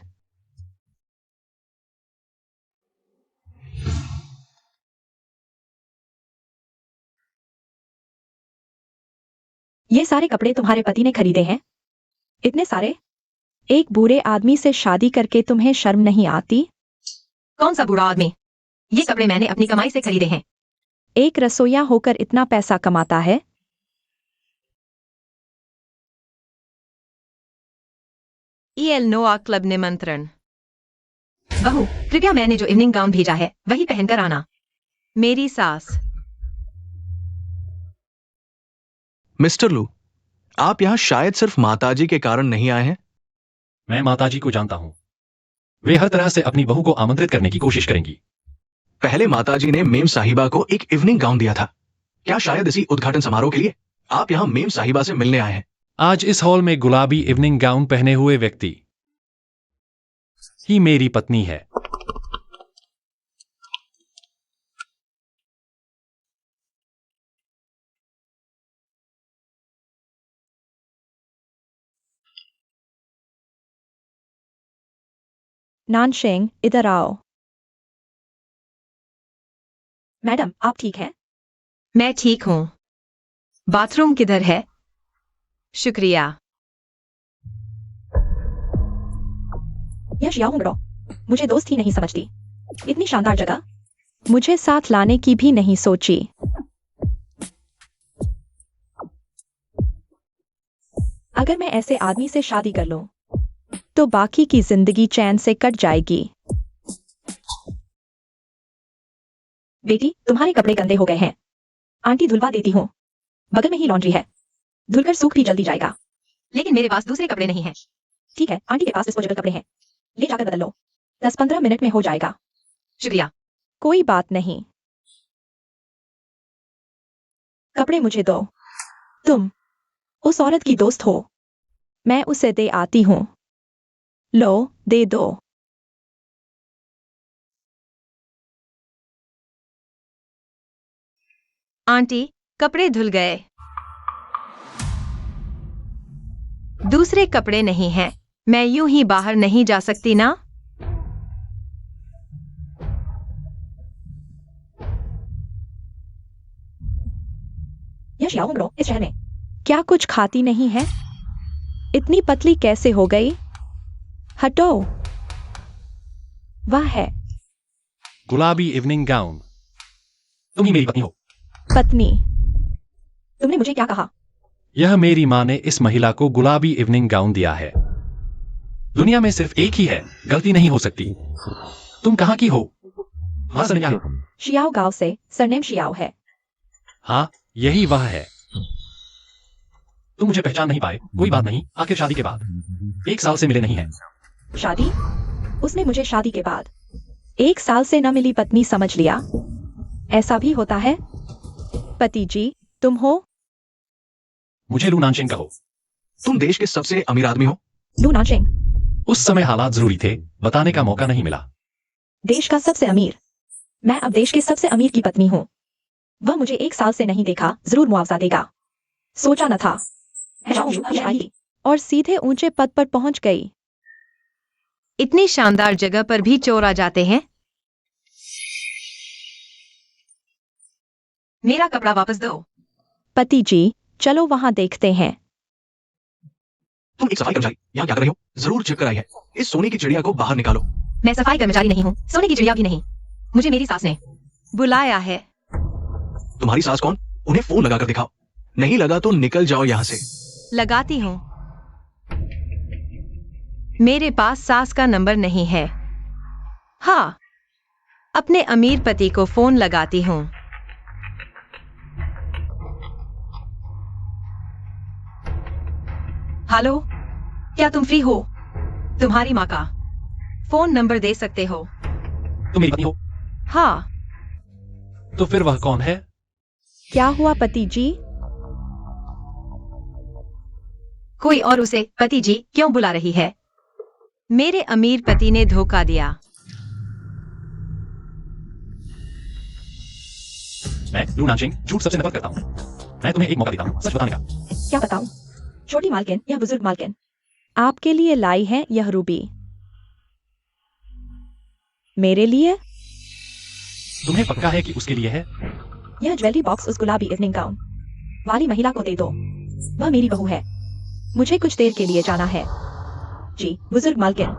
ये सारे कपड़े तुम्हारे पति ने खरीदे हैं? इतने सारे? एक बुरे आदमी से शादी करके तुम्हें शर्म नहीं आती? कौन सा बुरा आदमी? ये कपड़े मैंने अपनी कमाई से खरीदे हैं। एक रसोइया होकर इतना पैसा कमाता है? ईएल नोआ क्लब निमंत्रण। बहू, कृपया मैंने जो इवनिंग गाउन भेजा है वही पहनकर आना। मेरी सास। मिस्टर लू, आप यहां शायद सिर्फ माताजी के कारण नहीं आए हैं। मैं माताजी को जानता हूं। वे हर तरह से अपनी बहू को आमंत्रित करने की कोशिश करेंगी। पहले माताजी ने मेम साहिबा को एक इवनिंग गाउन दिया था। क्या शायद इसी उद्घाटन समारोह के लिए आप यहां मेम साहिबा से मिलने आए हैं? आज इस हॉल में गुलाबी इवनिंग गाउन पहने हुए व्यक्ति ही मेरी पत्नी है। नानशेंग, इधर आओ। मैडम, आप ठीक हैं? मैं ठीक हूं। बाथरूम किधर है? शुक्रिया। यह शियाओ होंगडो मुझे दोस्त ही नहीं समझती। इतनी शानदार जगह। मुझे साथ लाने की भी नहीं सोची। अगर मैं ऐसे आदमी से शादी कर लूं तो बाकी की जिंदगी चैन से कट जाएगी। बेटी, तुम्हारे कपड़े गंदे हो गए हैं। आंटी धुलवा देती हूँ। बगल में ही लॉन्ड्री है। धुलकर सूख भी जल्दी जाएगा। लेकिन मेरे पास दूसरे कपड़े नहीं हैं। ठीक है, आंटी के पास डिस्पोजेबल कपड़े हैं। ले जाकर बदल लो। 10-15 मिनट में हो जाएगा। शुक्रिया। कोई बात नहीं। कपड़े मुझे दो। तुम उस औरत की दोस्त हो। मैं उसे दे आती हूँ। लो, दे दो। आंटी, कपड़े धुल गए। दूसरे कपड़े नहीं हैं। मैं यूं ही बाहर नहीं जा सकती ना। यह शियाओ होंगडो इस शहर में क्या कुछ खाती नहीं है? इतनी पतली कैसे हो गई? हटो। वह है गुलाबी इवनिंग गाउन। तुम ही मेरी पत्नी हो। पत्नी। तुमने मुझे क्या कहा? यह मेरी माँ ने इस महिला को गुलाबी इवनिंग गाउन दिया है। दुनिया में सिर्फ एक ही है, गलती नहीं हो सकती। तुम कहाँ की हो? हाँ सर, क्या है? शियाओ गांव से, सरनेम शियाओ है। हाँ, यही वह है। तुम मुझे पहचान नहीं पाए, कोई बात नहीं। आखिर शादी के बाद 1 साल से मिले नहीं हैं। शादी? उसने मुझे शादी के बाद 1 साल से न मिली पत्नी समझ लिया। ऐसा भी होता है? पति जी, तुम हो? मुझे लू नानशिंग कहो। तुम देश के सबसे अमीर आदमी हो। लू नानशिंग, उस समय हालात जरूरी थे, बताने का मौका नहीं मिला। देश का सबसे अमीर। मैं अब देश के सबसे अमीर की पत्नी हूँ। वह मुझे 1 साल से नहीं देखा, जरूर मुआवजा देगा। सोचा न था। मैं जाऊंगी, अब आई। और सीधे ऊंचे पद पर पहुंच गई। इतनी शानदार जगह पर भी चोर आ जाते हैं। मेरा कपड़ा वापस दो। पति जी, चलो वहां देखते हैं। तुम एक सफाई कर्मचारी यहाँ क्या कर रही हो? जरूर चक्कर आई है। इस सोने की चिड़िया को बाहर निकालो। मैं सफाई कर्मचारी नहीं हूँ, सोने की चिड़िया भी नहीं। मुझे मेरी सास ने बुलाया है। तुम्हारी सास कौन? उन्हें फोन लगाकर दिखाओ। नहीं लगा तो निकल जाओ यहाँ से। लगाती हूँ। मेरे पास सास का नंबर नहीं है। हाँ, अपने अमीर पति को फोन लगाती हूँ। हेलो, क्या तुम फ्री हो? तुम्हारी माँ का फोन नंबर दे सकते हो? तुम मेरी पत्नी हो? हाँ। तो फिर वह कौन है? क्या हुआ पति जी? कोई और उसे पति जी क्यों बुला रही है? मेरे अमीर पति ने धोखा दिया। मैं लू नानशिंग झूठ सबसे नफरत करता हूँ। मैं तुम्हें एक मौका देता हूँ सच बताने का। क्या बताऊं? छोटी मालकिन या बुजुर्ग मालकिन? आपके लिए लाई है यह रूबी। मेरे लिए? तुम्हें पक्का है कि उसके लिए है? यह ज्वेलरी बॉक्स उस गुलाबी इवनिंग गाउन वाली महिला को दे दो। वह मेरी बहू है। मुझे कुछ देर के लिए जाना है। जी, बुजुर्ग मालकिन।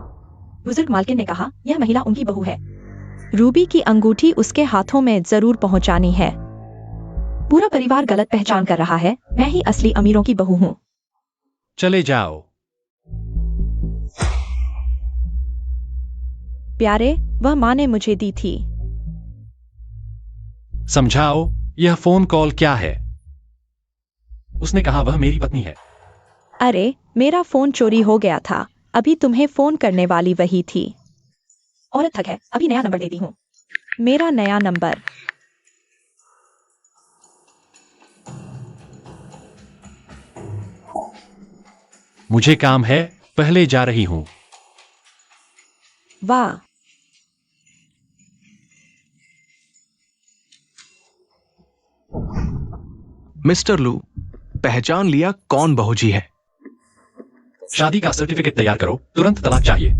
बुजुर्ग मालकिन ने कहा यह महिला उनकी बहू है। रूबी की अंगूठी उसके हाथों में जरूर पहुंचानी है। पूरा परिवार गलत पहचान कर रहा है। मैं ही असली अमीरों की बहू हूँ। चले जाओ। प्यारे, वह माँ ने मुझे दी थी। समझाओ, यह फोन कॉल क्या है? उसने कहा वह मेरी पत्नी है। अरे, मेरा फोन चोरी हो गया था। अभी तुम्हें फोन करने वाली वही थी। औरत थक है, अभी नया नंबर देती हूँ। मेरा नया नंबर। मुझे काम है, पहले जा रही हूं। वाह, मिस्टर लू, पहचान लिया कौन बहूजी है? शादी का सर्टिफिकेट तैयार करो, तुरंत तलाक चाहिए।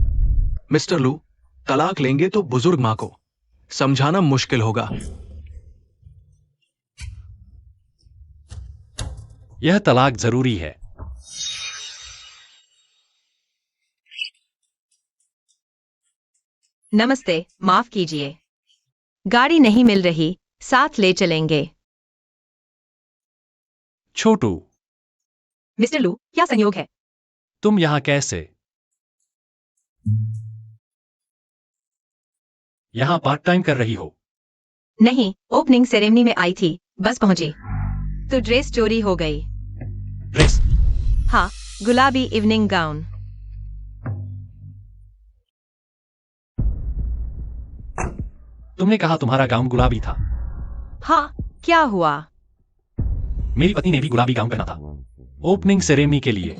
मिस्टर लू, तलाक लेंगे तो बुजुर्ग माँ को समझाना मुश्किल होगा। यह तलाक जरूरी है। नमस्ते, माफ कीजिए। गाड़ी नहीं मिल रही, साथ ले चलेंगे। छोटू, मिस्टर लू, क्या संयोग है? तुम यहां कैसे? यहां पार्ट टाइम कर रही हो? नहीं, ओपनिंग सेरेमनी में आई थी, बस पहुंची तो ड्रेस चोरी हो गई। ड्रेस? हाँ, गुलाबी इवनिंग गाउन। तुमने कहा तुम्हारा गाउन गुलाबी था। हाँ, क्या हुआ? मेरी पत्नी ने भी गुलाबी गाउन पहना था, ओपनिंग सेरेमनी के लिए।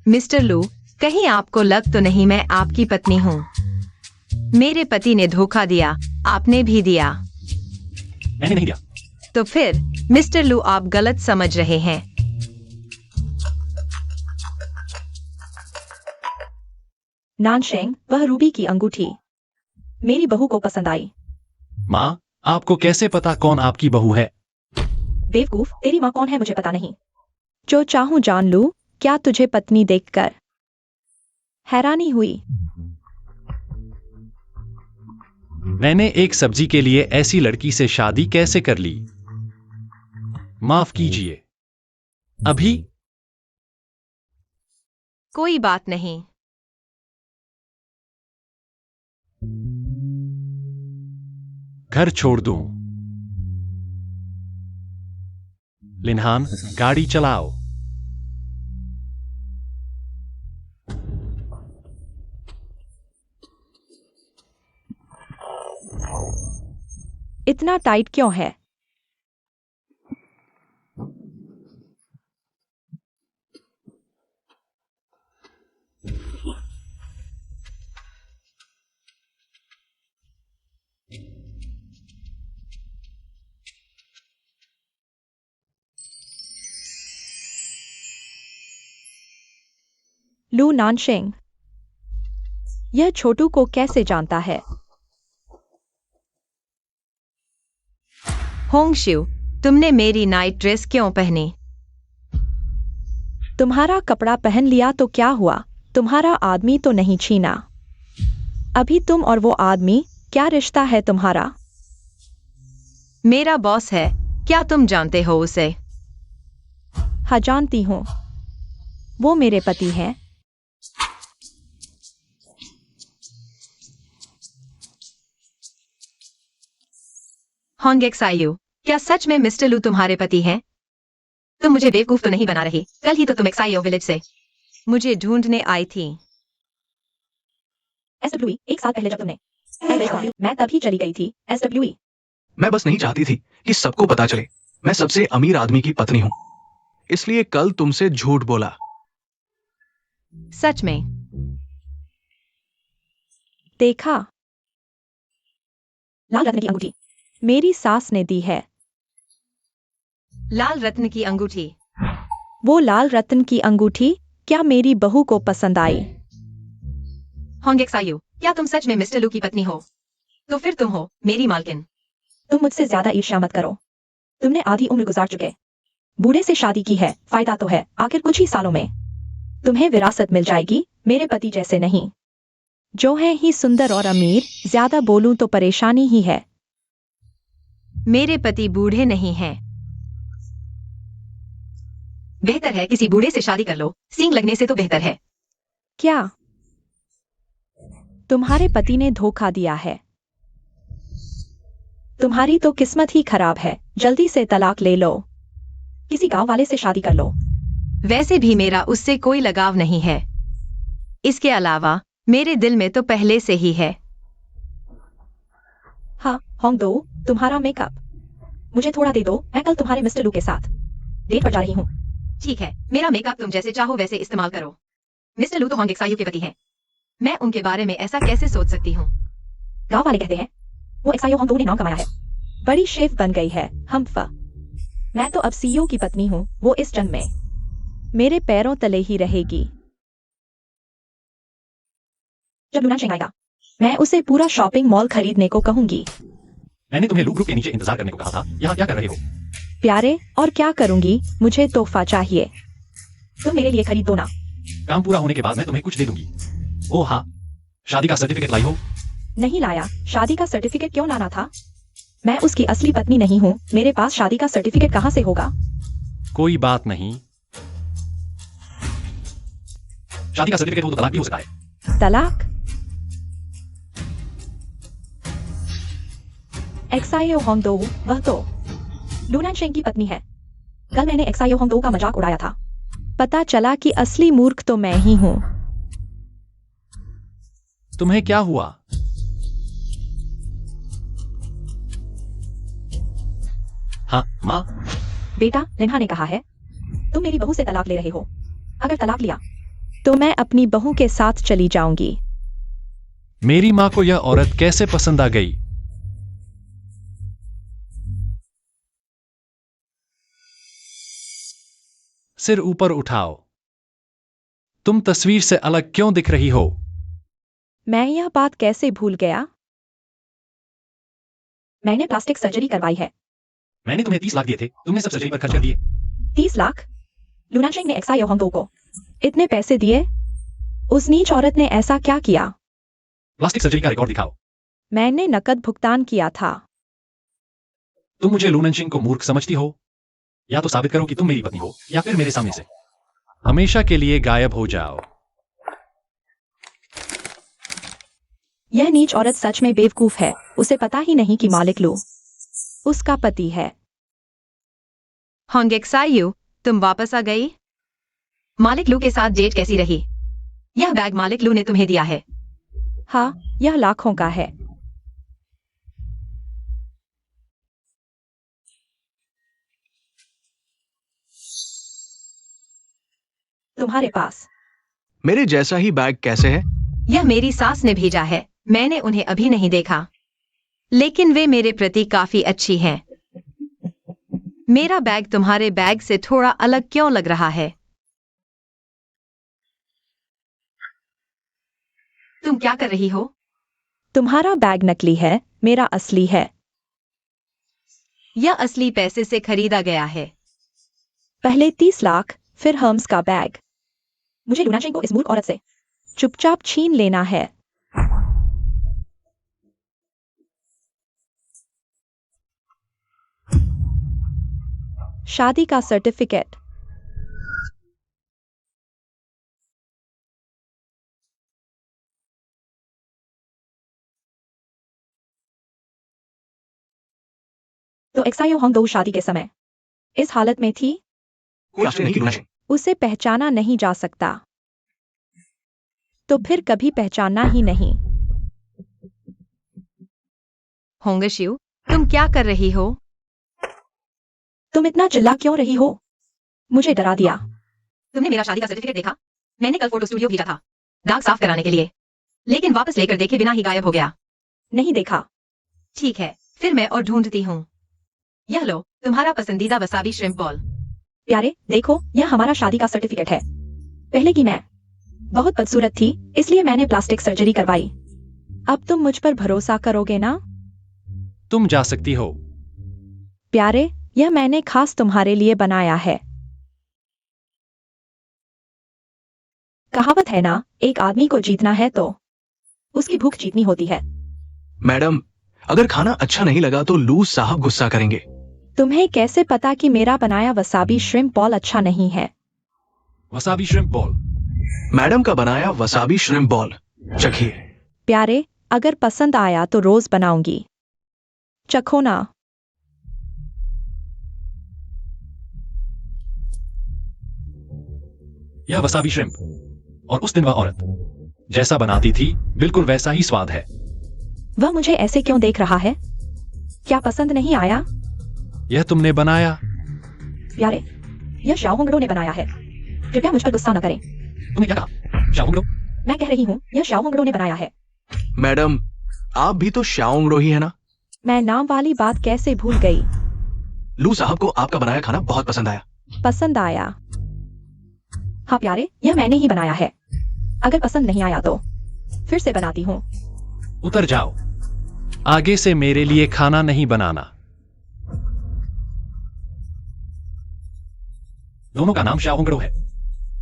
मिस्टर लू, कहीं आपको लग तो नहीं मैं आपकी पत्नी हूँ? मेरे पति ने धोखा दिया, आपने भी दिया। मैंने नहीं दिया। तो फिर मिस्टर लू, आप गलत समझ रहे हैं। नानशेंग, वह रूबी की अंगूठी मेरी बहू को पसंद आई। माँ, आपको कैसे पता कौन आपकी बहू है? बेवकूफ, तेरी माँ कौन है मुझे पता नहीं। जो चाहूं जान लूं, क्या तुझे पत्नी देखकर हैरानी हुई? मैंने एक सब्जी के लिए ऐसी लड़की से शादी कैसे कर ली? माफ कीजिए। अभी कोई बात नहीं। घर छोड़ दूं। लिनहान, गाड़ी चलाओ। इतना टाइट क्यों है? लू नानशेंग, यह छोटू को कैसे जानता है? होंगशिउ, तुमने मेरी नाइट ड्रेस क्यों पहनी? तुम्हारा कपड़ा पहन लिया तो क्या हुआ? तुम्हारा आदमी तो नहीं छीना। अभी तुम और वो आदमी, क्या रिश्ता है तुम्हारा? मेरा बॉस है, क्या तुम जानते हो उसे? हाँ, जानती हूँ। वो मेरे पति हैं। होंगेक्सायू, क्या सच में मिस्टर लू तुम्हारे पति हैं? तुम मुझे बेवकूफ तो नहीं बना रही? कल ही तो तुम एक्साइयो विलेज से मुझे ढूंढने आई थी। SWE, एक साल पहले जब तुमने मैं तभी चली गई थी। SWE, मैं बस नहीं चाहती थी कि सबको पता चले मैं सबसे अमीर आदमी की पत्नी हूँ, इसलिए कल तुमसे झूठ बोला। सच में? देखा, लाल रत्न की अंगूठी मेरी सास ने दी है। लाल रत्न की अंगूठी? वो लाल रत्न की अंगूठी क्या मेरी बहू को पसंद आई? होंगेक्सायू, क्या तुम सच में मिस्टर लू की पत्नी हो? तो फिर तुम हो मेरी मालकिन। तुम मुझसे ज्यादा ईर्ष्या मत करो। तुमने आधी उम्र गुजार चुके बूढ़े से शादी की है, फायदा तो है, आखिर कुछ ही सालों में तुम्हें विरासत मिल जाएगी, मेरे पति जैसे नहीं। जो है ही सुंदर और अमीर, ज्यादा बोलूं तो परेशानी ही है। मेरे पति बूढ़े नहीं हैं। बेहतर है किसी बूढ़े से शादी कर लो, सींग लगने से तो बेहतर है। क्या तुम्हारे पति ने धोखा दिया है? तुम्हारी तो किस्मत ही खराब है, जल्दी से तलाक ले लो, किसी गांव वाले से शादी कर लो। वैसे भी मेरा उससे कोई लगाव नहीं है। इसके अलावा मेरे दिल में तो पहले से ही है। हाँ, होंग दो, तुम्हारा मेकअप मुझे थोड़ा दे दो, मैं कल तुम्हारे मिस्टर लू के साथ डेट पर जा रही हूँ। ठीक है, मेरा मेकअप तुम जैसे चाहो वैसे इस्तेमाल करो। मिस्टर लू तो होंगेक्सायू के पति हैं। मैं उनके बारे में ऐसा कैसे सोच सकती हूँ? गांव वाले कहते हैं वो एक्सायो होंग दो ने नाम कमाया है। बड़ी शेफ बन गई है हम्फा। मैं तो अब CEO की पत्नी हूँ, वो इस जन्म में मेरे पैरों तले ही रहेगी। जब लूना शेंग आएगा, मैं उसे पूरा शॉपिंग मॉल खरीदने को कहूंगी। मैंने तुम्हें लू ग्रुप के नीचे इंतजार करने को कहा था। यहाँ क्या कर रहे हो? प्यारे, और क्या करूंगी, मुझे तोहफा चाहिए। तुम मेरे लिए खरीद दो ना। काम पूरा होने के बाद मैं तुम्हें कुछ दे दूंगी। ओह हाँ, शादी का सर्टिफिकेट लाई हो? नहीं लाया, शादी का सर्टिफिकेट क्यों लाना था? मैं उसकी असली पत्नी नहीं हूँ, मेरे पास शादी का सर्टिफिकेट कहाँ से होगा? कोई बात नहीं। शादी का सर्टिफिकेट हो तो तलाक भी हो सकता है। तलाक? एक्सायो होंग दो, वह तो लूना शेंग की पत्नी है। कल मैंने एक्सायो होंग दो का मजाक उड़ाया था। पता चला कि असली मूर्ख तो मैं ही हूँ। तुम्हें क्या हुआ? हाँ माँ, बेटा, लिन्हा ने कहा है तुम मेरी बहू से तलाक ले रहे हो। अगर तलाक लिया तो मैं अपनी बहू के साथ चली जाऊंगी। मेरी माँ को यह औरत कैसे पसंद आ गई? सिर ऊपर उठाओ। तुम तस्वीर से अलग क्यों दिख रही हो? मैं यह बात कैसे भूल गया? मैंने प्लास्टिक सर्जरी करवाई है। मैंने तुम्हें 30 लाख दिए थे, तुमने सब सर्जरी पर खर्च कर दिए। 30 लाख? लुनाशिंग ने एक्सायो होंगडो को इतने पैसे दिए? उस नीच औरत ने ऐसा क्या किया? प्लास्टिक सर्जरी का रिकॉर्ड दिखाओ। मैंने नकद भुगतान किया था। तुम मुझे लूननशिंग को मूर्ख समझती हो? या तो साबित करो कि तुम मेरी पत्नी हो, या फिर मेरे सामने से हमेशा के लिए गायब हो जाओ। यह नीच औरत सच में बेवकूफ है। उसे पता ही नहीं कि मालिक लू उसका पति है। होंगेक्सायू, तुम वापस आ गई? मालिक लू के साथ डेट कैसी रही? यह बैग मालिक लू ने तुम्हें दिया है। हाँ, यह लाखों का है। तुम्हारे पास मेरे जैसा ही बैग कैसे है? यह मेरी सास ने भेजा है। मैंने उन्हें अभी नहीं देखा, लेकिन वे मेरे प्रति काफी अच्छी हैं। मेरा बैग तुम्हारे बैग से थोड़ा अलग क्यों लग रहा है? तुम क्या कर रही हो? तुम्हारा बैग नकली है, मेरा असली है। यह असली पैसे से खरीदा गया है। पहले 30 लाख, फिर हर्म्स का बैग। मुझे लुनाशिंग को इस मूर्ख औरत से चुपचाप छीन लेना है। शादी का सर्टिफिकेट। तो एक्सायो होंगडो शादी के समय इस हालत में थी। कोई आश्चर्य नहीं कि लुनाशिंग उसे पहचाना नहीं जा सकता, तो फिर कभी पहचानना ही नहीं। होंगशिउ, तुम क्या कर रही हो? तुम इतना चिल्ला क्यों रही हो? मुझे डरा दिया। तुमने मेरा शादी का सर्टिफिकेट देखा? मैंने कल फोटो स्टूडियो भेजा था दाग साफ कराने के लिए, लेकिन वापस लेकर देखे बिना ही गायब हो गया। नहीं देखा। ठीक है, फिर मैं और ढूंढती हूँ। यह लो, तुम्हारा पसंदीदा वसाबी श्रिम्प बॉल। प्यारे, देखो, यह हमारा शादी का सर्टिफिकेट है। पहले की मैं बहुत बदसूरत थी, इसलिए मैंने प्लास्टिक सर्जरी करवाई। अब तुम मुझ पर भरोसा करोगे ना? तुम जा सकती हो। प्यारे, यह मैंने खास तुम्हारे लिए बनाया है। कहावत है ना, एक आदमी को जीतना है तो उसकी भूख जीतनी होती है। मैडम, अगर खाना अच्छा नहीं लगा तो लू साहब गुस्सा करेंगे। तुम्हें कैसे पता कि मेरा बनाया वसाबी श्रिम्प बॉल अच्छा नहीं है? Wasabi shrimp ball. मैडम का बनाया वसाबी श्रिम्प बॉल चखिए। प्यारे, अगर पसंद आया तो रोज बनाऊंगी। चखो ना। यह वसाबी श्रिम्प, और उस दिन वह औरत जैसा बनाती थी बिल्कुल वैसा ही स्वाद है। वह मुझे ऐसे क्यों देख रहा है? क्या पसंद नहीं आया? यह तुमने बनाया? प्यारे, यह शाओ होंगडो ने बनाया है। कृपया मुझ पर गुस्सा न करें। तुमने क्या कहा? शाओंगडो? मैं कह रही हूँ, यह शाओ होंगडो ने बनाया है। मैडम, आप भी तो शाओंगडो ही है ना? मैं नाम वाली बात कैसे भूल गई? लू साहब को आपका बनाया खाना बहुत पसंद आया। पसंद आया? हाँ प्यारे, यह मैंने ही बनाया है। अगर पसंद नहीं आया तो फिर से बनाती हूँ। उतर जाओ। आगे से मेरे लिए खाना नहीं बनाना। दोनों का नाम शाओंगडो है।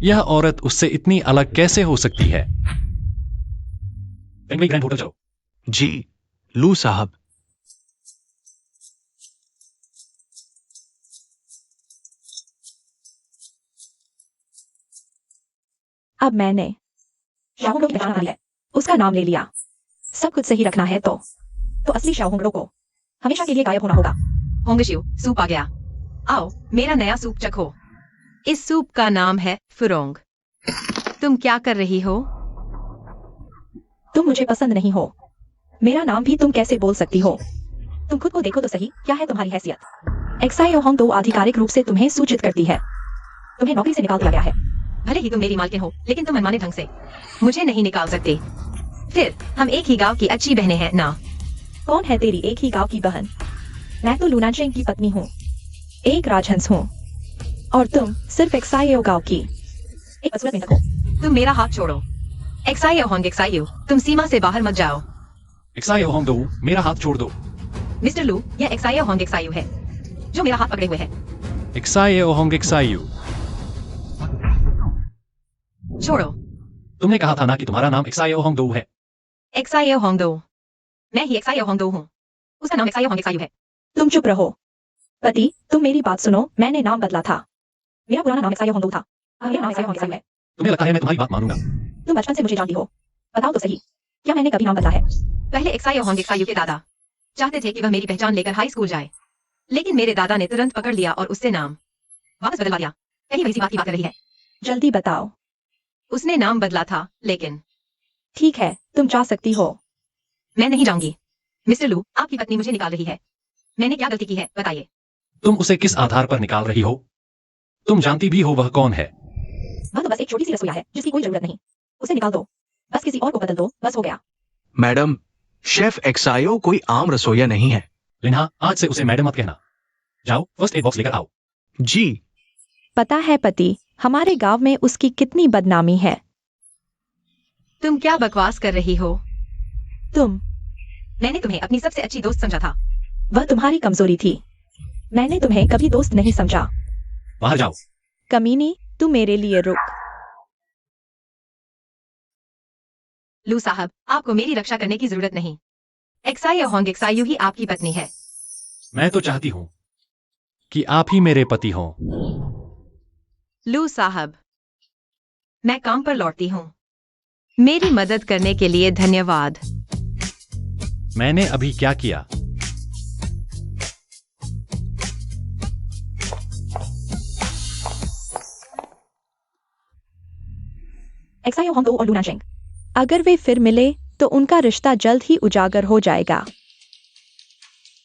यह औरत उससे इतनी अलग कैसे हो सकती है? बेंगवे ग्रैंड होटल चलो। जी, लू साहब। अब मैंने शाओ होंगडो की पहचान कर ली है, उसका नाम ले लिया। सब कुछ सही रखना है तो असली शाओ होंगडो को हमेशा के लिए गायब होना होगा। होंगशिउ, सूप आ गया। आओ, मेरा नया सूप चखो। इस सूप का नाम है फुरोंग। तुम क्या कर रही हो? तुम मुझे पसंद नहीं हो। मेरा नाम भी तुम कैसे बोल सकती हो? तुम खुद को देखो तो सही, क्या है तुम्हारी हैसियत? एक्सायो होंगडो आधिकारिक रूप से तुम्हें सूचित करती है, तुम्हें नौकरी से निकाल दिया गया है। भले ही तुम मेरी मालकिन हो, लेकिन तुम मनमाने ढंग से मुझे नहीं निकाल सकते। फिर हम एक ही गांव की अच्छी बहनें हैं ना? कौन है तेरी एक ही गांव की बहन? मैं तो लुनाशिंग की पत्नी हूँ, एक राजहंस हूँ, और तुम सिर्फ एक्सायो गांव की एक बदसूरत मेंढक हो। तुम मेरा हाथ छोड़ो। एक्साई होंग एक्साई, तुम सीमा से बाहर मत जाओ। एक्साई होंग दो, मेरा हाथ छोड़ दो। मिस्टर लू, यह एक्साई होंग एक्साई है जो मेरा हाथ पकड़े हुए है। एक्साई होंग एक्साई, छोड़ो। तुमने कहा था ना कि तुम्हारा नाम एक्साई होंग दो है। एक्साई होंग दो, मैं ही एक्साई होंग दो हूँ। उसका नाम एक्साई होंग एक्साई है। तुम चुप रहो। पति, तुम मेरी बात सुनो, मैंने नाम बदला था। मेरा पुराना नाम एक्साई होंग दो था। अब मेरा नाम एक्साई होंग एक्साई है। तुम्हें लगता है मैं तुम्हारी बात मानूंगा? तुम बचपन से मुझे जानती हो। बताओ तो सही, क्या मैंने कभी नाम बदला है? पहले एक्साई होंग एक्साई के दादा चाहते थे कि वह मेरी पहचान लेकर हाई स्कूल जाए, लेकिन मेरे दादा ने तुरंत पकड़ लिया और उससे नाम वापस बदलवा दिया। कहीं वैसी बात की बात कर रही है। जल्दी बताओ। उसने नाम बदला था, लेकिन ठीक है, तुम जा सकती हो। मैं नहीं जाऊंगी। मिस्टर लू, आपकी पत्नी मुझे निकाल रही है। मैंने क्या गलती की है, बताइए। तुम उसे किस आधार पर निकाल रही हो? तुम जानती भी हो वह कौन है? वह तो बस एक छोटी सी रसोईया है जिसकी कोई जरूरत नहीं। उसे निकाल दो, बस किसी और को बदल दो, बस हो गया। मैडम, शेफ एक्सायो कोई आम रसोईया नहीं है। लिन्हा, आज से उसे मैडम मत कहना। जाओ, फर्स्ट एड बॉक्स लेकर आओ। जी। पता है पति, हमारे गांव में उसकी कितनी बदनामी है। तुम क्या बकवास कर रही हो? तुम मैंने तुम्हें अपनी सबसे अच्छी दोस्त समझा था। वह तुम्हारी कमजोरी थी। मैंने तुम्हें कभी दोस्त नहीं समझा। बाहर जाओ। कमीनी, तू मेरे लिए रुक। लू साहब, आपको मेरी रक्षा करने की जरूरत नहीं। एक्साई होंग एक्साई ही आपकी पत्नी है। मैं तो चाहती हूँ कि आप ही मेरे पति हों। लू साहब, मैं काम पर लौटती हूँ। मेरी मदद करने के लिए धन्यवाद। मैंने अभी क्या किया? एक्सायो होंग दो और लूना चेंग। अगर वे फिर मिले तो उनका रिश्ता जल्द ही उजागर हो जाएगा।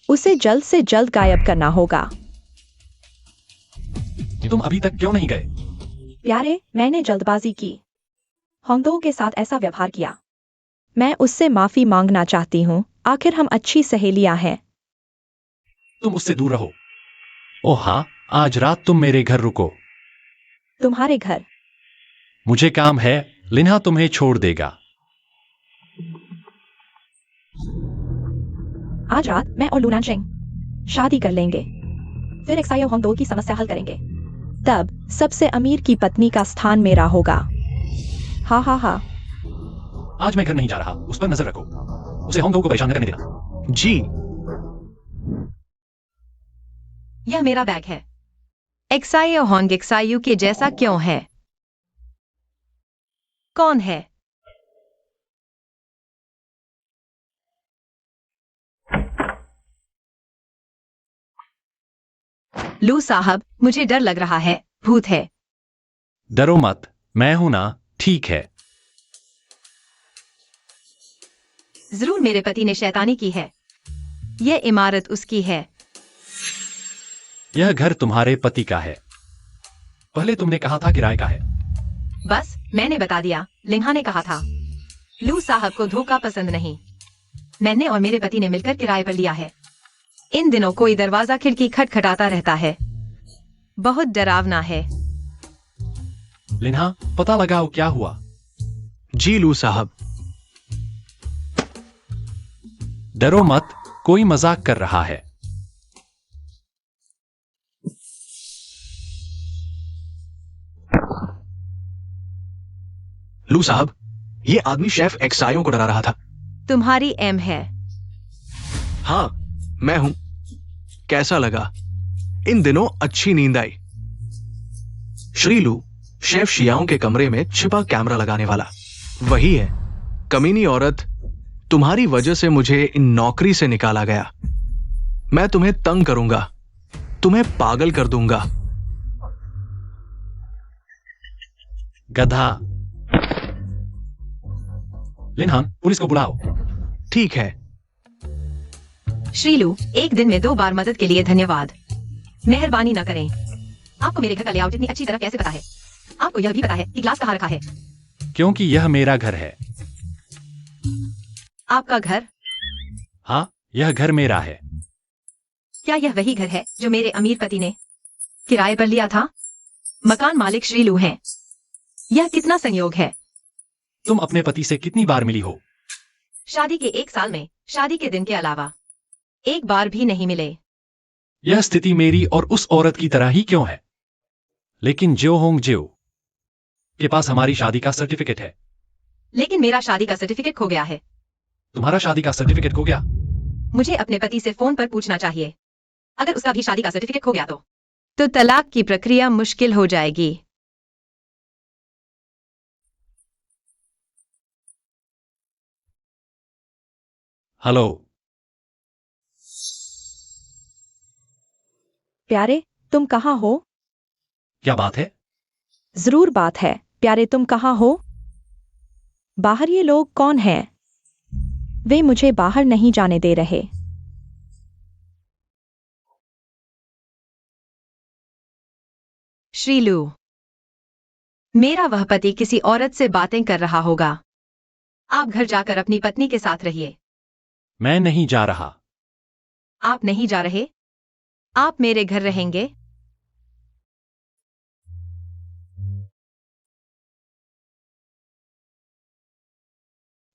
उसे जल्द से जल्द गायब करना होगा। तुम अभी तक क्यों नहीं गए? प्यारे, मैंने जल्दबाजी की। होंगदो के साथ ऐसा व्यवहार किया। मैं उससे माफी मांगना चाहती हूँ। आखिर हम अच्छी सहेलियां हैं। तुम उससे दूर रहो। ओह हाँ, आज रात तुम मेरे घर रुको। तुम्हारे घर? मुझे काम है। लिन्हा तुम्हें छोड़ देगा। आज रात मैं और लूना चेंग शादी कर लेंगे, फिर एक्सायो होंग दो की समस्या हल करेंगे। तब सबसे अमीर की पत्नी का स्थान मेरा होगा। हा हा हा। आज मैं घर नहीं जा रहा। उस पर नजर रखो। उसे होंग दो को परेशान न करने देना। जी। यह मेरा बैग है। एक्साई होंग एक्साई के जैसा क्यों है? कौन है? लू साहब, मुझे डर लग रहा है। भूत है। डरो मत, मैं हूं ना। ठीक है। जरूर मेरे पति ने शैतानी की है। यह इमारत उसकी है। यह घर तुम्हारे पति का है। पहले तुमने कहा था किराए का है। बस मैंने बता दिया। लिन्हा ने कहा था। लू साहब को धोखा पसंद नहीं। मैंने और मेरे पति ने मिलकर किराए पर लिया है। इन दिनों कोई दरवाजा खिड़की खटखटाता रहता है। बहुत डरावना है। लिन्हा, पता लगाओ क्या हुआ। जी लू साहब। डरो मत, कोई मजाक कर रहा है। लू साहब, ये आदमी शेफ एक्सायो को डरा रहा था। तुम्हारी एम है। हाँ, मैं हूं। कैसा लगा? इन दिनों अच्छी नींद आई। श्रीलू, शेफ शियाओं के कमरे में छिपा कैमरा लगाने वाला वही है। कमीनी औरत, तुम्हारी वजह से मुझे इन नौकरी से निकाला गया। मैं तुम्हें तंग करूंगा, तुम्हें पागल कर दूंगा। गधा। लिन्हान, पुलिस को बुलाओ। ठीक है। श्रीलू, एक दिन में 2 बार मदद के लिए धन्यवाद। मेहरबानी न करें। आपको मेरे घर का लेआउट इतनी अच्छी तरह कैसे पता है? आपको यह भी पता है कि ग्लास कहाँ रखा है? क्योंकि यह मेरा घर है। आपका घर? हाँ, यह घर मेरा है। क्या यह वही घर है जो मेरे अमीर पति ने किराए पर लिया था? मकान मालिक श्रीलू हैं। यह कितना संयोग है। तुम अपने पति से कितनी बार मिली हो? शादी के 1 साल में, शादी के दिन के अलावा एक बार भी नहीं मिले। यह स्थिति मेरी और उस औरत की तरह ही क्यों है? लेकिन ज्यो होंग ज्यो के पास हमारी शादी का सर्टिफिकेट है। लेकिन मेरा शादी का सर्टिफिकेट खो गया है। तुम्हारा शादी का सर्टिफिकेट खो गया? मुझे अपने पति से फोन पर पूछना चाहिए। अगर उसका भी शादी का सर्टिफिकेट खो गया तो तलाक की प्रक्रिया मुश्किल हो जाएगी। हेलो। प्यारे, तुम कहाँ हो? क्या बात है? जरूर बात है। प्यारे, तुम कहाँ हो? बाहर ये लोग कौन हैं? वे मुझे बाहर नहीं जाने दे रहे। श्रीलू, मेरा वह पति किसी औरत से बातें कर रहा होगा। आप घर जाकर अपनी पत्नी के साथ रहिए। मैं नहीं जा रहा। आप नहीं जा रहे? आप मेरे घर रहेंगे?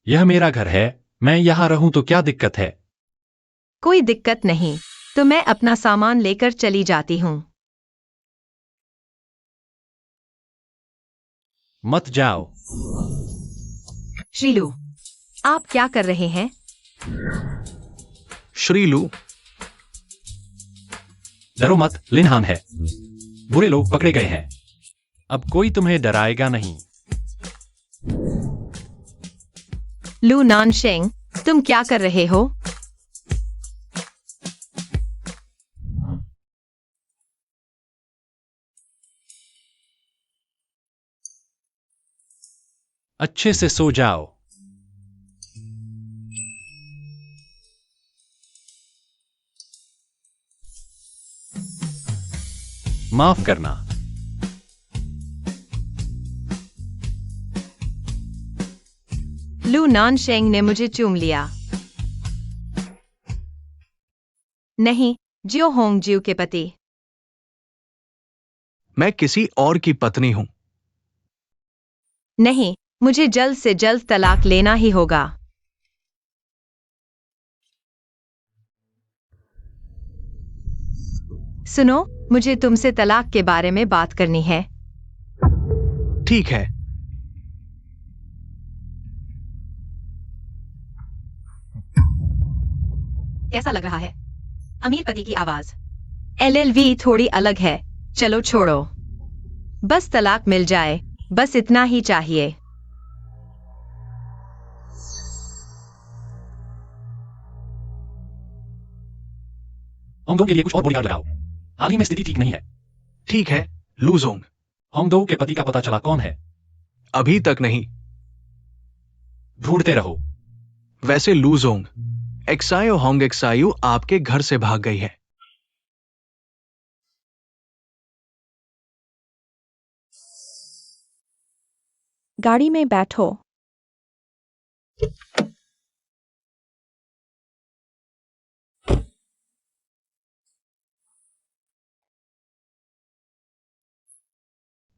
यह मेरा घर है, मैं यहां रहूं तो क्या दिक्कत है? कोई दिक्कत नहीं, तो मैं अपना सामान लेकर चली जाती हूँ। मत जाओ। श्रीलू, आप क्या कर रहे हैं? श्रीलू, डरो मत, लिनहान है। बुरे लोग पकड़े गए हैं। अब कोई तुम्हें डराएगा नहीं। लू नानशेंग, तुम क्या कर रहे हो? अच्छे से सो जाओ। माफ करना। लू नानशेंग ने मुझे चूम लिया। नहीं, जियो होंग जियो के पति। मैं किसी और की पत्नी हूं। नहीं, मुझे जल्द से जल्द तलाक लेना ही होगा। सुनो, मुझे तुमसे तलाक के बारे में बात करनी है। ठीक है। कैसा लग रहा है? अमीर पति की आवाज। एलएलवी थोड़ी अलग है। चलो छोड़ो। बस तलाक मिल जाए, बस इतना ही चाहिए। होंगदो के लिए कुछ और बॉडीगार्ड लगाओ। हाल ही में स्थिति ठीक नहीं है। ठीक है, लूजोंग। होंगदो के पति का पता चला कौन है? अभी तक नहीं। ढूंढते रहो। वैसे लूजोंग, एक्सायो होंग एक्सायू आपके घर से भाग गई है। गाड़ी में बैठो।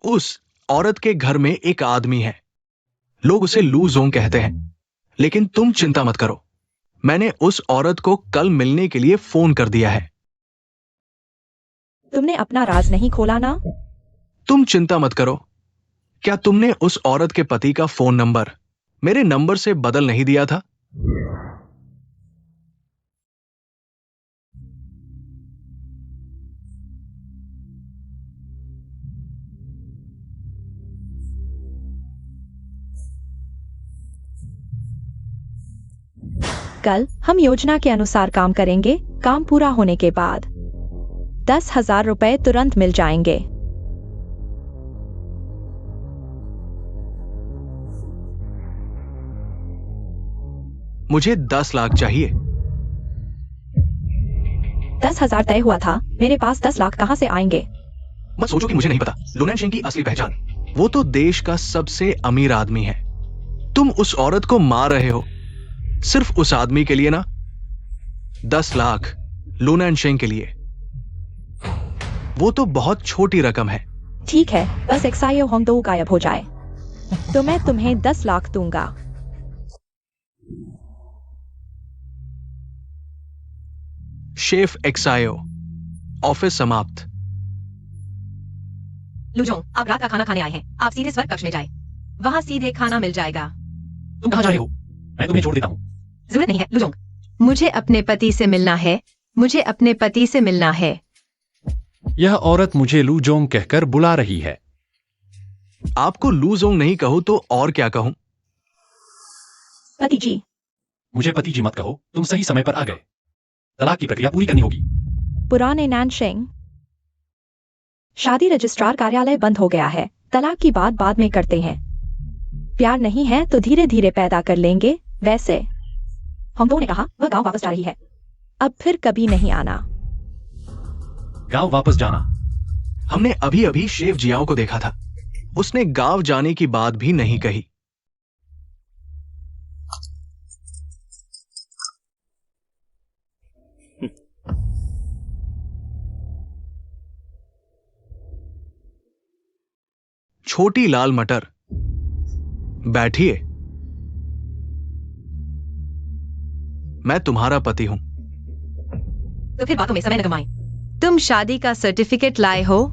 उस औरत के घर में एक आदमी है। लोग उसे लूजोंग कहते हैं, लेकिन तुम चिंता मत करो। मैंने उस औरत को कल मिलने के लिए फोन कर दिया है। तुमने अपना राज नहीं खोला ना? तुम चिंता मत करो। क्या तुमने उस औरत के पति का फोन नंबर मेरे नंबर से बदल नहीं दिया था? कल हम योजना के अनुसार काम करेंगे। काम पूरा होने के बाद 10,000 रुपए तुरंत मिल जाएंगे। मुझे 10 लाख चाहिए। 10,000 तय हुआ था। मेरे पास 10 लाख कहां से आएंगे? मत सोचो कि मुझे नहीं पता लुनानशेंग की असली पहचान। वो तो देश का सबसे अमीर आदमी है। तुम उस औरत को मार रहे हो सिर्फ उस आदमी के लिए ना। 10 लाख लुनानशेंग के लिए, वो तो बहुत छोटी रकम है। ठीक है, बस एक्सायो होंगदो गायब हो जाए। तो मैं तुम्हें 10 लाख दूंगा। शेफ एक्सायो। ऑफिस समाप्त। लुजोंग, आप रात का खाना खाने आए हैं। आप सीधे स्वर्ग कक्ष में जाए, वहाँ सीधे खाना मिल जाएगा। तुम कहाँ जा रहे हो? मैं तुम्हें छोड़ देता हूँ। जरूरत नहीं है लुजोंग, मुझे अपने पति से मिलना है। मुझे अपने पति से मिलना है। यह औरत मुझे लूजोंग कहकर बुला रही है। आपको लूजोंग नहीं कहूं तो और क्या कहूं? पति जी, मुझे पति जी मत कहो, तुम सही समय पर आ गए। तलाक की प्रक्रिया पूरी करनी होगी। पुराने नैनशिंग। शादी रजिस्ट्रार कार्यालय बंद हो गया है। तलाक की बात बाद में करते हैं। प्यार नहीं है तो धीरे धीरे पैदा कर लेंगे। वैसे होंगडो ने कहा वह गांव वापस जा रही है। अब फिर कभी नहीं आना। गांव वापस जाना? हमने अभी अभी शेफ जियाओ को देखा था। उसने गांव जाने की बात भी नहीं कही। छोटी लाल मटर, बैठिए। मैं तुम्हारा पति हूं। तो फिर बातों में समय न गवाएं। तुम शादी का सर्टिफिकेट लाए हो?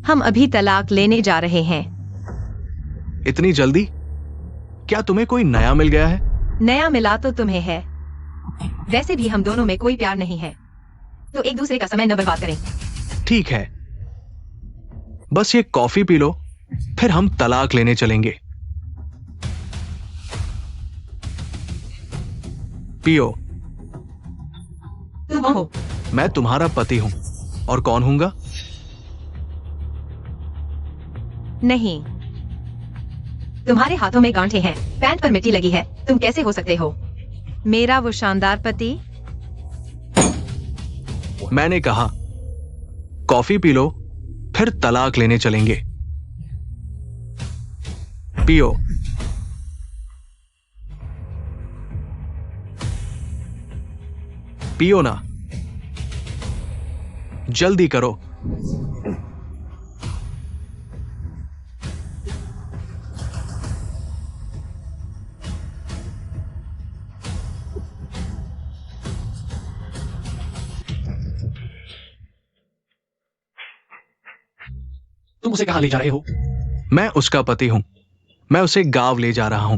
हम अभी तलाक लेने जा रहे हैं। इतनी जल्दी? क्या तुम्हें कोई नया मिल गया है? नया मिला तो तुम्हें है। वैसे भी हम दोनों में कोई प्यार नहीं है, तो एक दूसरे का समय न बर्बाद करें। ठीक है, बस ये कॉफी पी लो, फिर हम तलाक लेने चलेंगे। पियो। तुम हो? मैं तुम्हारा पति हूं। और कौन हूंगा? नहीं, तुम्हारे हाथों में गांठें हैं, पैंट पर मिट्टी लगी है। तुम कैसे हो सकते हो मेरा वो शानदार पति? मैंने कहा कॉफी पी लो, फिर तलाक लेने चलेंगे। पियो। पियो ना, जल्दी करो। तुम उसे कहां ले जा रहे हो? मैं उसका पति हूं। मैं उसे गांव ले जा रहा हूं।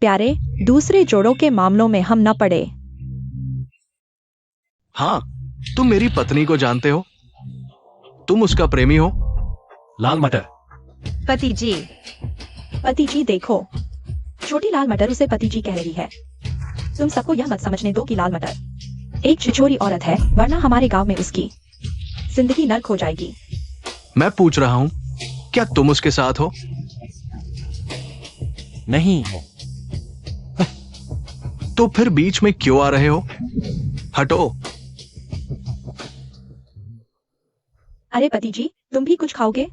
प्यारे, दूसरे जोड़ों के मामलों में हम न पड़े। हाँ, तुम मेरी पत्नी को जानते हो। तुम उसका प्रेमी हो। लाल मटर। पति जी। पति जी देखो, छोटी लाल मटर उसे पति जी कह रही है। तुम सबको यह मत समझने दो कि लाल मटर एक छिछोरी औरत है, वरना हमारे गांव में उसकी जिंदगी नर्क हो जाएगी। मैं पूछ रहा हूं, क्या तुम उसके साथ हो? नहीं। तो फिर बीच में क्यों आ रहे हो? हटो। अरे पति जी, तुम भी कुछ खाओगे?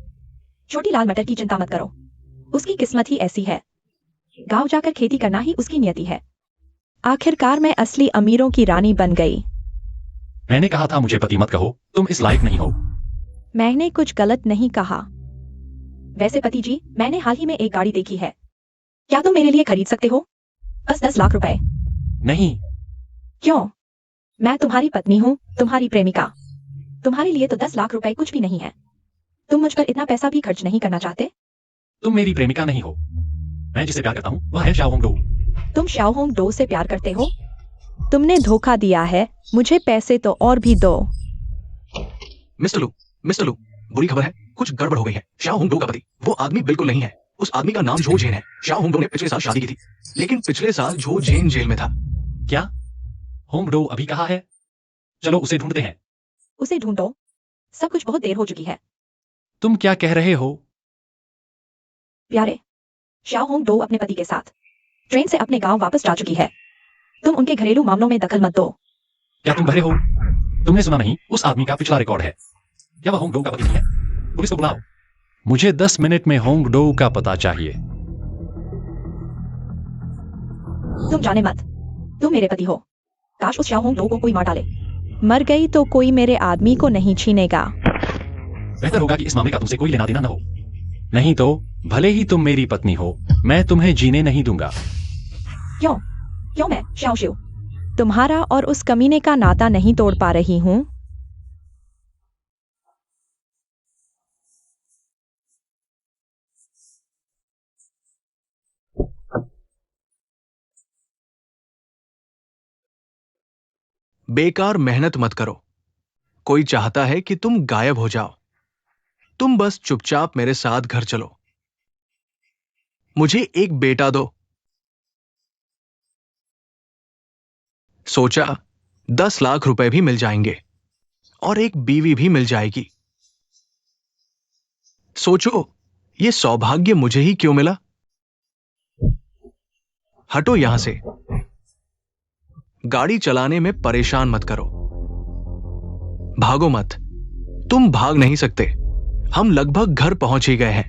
छोटी लाल मटर की चिंता मत करो, उसकी किस्मत ही ऐसी है। गांव जाकर खेती करना ही उसकी नियति है। आखिरकार मैं असली अमीरों की रानी बन गई। मैंने कहा था मुझे पति मत कहो, तुम इस लायक नहीं हो। मैंने कुछ गलत नहीं कहा। वैसे पति जी, मैंने हाल ही में एक गाड़ी देखी है। क्या तुम मेरे लिए खरीद सकते हो? बस 10 लाख रुपए। नहीं। क्यों? मैं तुम्हारी पत्नी हूँ, तुम्हारी प्रेमिका। तुम्हारे लिए तो 10 लाख रुपए कुछ भी नहीं है। तुम मुझ पर इतना पैसा भी खर्च नहीं करना चाहते? तुम मेरी प्रेमिका नहीं हो। मैं जिसे प्यार करता हूँ वह है शाओ होंगडो। तुम शाओ होंग डो से प्यार करते हो? तुमने धोखा दिया है, मुझे पैसे तो और भी दो। मिस्टर लू, बुरी खबर है, कुछ गड़बड़ हो गई है। शाओ होंगडो का पति वो आदमी बिल्कुल नहीं है। उस आदमी का नाम झो झेन है। शाओ होंगडो ने पिछले साल शादी की थी, लेकिन पिछले साल झो झेन जेल में था। क्या? होंगडो अभी कहाँ है? चलो उसे ढूंढते हैं। उसे ढूंढो, सब कुछ बहुत देर हो चुकी है। तुम क्या कह रहे हो? प्यारे, शाओ होंग डो अपने पति के साथ ट्रेन से अपने गांव वापस जा चुकी है। तुम उनके घरेलू मामलों में दखल मत दो। क्या तुम बहरे हो? तुमने सुना नहीं, उस आदमी का पिछला रिकॉर्ड है। क्या वह होंगडो का पति नहीं है? पुलिस को बुलाओ। मुझे 10 मिनट में होंगडो का पता चाहिए। तुम जाने मत, तुम मेरे पति हो। काश उस शाओ होंग डो को कोई मार डाले। मर गई तो कोई मेरे आदमी को नहीं छीनेगा। बेहतर होगा कि इस मामले का तुमसे कोई लेना देना न हो। नहीं तो भले ही तुम मेरी पत्नी हो, मैं तुम्हें जीने नहीं दूंगा। क्यों? क्यों मैं श्याओ शिव? तुम्हारा और उस कमीने का नाता नहीं तोड़ पा रही हूँ। बेकार मेहनत मत करो। कोई चाहता है कि तुम गायब हो जाओ। तुम बस चुपचाप मेरे साथ घर चलो। मुझे एक बेटा दो। सोचा 10 लाख रुपए भी मिल जाएंगे और एक बीवी भी मिल जाएगी। सोचो ये सौभाग्य मुझे ही क्यों मिला। हटो यहां से। गाड़ी चलाने में परेशान मत करो। भागो मत। तुम भाग नहीं सकते। हम लगभग घर पहुंच ही गए हैं।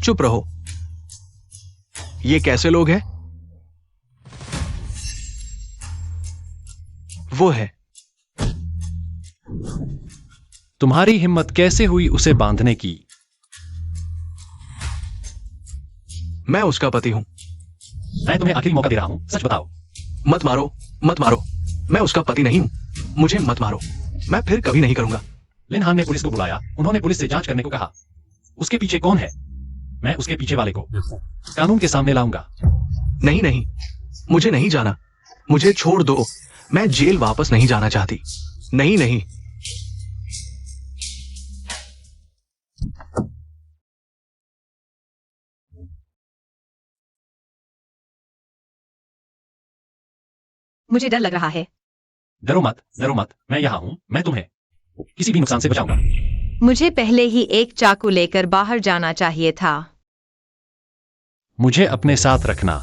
चुप रहो। ये कैसे लोग हैं? वो है। तुम्हारी हिम्मत कैसे हुई उसे बांधने की? मैं उसका पति हूं। मैं तुम्हें आखिरी मौका दे रहा हूं, सच बताओ। मत मारो, मत मारो। मैं उसका पति नहीं हूं। मुझे मत मारो। मैं फिर कभी नहीं करूंगा। लिन हान ने पुलिस को बुलाया। उन्होंने पुलिस से जांच करने को कहा। उसके पीछे कौन है? मैं उसके पीछे वाले को कानून के सामने लाऊंगा। नहीं नहीं, मुझे नहीं जाना। मुझे छोड़ दो। मैं जेल वापस नहीं जाना चाहती। नहीं नहीं। मुझे डर लग रहा है। डरो मत, डरो मत। मैं यहां हूं। मैं तुम्हें किसी भी नुकसान से बचाऊंगा। मुझे पहले ही एक चाकू लेकर बाहर जाना चाहिए था। मुझे अपने साथ रखना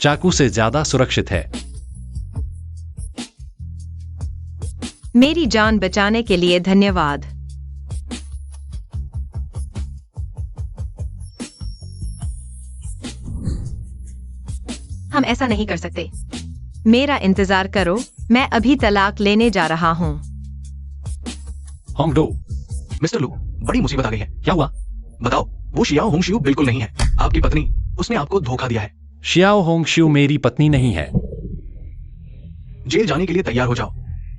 चाकू से ज्यादा सुरक्षित है। मेरी जान बचाने के लिए धन्यवाद। हम ऐसा नहीं कर सकते। मेरा इंतजार करो, मैं अभी तलाक लेने जा रहा हूं। होंगडो, मिस्टर लू, बड़ी मुसीबत आ गई है। क्या हुआ? बताओ। वो शियाओ होंगशियू बिल्कुल नहीं है। आपकी पत्नी, उसने आपको धोखा दिया है। शियाओ होंगशियू मेरी पत्नी नहीं है। जेल जाने के लिए तैयार हो जाओ।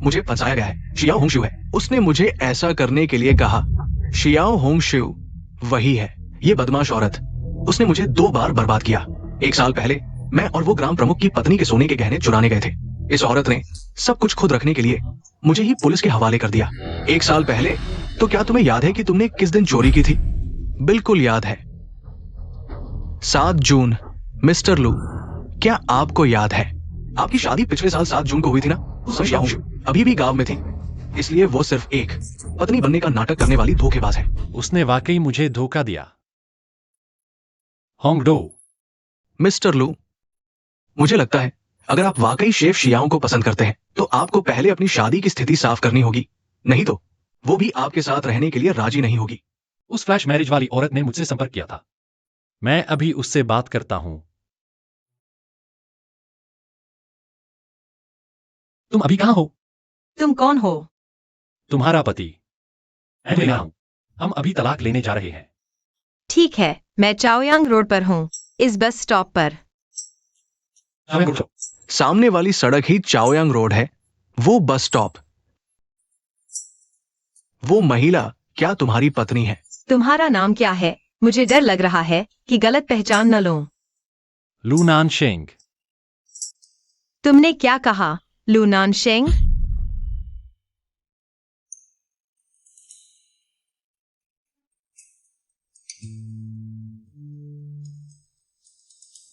मुझे फंसाया गया है। शियाओ होंगशियू है। उसने मुझे ऐसा करने के लिए कहा। शियाओ होंगशियू वही है। ये बदमाश औरत। उसने मुझे 2 बार बर्बाद किया। 1 साल पहले मैं और वो ग्राम प्रमुख की पत्नी के सोने के गहने चुराने गए थे। इस औरत ने सब कुछ खुद रखने के लिए मुझे ही पुलिस के हवाले कर दिया। 1 साल पहले तो क्या तुम्हें याद है कि तुमने किस दिन चोरी की थी? बिल्कुल याद है। 7 जून। मिस्टर लू, क्या आपको याद है? आपकी शादी पिछले साल 7 जून को हुई थी ना? शियाओ होंगशियू अभी भी गांव में थी। इसलिए वो सिर्फ एक पत्नी बनने का नाटक करने वाली धोखेबाज है। उसने वाकई मुझे धोखा दिया। होंगडो, मिस्टर लू, मुझे लगता है अगर आप वाकई शेफ शियाओं को पसंद करते हैं तो आपको पहले अपनी शादी की स्थिति साफ करनी होगी। नहीं तो वो भी आपके साथ रहने के लिए राजी नहीं होगी। उस फ्लैश मैरिज वाली औरत ने मुझसे संपर्क किया था। मैं अभी उससे बात करता हूं। तुम अभी कहां हो? तुम कौन हो? तुम्हारा पति। मैं यहाँ हूं। हम अभी तलाक लेने जा रहे हैं। ठीक है, मैं चाओयांग रोड पर हूँ, इस बस स्टॉप पर। सामने वाली सड़क ही चाओयांग रोड है। वो बस स्टॉप। वो महिला क्या तुम्हारी पत्नी है? तुम्हारा नाम क्या है? मुझे डर लग रहा है कि गलत पहचान न लो। लूनान शेंग। तुमने क्या कहा? लूनान शेंग?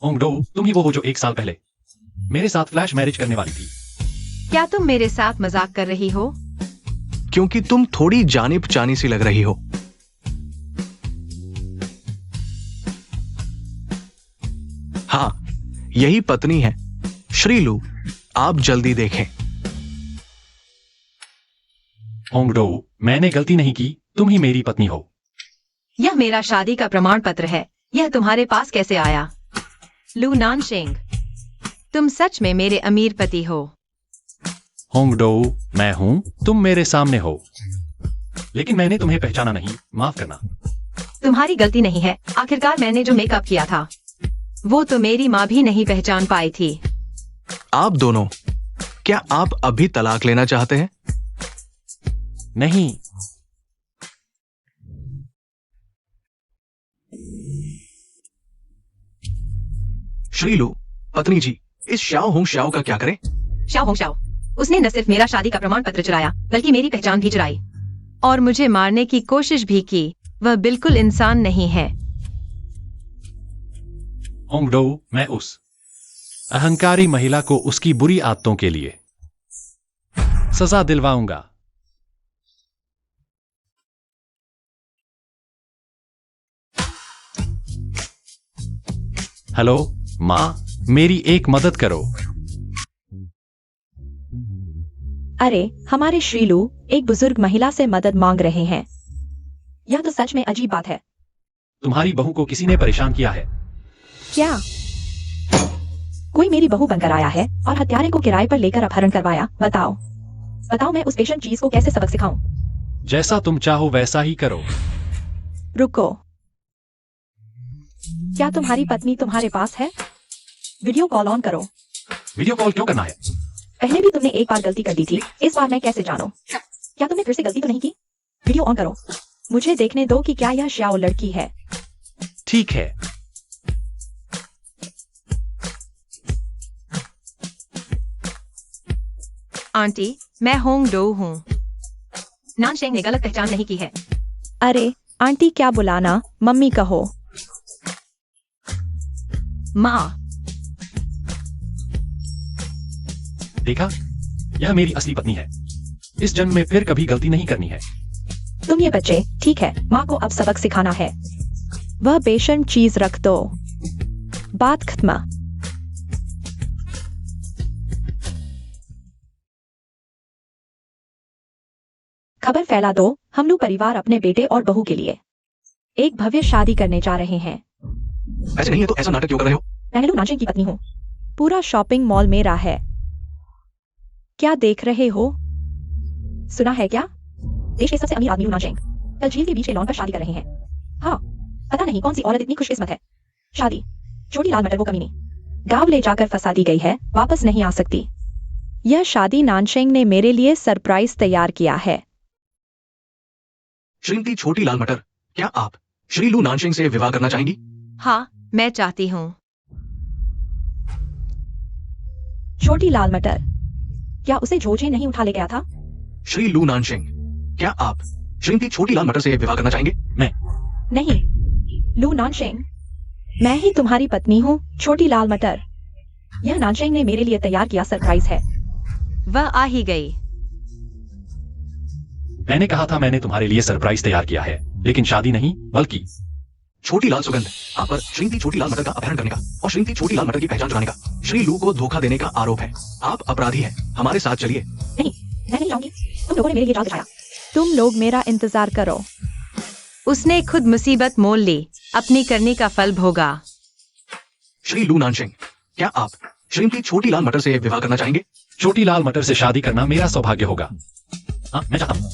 होंगडो, तुम ही वो हो जो 1 साल पहले मेरे साथ फ्लैश मैरिज करने वाली थी। क्या तुम मेरे साथ मजाक कर रही हो? क्योंकि तुम थोड़ी जानी पहचानी सी लग रही हो। हाँ, यही पत्नी है। श्रीलू, आप जल्दी देखें। होंगडो, मैंने गलती नहीं की, तुम ही मेरी पत्नी हो। यह मेरा शादी का प्रमाण पत्र है। यह तुम्हारे पास कैसे आया? लू नानशेंग, तुम सच में मेरे अमीर पति हो। होंगडो, मैं हूं, तुम मेरे सामने हो, लेकिन मैंने तुम्हें पहचाना नहीं, माफ करना। तुम्हारी गलती नहीं है। आखिरकार मैंने जो मेकअप किया था वो तो मेरी माँ भी नहीं पहचान पाई थी। आप दोनों, क्या आप अभी तलाक लेना चाहते हैं? नहीं। श्रीलू, पत्नी जी, इस शाओ होंग शाओ का क्या करें? शाओ होंग शाओ, उसने न सिर्फ मेरा शादी का प्रमाण पत्र चुराया बल्कि मेरी पहचान भी चुराई और मुझे मारने की कोशिश भी की। वह बिल्कुल इंसान नहीं है। होंगडो, मैं उस अहंकारी महिला को उसकी बुरी आदतों के लिए सजा दिलवाऊंगा। हेलो माँ, मेरी एक मदद करो। अरे, हमारे श्रीलू एक बुजुर्ग महिला से मदद मांग रहे हैं। यह तो सच में अजीब बात है। तुम्हारी बहू को किसी ने परेशान किया है। क्या? कोई मेरी बहू बनकर आया है और हत्यारे को किराए पर लेकर अपहरण करवाया। बताओ मैं उस पेशेंट चीज को कैसे सबक सिखाऊं? जैसा तुम चाहो वैसा ही करो। रुको, क्या तुम्हारी पत्नी तुम्हारे पास है? वीडियो कॉल ऑन करो। वीडियो कॉल क्यों करना है? पहले भी तुमने एक बार गलती कर दी थी, इस बार मैं कैसे जानूं? क्या तुमने फिर से गलती तो नहीं की? वीडियो ऑन करो। मुझे देखने दो कि क्या यह श्याओ लड़की है। ठीक है। आंटी, मैं होंग डो हूँ। नानशेंग ने गलत पहचान नहीं की है। अरे आंटी क्या बुलाना, मम्मी कहो। माँ, देखा, यह मेरी असली पत्नी है। इस जन्म में फिर कभी गलती नहीं करनी है। तुम ये बच्चे, ठीक है, माँ को अब सबक सिखाना है। वह बेशर्म चीज रख दो। बात खत्म। खबर फैला दो, हम लोग परिवार अपने बेटे और बहू के लिए एक भव्य शादी करने जा रहे हैं। ऐसे नहीं है तो ऐसा नाटक क्यों कर रहे हो? मैं लू नानशेंग की पत्नी हूँ। पूरा शॉपिंग मॉल मेरा है। क्या देख रहे हो? सुना है क्या? देश के सबसे अमीर आदमी लू नानशेंग कल झील के बीच के लॉन पर शादी कर रहे हैं। हाँ, पता नहीं कौन सी औरत इतनी खुशकिस्मत है। शादी, छोटी लाल मटर वो कमीनी गांव ले जाकर फंसा दी गई है, वापस नहीं आ सकती। यह शादी नानशेंग ने मेरे लिए सरप्राइज तैयार किया है। श्रीमती छोटी लाल मटर, क्या आप श्रीलू नानशेंग से विवाह करना चाहेंगी? हाँ, मैं चाहती हूँ। छोटी लाल मटर, क्या उसे झोझे नहीं उठा ले गया था? श्रीलू नानशेंग, क्या आप श्रीमती छोटी लाल मटर से विवाह करना चाहेंगे? नहीं, लू नानशेंग, मैं ही तुम्हारी पत्नी हूँ, छोटी लाल मटर। यह नानशेंग ने मेरे लिए तैयार किया सरप्राइज है। वह आ ही गई। मैंने कहा था मैंने तुम्हारे लिए सरप्राइज तैयार किया है, लेकिन शादी नहीं बल्कि छोटी लाल सुगंध, आप पर श्रीमती छोटी लाल मटर का अपहरण करने का और श्रीमती छोटी लाल मटर की पहचान चुराने का, श्री लू को धोखा देने का आरोप है। आप अपराधी हैं, हमारे साथ चलिए। नहीं, मैं नहीं जाऊंगी। तुम लोगों ने मेरे लिए जाल बिछाया। तुम लोग मेरा इंतजार करो। उसने खुद मुसीबत मोल ली, अपनी करने का फल भोगा। श्री लू नानशेंग, क्या आप श्रीमती छोटी लाल मटर से विवाह करना चाहेंगे? छोटी लाल मटर से शादी करना मेरा सौभाग्य होगा। हाँ, मैं चाहता हूँ।